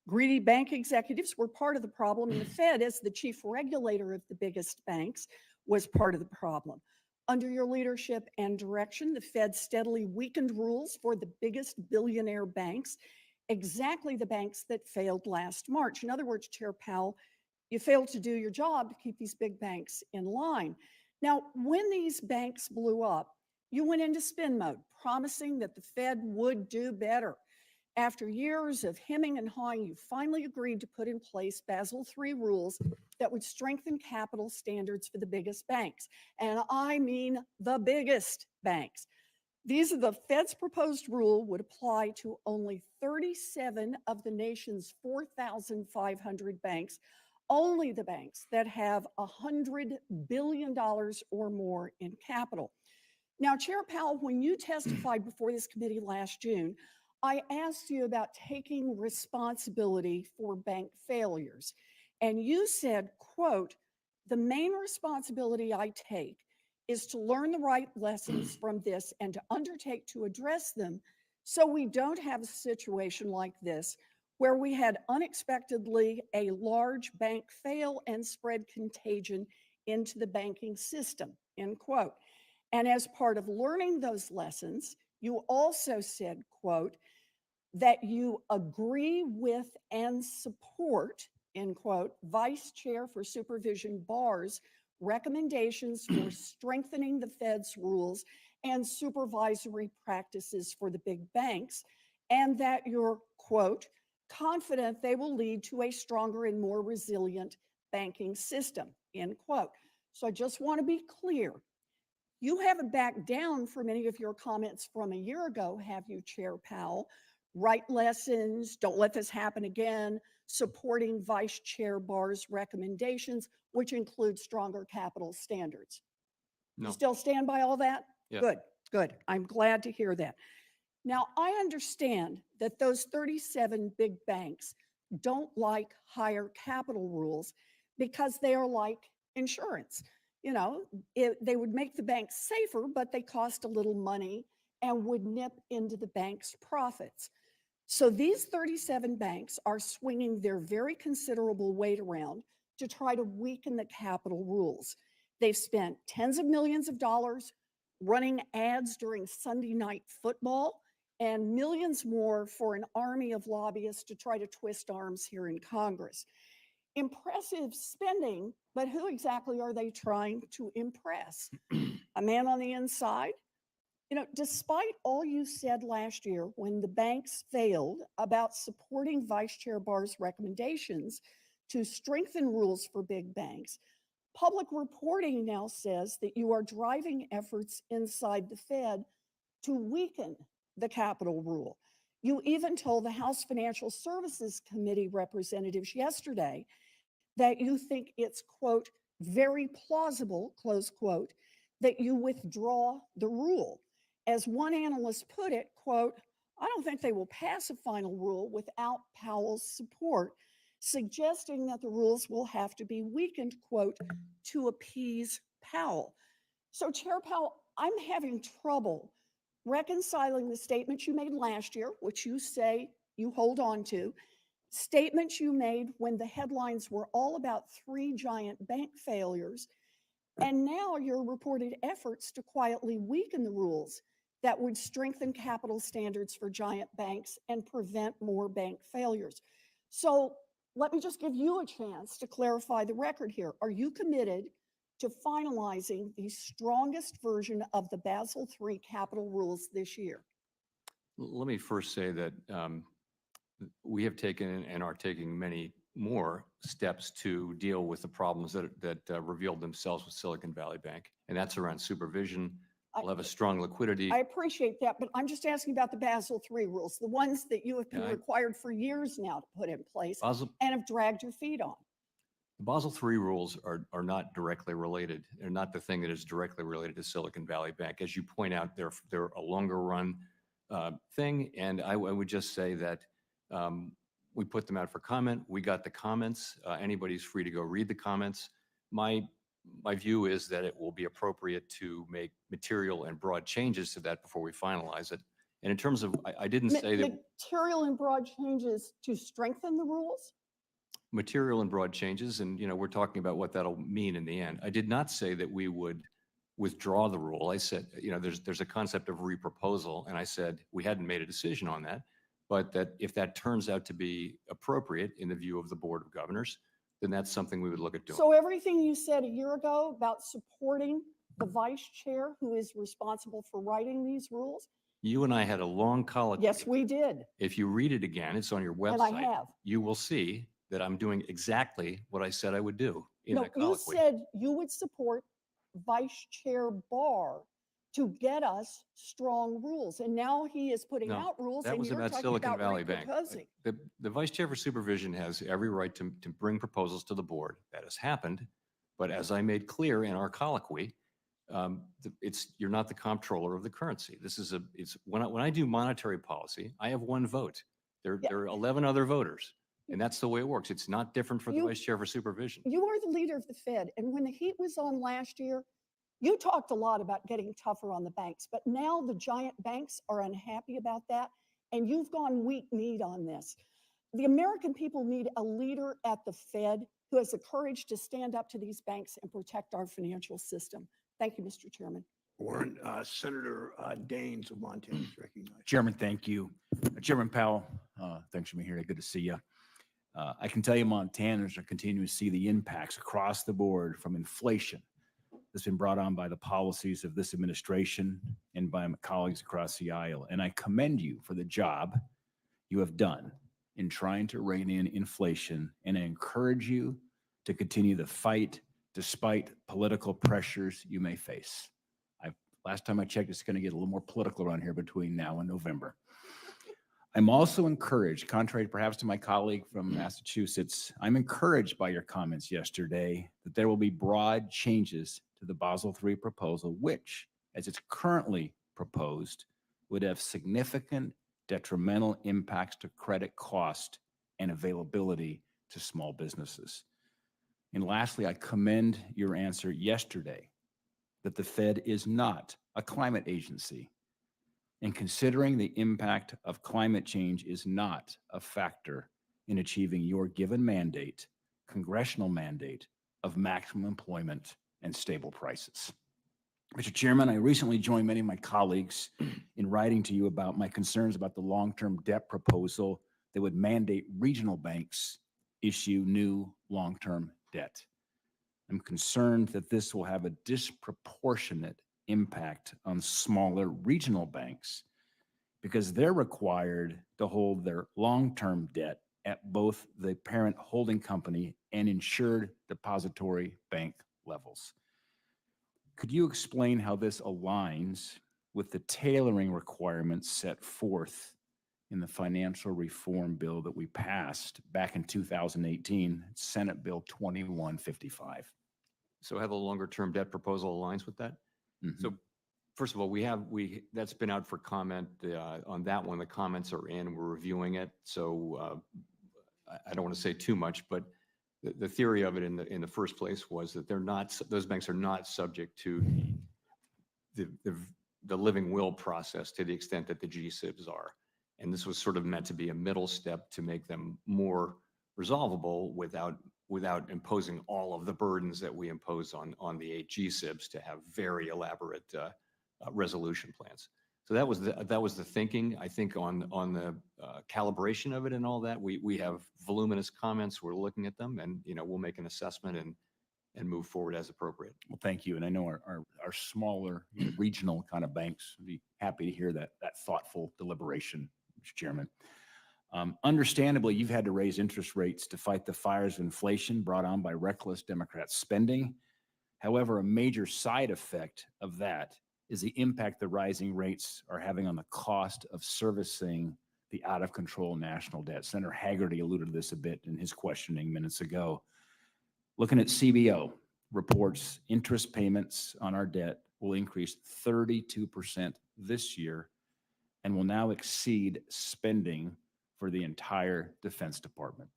Greedy bank executives were part of the problem, and the Fed, as the chief regulator of the biggest banks, was part of the problem. Under your leadership and direction, the Fed steadily weakened rules for the biggest billionaire banks, exactly the banks that failed last March. In other words, Chair Powell, you failed to do your job to keep these big banks in line. Now, when these banks blew up, you went into spin mode, promising that the Fed would do better. After years of hemming and hawing, you finally agreed to put in place Basel III rules that would strengthen capital standards for the biggest banks. And I mean the biggest banks. The Fed's proposed rule would apply to only 37 of the nation's 4,500 banks, only the banks that have $100 billion or more in capital. Now, Chair Powell, when you testified before this committee last June, I asked you about taking responsibility for bank failures. And you said, quote, "The main responsibility I take is to learn the right lessons from this and to undertake to address them so we don't have a situation like this where we had unexpectedly a large bank fail and spread contagion into the banking system," end quote. And as part of learning those lessons, you also said, quote, "that you agree with and support," end quote, Vice Chair for Supervision Barr's recommendations for strengthening the Fed's rules and supervisory practices for the big banks, and that you're, quote, "confident they will lead to a stronger and more resilient banking system," end quote. So I just want to be clear. You haven't backed down from any of your comments from a year ago, have you, Chair Powell? Right lessons, don't let this happen again, supporting Vice Chair Barr's recommendations, which include stronger capital standards. No. You still stand by all that? Yeah. Good, good. I'm glad to hear that. Now, I understand that those 37 big banks don't like higher capital rules because they are like insurance. They would make the banks safer, but they cost a little money and would nip into the bank's profits. So these 37 banks are swinging their very considerable weight around to try to weaken the capital rules. They've spent tens of millions of dollars running ads during Sunday night football and millions more for an army of lobbyists to try to twist arms here in Congress. Impressive spending, but who exactly are they trying to impress? A man on the inside? You know, despite all you said last year when the banks failed about supporting Vice Chair Barr's recommendations to strengthen rules for big banks, public reporting now says that you are driving efforts inside the Fed to weaken the capital rule. You even told the House Financial Services Committee representatives yesterday that you think it's, quote, very plausible, close quote, that you withdraw the rule. As one analyst put it, quote, I don't think they will pass a final rule without Powell's support, suggesting that the rules will have to be weakened, quote, to appease Powell. So Chair Powell, I'm having trouble reconciling the statements you made last year, which you say you hold on to, statements you made when the headlines were all about 3 giant bank failures, and now your reported efforts to quietly weaken the rules that would strengthen capital standards for giant banks and prevent more bank failures. So let me just give you a chance to clarify the record here. Are you committed to finalizing the strongest version of the Basel III capital rules this year? Let me first say that we have taken and are taking many more steps to deal with the problems that revealed themselves with Silicon Valley Bank, and that's around supervision. We'll have a strong liquidity. I appreciate that, but I'm just asking about the Basel III rules, the ones that you have been required for years now to put in place and have dragged your feet on. The Basel III rules are not directly related. They're not the thing that is directly related to Silicon Valley Bank. As you point out, they're a longer run thing, and I would just say that we put them out for comment. We got the comments. Anybody's free to go read the comments. My view is that it will be appropriate to make material and broad changes to that before we finalize it. And in terms of, I didn't say that material and broad changes to strengthen the rules? Material and broad changes, and we're talking about what that'll mean in the end. I did not say that we would withdraw the rule. I said, there's a concept of reproposal, and I said we hadn't made a decision on that, but that if that turns out to be appropriate in the view of the Board of Governors, then that's something we would look at doing. So everything you said a year ago about supporting the vice chair who is responsible for writing these rules? You and I had a long colloquy. Yes, we did. If you read it again, it's on your website. And I have. You will see that I'm doing exactly what I said I would do in No, that you colloquy. said you would support Vice Chair Barr to get us strong rules. And now he is putting No, out rules that and was you're about talking Silicon about Valley Bank. reproposing. The Vice Chair for Supervision has every right to bring proposals to the board. That has happened. But as I made clear in our colloquy, you're not the comptroller of the currency. When I do monetary policy, I have one vote. There are 11 other voters. And that's the way it works. It's not different for the Vice Chair for Supervision. You are the leader of the Fed. And when the heat was on last year, you talked a lot about getting tougher on the banks, but now the giant banks are unhappy about that. And you've gone weak-kneed on this. The American people need a leader at the Fed who has the courage to stand up to these banks and protect our financial system. Thank you, Mr. Chairman. Warren, Senator Daines of Montana is recognized. Chairman, thank you. Chairman Powell, thanks for being here. Good to see you. I can tell you Montanans are continuing to see the impacts across the board from inflation that's been brought on by the policies of this administration and by my colleagues across the aisle. And I commend you for the job you have done in trying to rein in inflation, and I encourage you to continue the fight despite political pressures you may face. Last time I checked, it's going to get a little more political around here between now and November. I'm also encouraged, contrary perhaps to my colleague from Massachusetts, I'm encouraged by your comments yesterday that there will be broad changes to the Basel III proposal, which, as it's currently proposed, would have significant detrimental impacts to credit cost and availability to small businesses. And lastly, I commend your answer yesterday that the Fed is not a climate agency, and considering the impact of climate change is not a factor in achieving your given mandate, congressional mandate, of maximum employment and stable prices. Mr. Chairman, I recently joined many of my colleagues in writing to you about my concerns about the long-term debt proposal that would mandate regional banks issue new long-term debt. I'm concerned that this will have a disproportionate impact on smaller regional banks because they're required to hold their long-term debt at both the parent holding company and insured depository bank levels. Could you explain how this aligns with the tailoring requirements set forth in the financial reform bill that we passed back in 2018, Senate Bill 2155? So how the longer-term debt proposal aligns with that? So first of all, that's been out for comment on that one. The comments are in, we're reviewing it. So I don't want to say too much, but the theory of it in the first place was that those banks are not subject to the living will process to the extent that the GSIBs are. And this was sort of meant to be a middle step to make them more resolvable without imposing all of the burdens that we impose on the 8 GSIBs to have very elaborate resolution plans. So that was the thinking. I think on the calibration of it and all that, we have voluminous comments. We're looking at them, and we'll make an assessment and move forward as appropriate. Well, thank you. And I know our smaller regional kind of banks would be happy to hear that thoughtful deliberation, Mr. Chairman. Understandably, you've had to raise interest rates to fight the fires of inflation brought on by reckless Democrat spending. However, a major side effect of that is the impact the rising rates are having on the cost of servicing the out-of-control national debt. Senator Haggerty alluded to this a bit in his questioning minutes ago. Looking at CBO reports, interest payments on our debt will increase 32% this year and will now exceed spending for the entire Defense Department.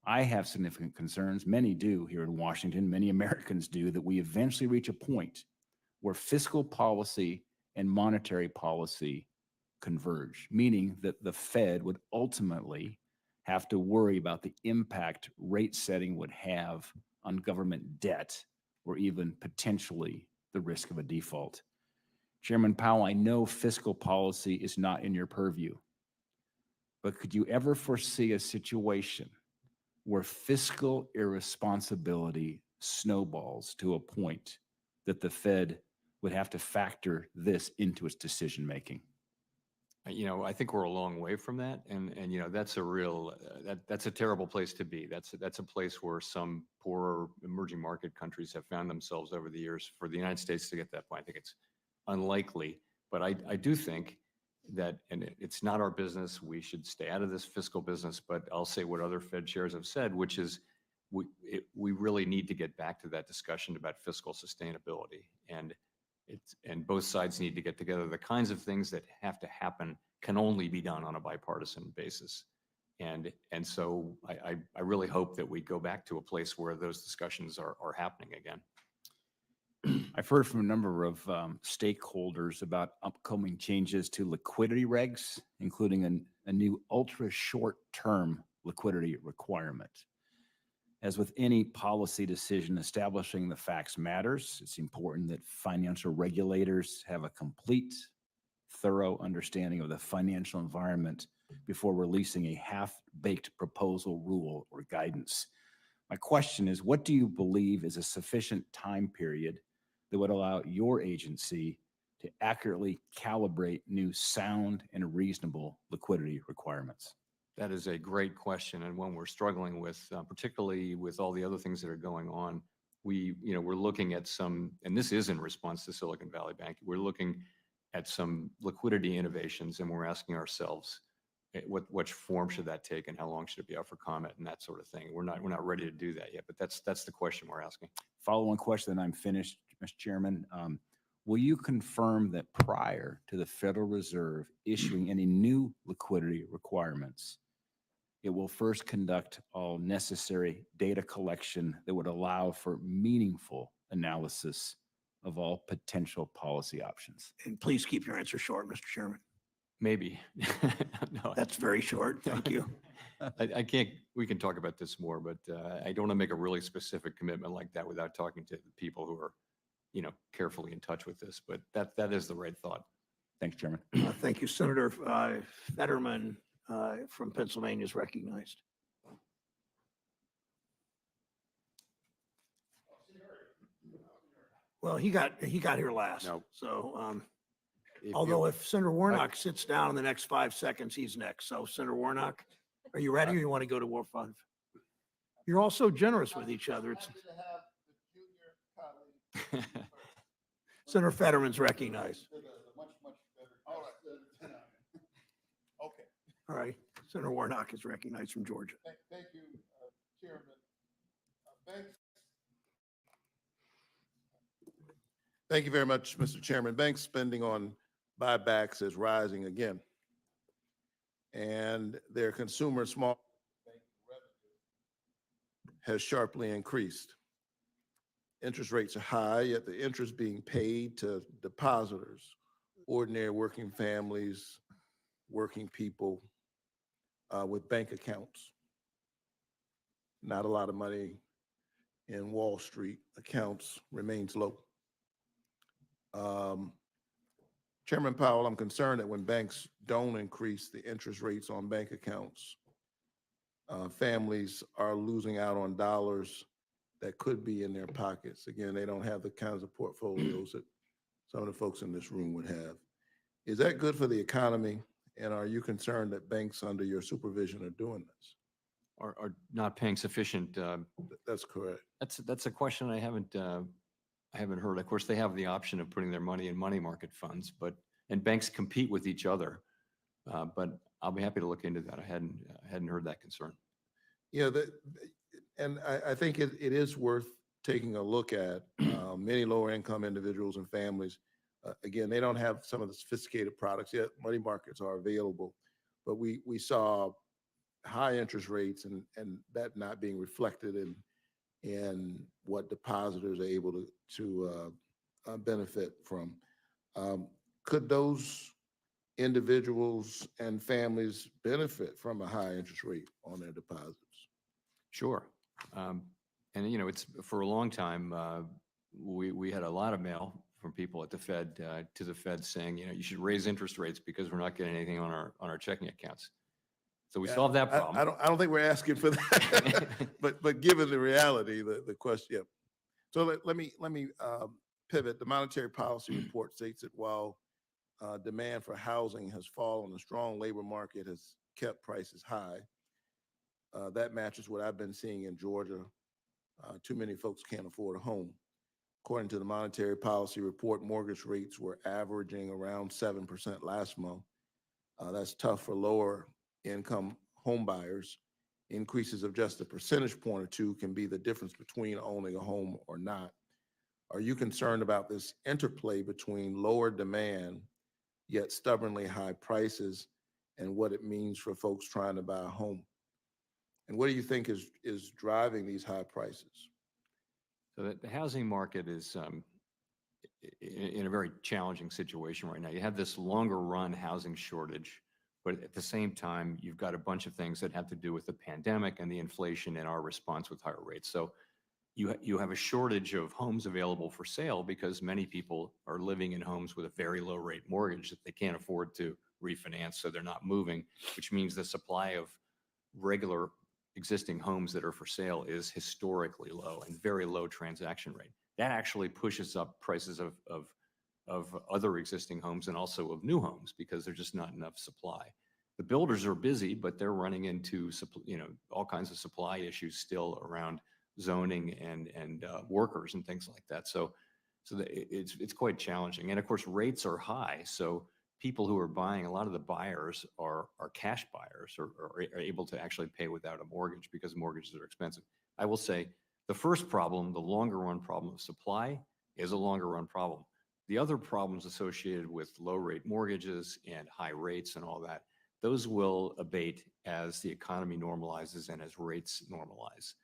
I have significant concerns, many do here in Washington, many Americans do, that we eventually reach a point where fiscal policy and monetary policy converge, meaning that the Fed would ultimately have to worry about the impact rate setting would have on government debt or even potentially the risk of a default. Chairman Powell, I know fiscal policy is not in your purview, but could you ever foresee a situation where fiscal irresponsibility snowballs to a point that the Fed would have to factor this into its decision-making? I think we're a long way from that, and that's a real that's a terrible place to be. That's a place where some poorer emerging market countries have found themselves over the years. For the United States to get that point, I think it's unlikely. But I do think that, and it's not our business. We should stay out of this fiscal business. But I'll say what other Fed chairs have said, which is we really need to get back to that discussion about fiscal sustainability, and both sides need to get together. The kinds of things that have to happen can only be done on a bipartisan basis. And so I really hope that we go back to a place where those discussions are happening again. I've heard from a number of stakeholders about upcoming changes to liquidity regs, including a new ultra short-term liquidity requirement. As with any policy decision, establishing the facts matters. It's important that financial regulators have a complete, thorough understanding of the financial environment before releasing a half-baked proposal, rule, or guidance. My question is, what do you believe is a sufficient time period that would allow your agency to accurately calibrate new sound and reasonable liquidity requirements? That is a great question, and one we're struggling with, particularly with all the other things that are going on. We're looking at some, and this is in response to Silicon Valley Bank. We're looking at some liquidity innovations, and we're asking ourselves, what form should that take, and how long should it be out for comment, and that sort of thing. We're not ready to do that yet, but that's the question we're asking. Follow-on question, and I'm finished, Mr. Chairman. Will you confirm that prior to the Federal Reserve issuing any new liquidity requirements, it will first conduct all necessary data collection that would allow for meaningful analysis of all potential policy options? And please keep your answer short, Mr. Chairman. Maybe. No, That's very short. Thank you. I can't, we can talk about this more, but I don't want to make a really specific commitment like that without talking to the people who are carefully in touch with this, but that is the right thought. Thanks, Chairman. Thank you, Senator Fetterman from Pennsylvania is recognized. Well, he got here last. No. So, If although you- if Senator Warnock sits down in the next 5 seconds, he's next. So Senator Warnock, are you ready or you want to go to War Fund? You're all so generous with each other. It's Senator Fetterman's recognized. Okay. All right. Senator Warnock is recognized from Georgia. Thank you, Chairman. Banks. Thank you very much, Mr. Chairman. Bank spending on buybacks is rising again. And their consumer small has sharply increased. Interest rates are high, yet the interest being paid to depositors, ordinary working families, working people with bank accounts. Not a lot of money in Wall Street accounts remains low. Chairman Powell, I'm concerned that when banks don't increase the interest rates on bank accounts, families are losing out on dollars that could be in their pockets. Again, they don't have the kinds of portfolios that some of the folks in this room would have. Is that good for the economy? And are you concerned that banks under your supervision are doing this? Are not paying sufficient. That's correct. That's a question I haven't heard. Of course, they have the option of putting their money in money market funds, and banks compete with each other. But I'll be happy to look into that. I hadn't heard that concern. Yeah, and I think it is worth taking a look at. Many lower income individuals and families, again, they don't have some of the sophisticated products yet. Money markets are available, but we saw high interest rates and that not being reflected in what depositors are able to benefit from. Could those individuals and families benefit from a high interest rate on their deposits? Sure. And, it's for a long time, we had a lot of mail from people at the Fed to the Fed saying, you should raise interest rates because we're not getting anything on our checking accounts. So we solved that problem. I don't think we're asking for that, but given the reality, the question, yeah. So let me pivot. The monetary policy report states that while demand for housing has fallen, a strong labor market has kept prices high. That matches what I've been seeing in Georgia. Too many folks can't afford a home. According to the monetary policy report, mortgage rates were averaging around 7% last month. That's tough for lower income home buyers. Increases of just a percentage point or two can be the difference between owning a home or not. Are you concerned about this interplay between lower demand yet stubbornly high prices and what it means for folks trying to buy a home? And what do you think is driving these high prices? So the housing market is in a very challenging situation right now. You have this longer run housing shortage, but at the same time, you've got a bunch of things that have to do with the pandemic and the inflation and our response with higher rates. So you have a shortage of homes available for sale because many people are living in homes with a very low rate mortgage that they can't afford to refinance, so they're not moving, which means the supply of regular existing homes that are for sale is historically low and very low transaction rate. That actually pushes up prices of other existing homes and also of new homes because there's just not enough supply. The builders are busy, but they're running into all kinds of supply issues still around zoning and workers and things like that. So it's quite challenging. And of course, rates are high. So people who are buying, a lot of the buyers are cash buyers or are able to actually pay without a mortgage because mortgages are expensive. I will say the first problem, the longer run problem of supply, is a longer run problem. The other problems associated with low rate mortgages and high rates and all that, those will abate as the economy normalizes and as rates normalize.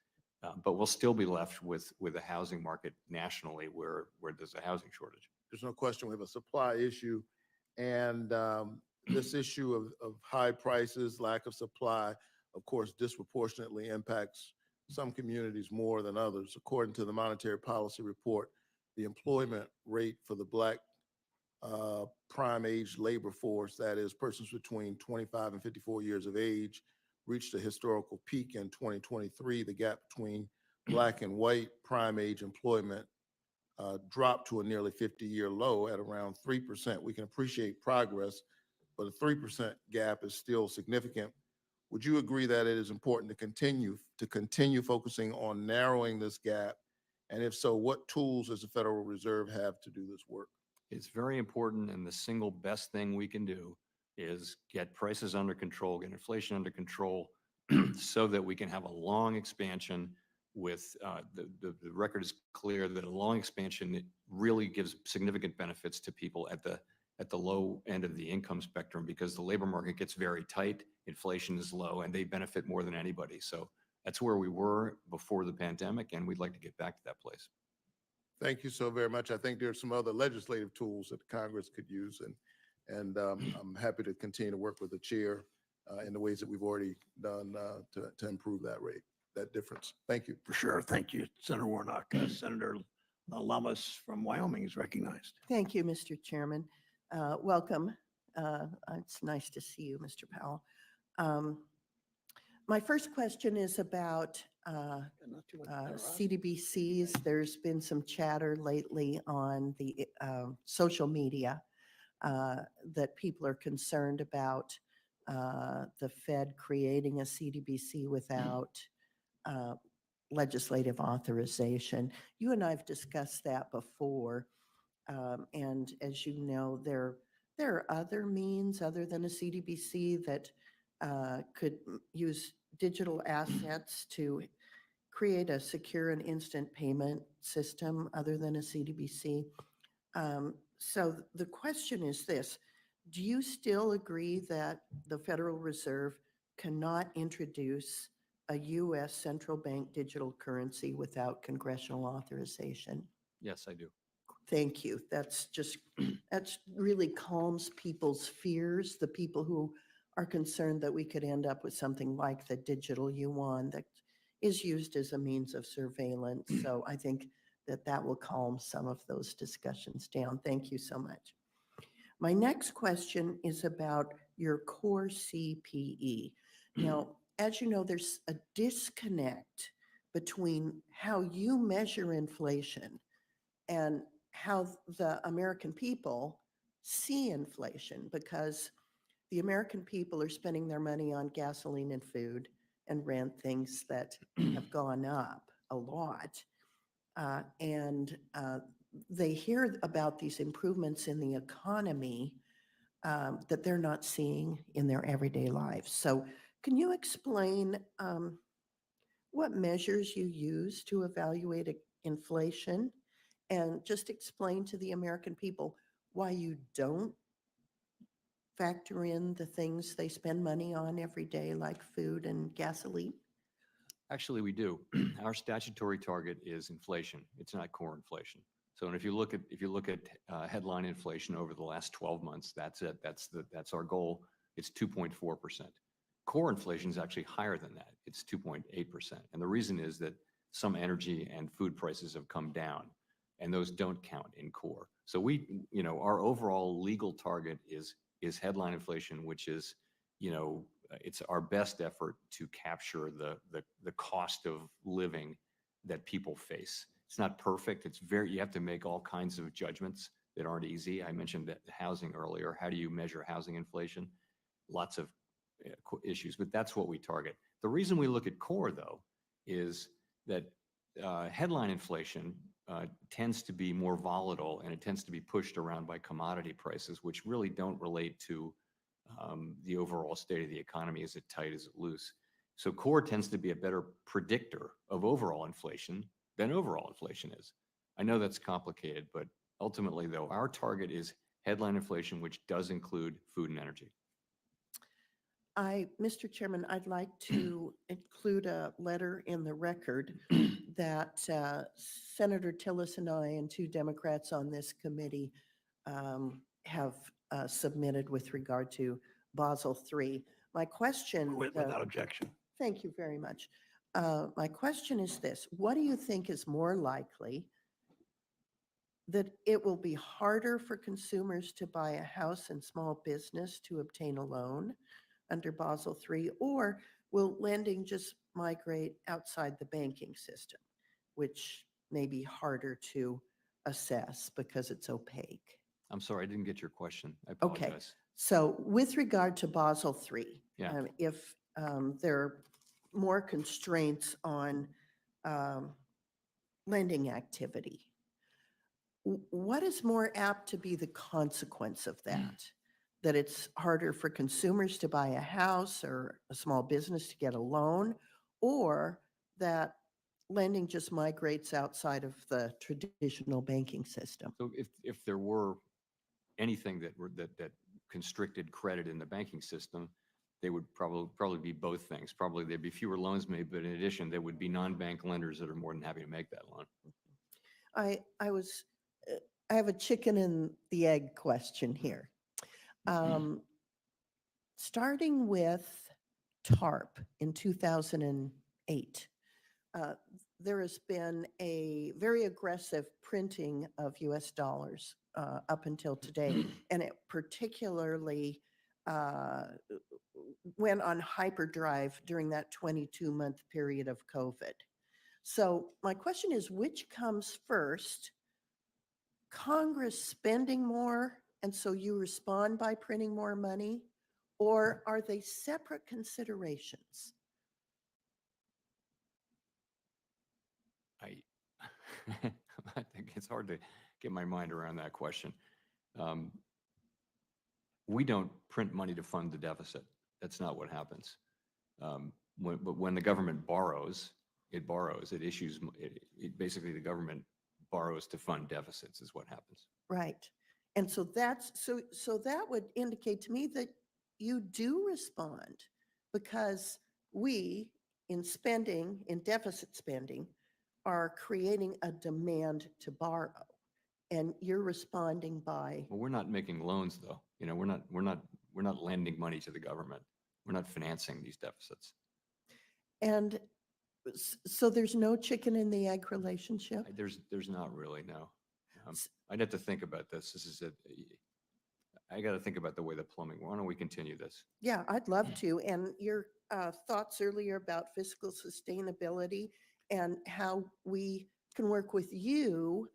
But we'll still be left with a housing market nationally where there's a housing shortage. There's no question we have a supply issue. And this issue of high prices, lack of supply, of course, disproportionately impacts some communities more than others. According to the monetary policy report, the employment rate for the Black prime age labor force, that is persons between 25 and 54 years of age, reached a historical peak in 2023. The gap between Black and white prime age employment dropped to a nearly 50-year low at around 3%. We can appreciate progress, but a 3% gap is still significant. Would you agree that it is important to continue focusing on narrowing this gap? And if so, what tools does the Federal Reserve have to do this work? It's very important, and the single best thing we can do is get prices under control, get inflation under control, so that we can have a long expansion with, the record is clear that a long expansion, it really gives significant benefits to people at the low end of the income spectrum, because the labor market gets very tight, inflation is low, and they benefit more than anybody. So that's where we were before the pandemic, and we'd like to get back to that place. Thank you so very much. I think there's some other legislative tools that Congress could use, and I'm happy to continue to work with the chair in the ways that we've already done to improve that rate, that difference. Thank you. For sure. Thank you, Senator Warnock. Senator Lamas from Wyoming is recognized. Thank you, Mr. Chairman. Welcome. It's nice to see you, Mr. Powell. My first question is about CDBCs. There's been some chatter lately on the social media that people are concerned about the Fed creating a CDBC without legislative authorization. You and I have discussed that before. And as you know, there are other means other than a CDBC that could use digital assets to create a secure and instant payment system other than a CDBC. So the question is this: do you still agree that the Federal Reserve cannot introduce a U.S. central bank digital currency without congressional authorization? Yes, I do. Thank you. That's really calms people's fears, the people who are concerned that we could end up with something like the digital yuan that is used as a means of surveillance. So I think that will calm some of those discussions down. Thank you so much. My next question is about your core CPE. Now, as you know, there's a disconnect between how you measure inflation and how the American people see inflation, because the American people are spending their money on gasoline and food and rent, things that have gone up a lot. And they hear about these improvements in the economy that they're not seeing in their everyday lives. So can you explain what measures you use to evaluate inflation, and just explain to the American people why you don't factor in the things they spend money on every day, like food and gasoline? Actually, we do. Our statutory target is inflation. It's not core inflation. So, and if you look at headline inflation over the last 12 months, that's it. That's our goal. It's 2.4%. Core inflation is actually higher than that. It's 2.8%. And the reason is that some energy and food prices have come down, and those don't count in core. So our overall legal target is headline inflation, which is, it's our best effort to capture the cost of living that people face. It's not perfect. You have to make all kinds of judgments that aren't easy. I mentioned that housing earlier. How do you measure housing inflation? Lots of issues, but that's what we target. The reason we look at core, though, is that headline inflation tends to be more volatile, and it tends to be pushed around by commodity prices, which really don't relate to the overall state of the economy. Is it tight? Is it loose? So core tends to be a better predictor of overall inflation than overall inflation is. I know that's complicated, but ultimately, though, our target is headline inflation, which does include food and energy. Mr. Chairman, I'd like to include a letter in the record that Senator Tillis and I and two Democrats on this committee have submitted with regard to Basel III. My question— Without objection. Thank you very much. My question is this: what do you think is more likely, that it will be harder for consumers to buy a house and small business to obtain a loan under Basel III, or will lending just migrate outside the banking system, which may be harder to assess because it's opaque? I'm sorry, I didn't get your question. I Okay, apologize. so with regard to Basel III, Yeah. if there are more constraints on lending activity, what is more apt to be the consequence of that? That it's harder for consumers to buy a house or a small business to get a loan, or that lending just migrates outside of the traditional banking system? So if there were anything that constricted credit in the banking system, they would probably be both things. Probably there'd be fewer loans made, but in addition, there would be non-bank lenders that are more than happy to make that loan. I have a chicken and the egg question here. Starting with TARP in 2008, there has been a very aggressive printing of US dollars up until today, and it particularly went on hyperdrive during that 22-month period of COVID. So my question is, which comes first? Congress spending more, and so you respond by printing more money, or are they separate considerations? I I think it's hard to get my mind around that question. We don't print money to fund the deficit. That's not what happens. But when the government borrows, it borrows. It issues. Basically, the government borrows to fund deficits is what happens. Right. And so so that would indicate to me that you do respond, because we, in spending, in deficit spending, are creating a demand to borrow, and you're responding by. Well, we're not making loans, though. You know, we're not lending money to the government. We're not financing these deficits. And so there's no chicken and the egg relationship? There's not really, no. I'd have to think about this. This is I got to think about the way the plumbing. Why don't we continue this? Yeah, I'd love to. And your thoughts earlier about fiscal sustainability and how we can work with you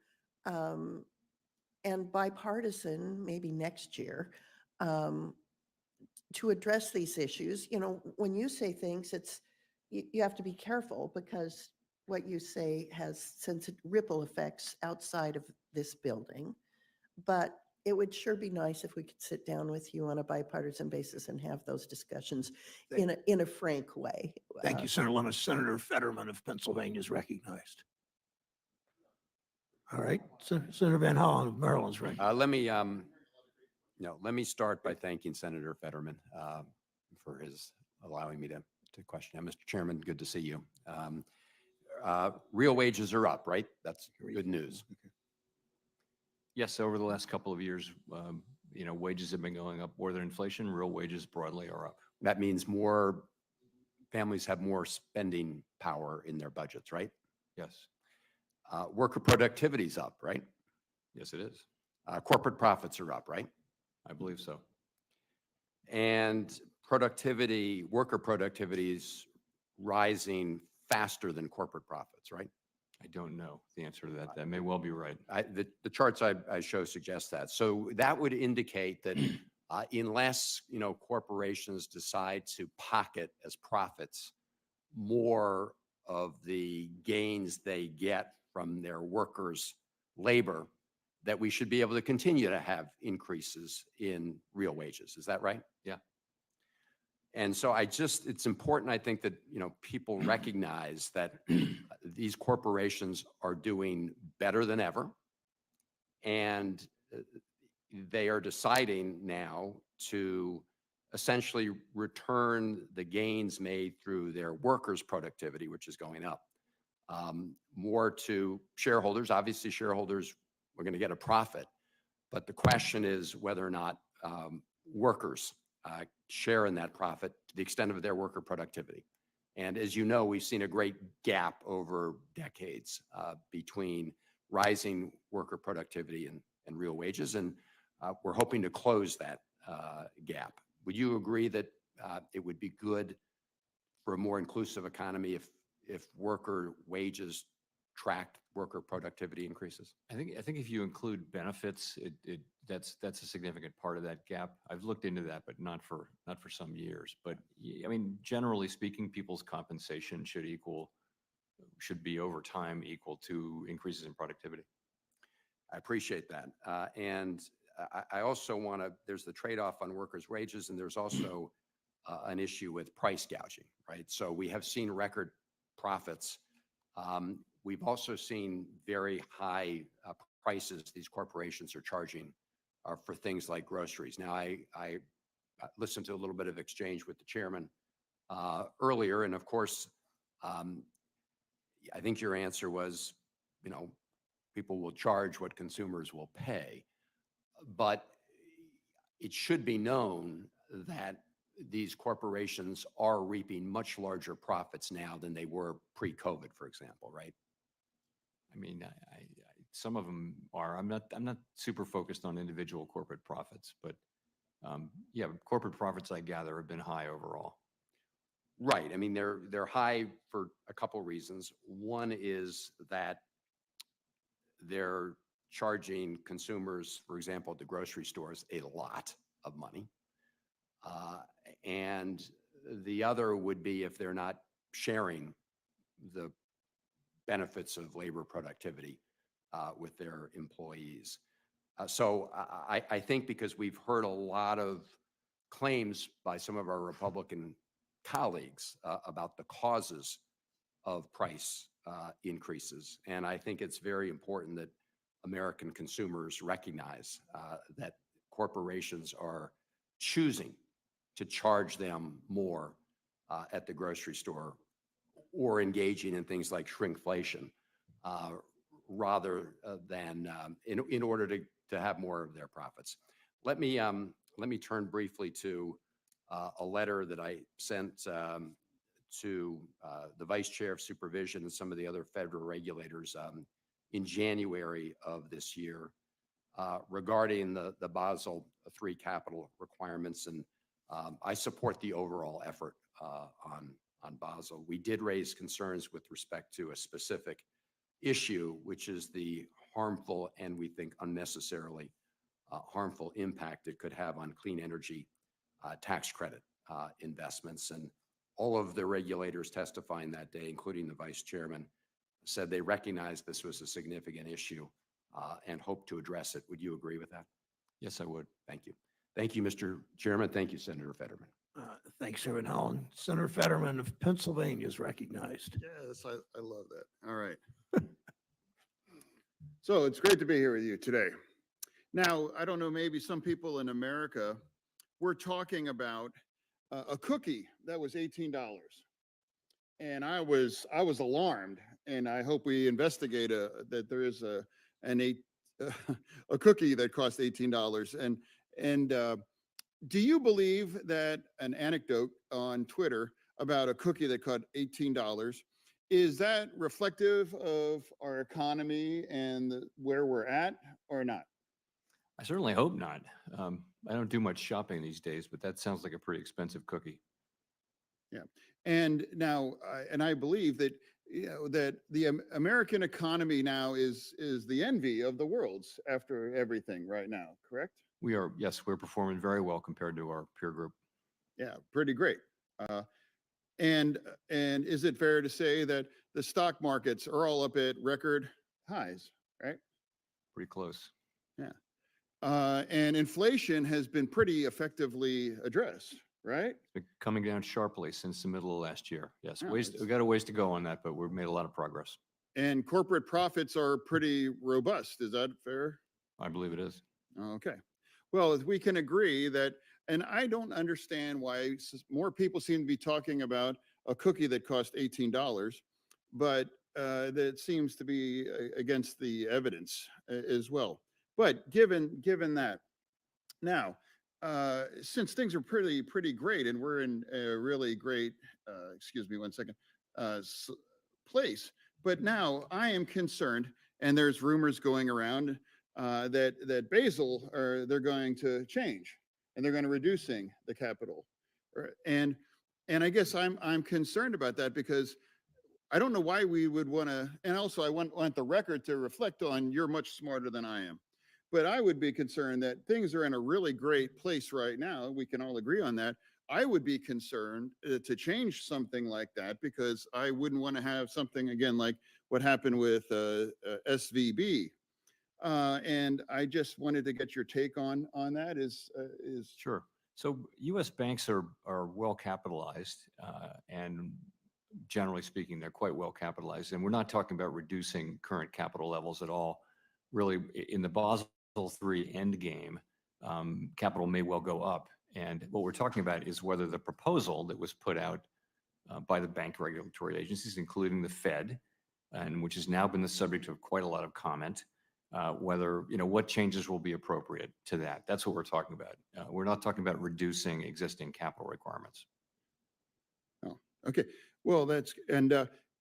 and bipartisan, maybe next year, to address these issues. You know, when you say things, you have to be careful, because what you say has ripple effects outside of this building. But it would sure be nice if we could sit down with you on a bipartisan basis and have those discussions in a frank way. Thank you, Senator Lummis. Senator Fetterman of Pennsylvania is recognized. All right, Senator Van Hollen of Maryland is recognized. Let me start by thanking Senator Fetterman for his allowing me to question him. Mr. Chairman, good to see you. Real wages are up, right? That's good news. Yes, over the last couple of years, wages have been going up more than inflation. Real wages broadly are up. That means more families have more spending power in their budgets, right? Yes. Worker productivity is up, right? Yes, it is. Corporate profits are up, right? I believe so. And worker productivity is rising faster than corporate profits, right? I don't know the answer to that. That may well be right. The charts I show suggest that. So that would indicate that unless corporations decide to pocket as profits more of the gains they get from their workers' labor, that we should be able to continue to have increases in real wages. Is that right? Yeah. And so it's important, I think, that, people recognize that these corporations are doing better than ever. And they are deciding now to essentially return the gains made through their workers' productivity, which is going up, more to shareholders. Obviously, shareholders are going to get a profit. But the question is whether or not workers share in that profit to the extent of their worker productivity. And as you know, we've seen a great gap over decades between rising worker productivity and real wages. And we're hoping to close that gap. Would you agree that it would be good for a more inclusive economy if worker wages tracked worker productivity increases? I think if you include benefits, that's a significant part of that gap. I've looked into that, but not for some years. But I mean, generally speaking, people's compensation should be over time equal to increases in productivity. I appreciate that. And I also want to, there's the trade-off on workers' wages, and there's also an issue with price gouging, right? So we have seen record profits. We've also seen very high prices these corporations are charging for things like groceries. Now, I listened to a little bit of exchange with the chairman earlier, and of course, I think your answer was, people will charge what consumers will pay. But it should be known that these corporations are reaping much larger profits now than they were pre-COVID, for example, right? I mean, some of them are. I'm not super focused on individual corporate profits, but yeah, corporate profits, I gather, have been high overall. Right. I mean, they're high for a couple reasons. One is that they're charging consumers, for example, at the grocery stores, a lot of money. And the other would be if they're not sharing the benefits of labor productivity with their employees. So I think because we've heard a lot of claims by some of our Republican colleagues about the causes of price increases. And I think it's very important that American consumers recognize that corporations are choosing to charge them more at the grocery store or engaging in things like shrinkflation rather than in order to have more of their profits. Let me turn briefly to a letter that I sent to the Vice Chair of Supervision and some of the other federal regulators in January of this year regarding the Basel III capital requirements. And I support the overall effort on Basel. We did raise concerns with respect to a specific issue, which is the harmful and we think unnecessarily harmful impact it could have on clean energy tax credit investments. And all of the regulators testifying that day, including the vice chairman, said they recognized this was a significant issue and hope to address it. Would you agree with that? Yes, I would. Thank you. Thank you, Mr. Chairman. Thank you, Senator Fetterman. Thanks, Senator Howland. Senator Fetterman of Pennsylvania is recognized. Yes, I love that. All right. So it's great to be here with you today. Now, I don't know, maybe some people in America were talking about a cookie that was $18. And I was alarmed, and I hope we investigate that there is a cookie that costs $18. And do you believe that an anecdote on Twitter about a cookie that cost $18, is that reflective of our economy and where we're at or not? I certainly hope not. I don't do much shopping these days, but that sounds like a pretty expensive cookie. Yeah. And now, I believe that, that the American economy now is the envy of the world after everything right now, correct? We are, yes, we're performing very well compared to our peer group. Yeah, pretty great. And is it fair to say that the stock markets are all up at record highs, right? Pretty close. Yeah. And inflation has been pretty effectively addressed, right? It's been coming down sharply since the middle of last year. Yes, Yeah, we've got a ways to go on that, but we've made a lot of progress. And corporate profits are pretty robust. Is that fair? I believe it is. Okay. Well, we can agree that, and I don't understand why more people seem to be talking about a cookie that cost $18, but that seems to be against the evidence as well. But given that, now, since things are pretty great, and we're in a really great, excuse me one second, place, but now I am concerned, And there's rumors going around that Basel, they're going to change and they're going to reducing the capital. And I guess I'm concerned about that because I don't know why we would want to, and also I want the record to reflect on you're much smarter than I am. But I would be concerned that things are in a really great place right now. We can all agree on that. I would be concerned to change something like that because I wouldn't want to have something again like what happened with SVB. And I just wanted to get your take on that. Sure. So U.S. banks are well capitalized, and generally speaking, they're quite well capitalized. And we're not talking about reducing current capital levels at all. Really, in the Basel III endgame, capital may well go up. And what we're talking about is whether the proposal that was put out by the bank regulatory agencies, including the Fed, and which has now been the subject of quite a lot of comment, whether, what changes will be appropriate to that. That's what we're talking about. We're not talking about reducing existing capital requirements. Oh, okay. Well, and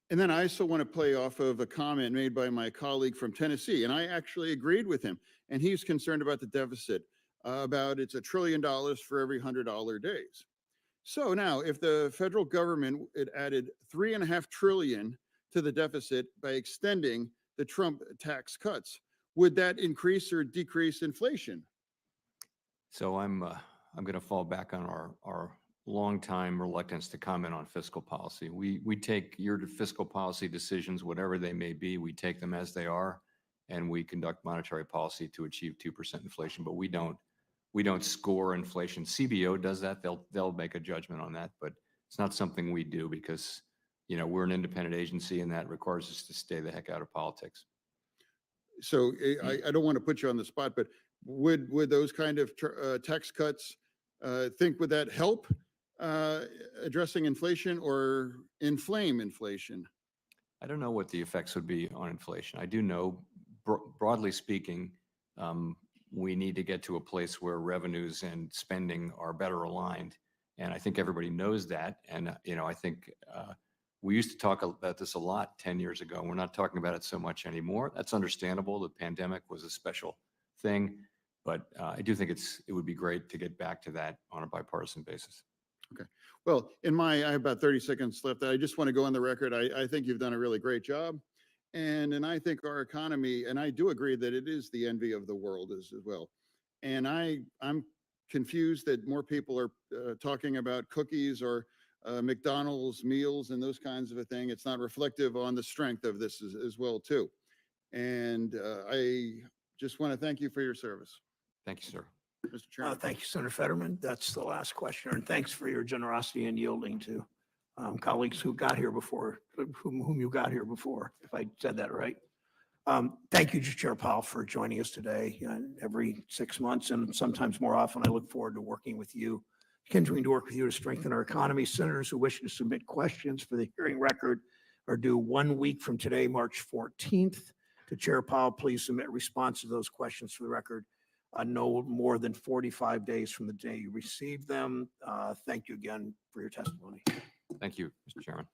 then I also want to play off of a comment made by my colleague from Tennessee, and I actually agreed with him. And he's concerned about the deficit, about it's $1 trillion for every $100 days. So now, if the federal government had added $3.5 trillion to the deficit by extending the Trump tax cuts, would that increase or decrease inflation? So I'm going to fall back on our long-time reluctance to comment on fiscal policy. We take your fiscal policy decisions, whatever they may be, we take them as they are, and we conduct monetary policy to achieve 2% inflation. But we don't score inflation. CBO does that. They'll make a judgment on that, but it's not something we do because we're an independent agency, and that requires us to stay the heck out of politics. So I don't want to put you on the spot, but would those kind of tax cuts would that help addressing inflation or inflame inflation? I don't know what the effects would be on inflation. I do know, broadly speaking, we need to get to a place where revenues and spending are better aligned. And I think everybody knows that. And, I think we used to talk about this a lot 10 years ago. We're not talking about it so much anymore. That's understandable. The pandemic was a special thing. But I do think it would be great to get back to that on a bipartisan basis. Okay. Well, I have about 30 seconds left. I just want to go on the record. I think you've done a really great job. And I think our economy, and I do agree that it is the envy of the world as well. And I'm confused that more people are talking about cookies or McDonald's meals and those kinds of a thing. It's not reflective on the strength of this as well, too. And I just want to thank you for your service. Thank you, sir. Mr. Chairman. Thank you, Senator Fetterman. That's the last questioner. And thanks for your generosity and yielding to colleagues who got here before, whom you got here before, if I said that right. Thank you, Chair Powell, for joining us today. Every 6 months and sometimes more often, I look forward to working with you, continuing to work with you to strengthen our economy. Senators who wish to submit questions for the hearing record are due 1 week from today, March 14th. To Chair Powell, please submit response to those questions for the record no more than 45 days from the day you receive them. Thank you again for your testimony. Thank you, Mr. Chairman.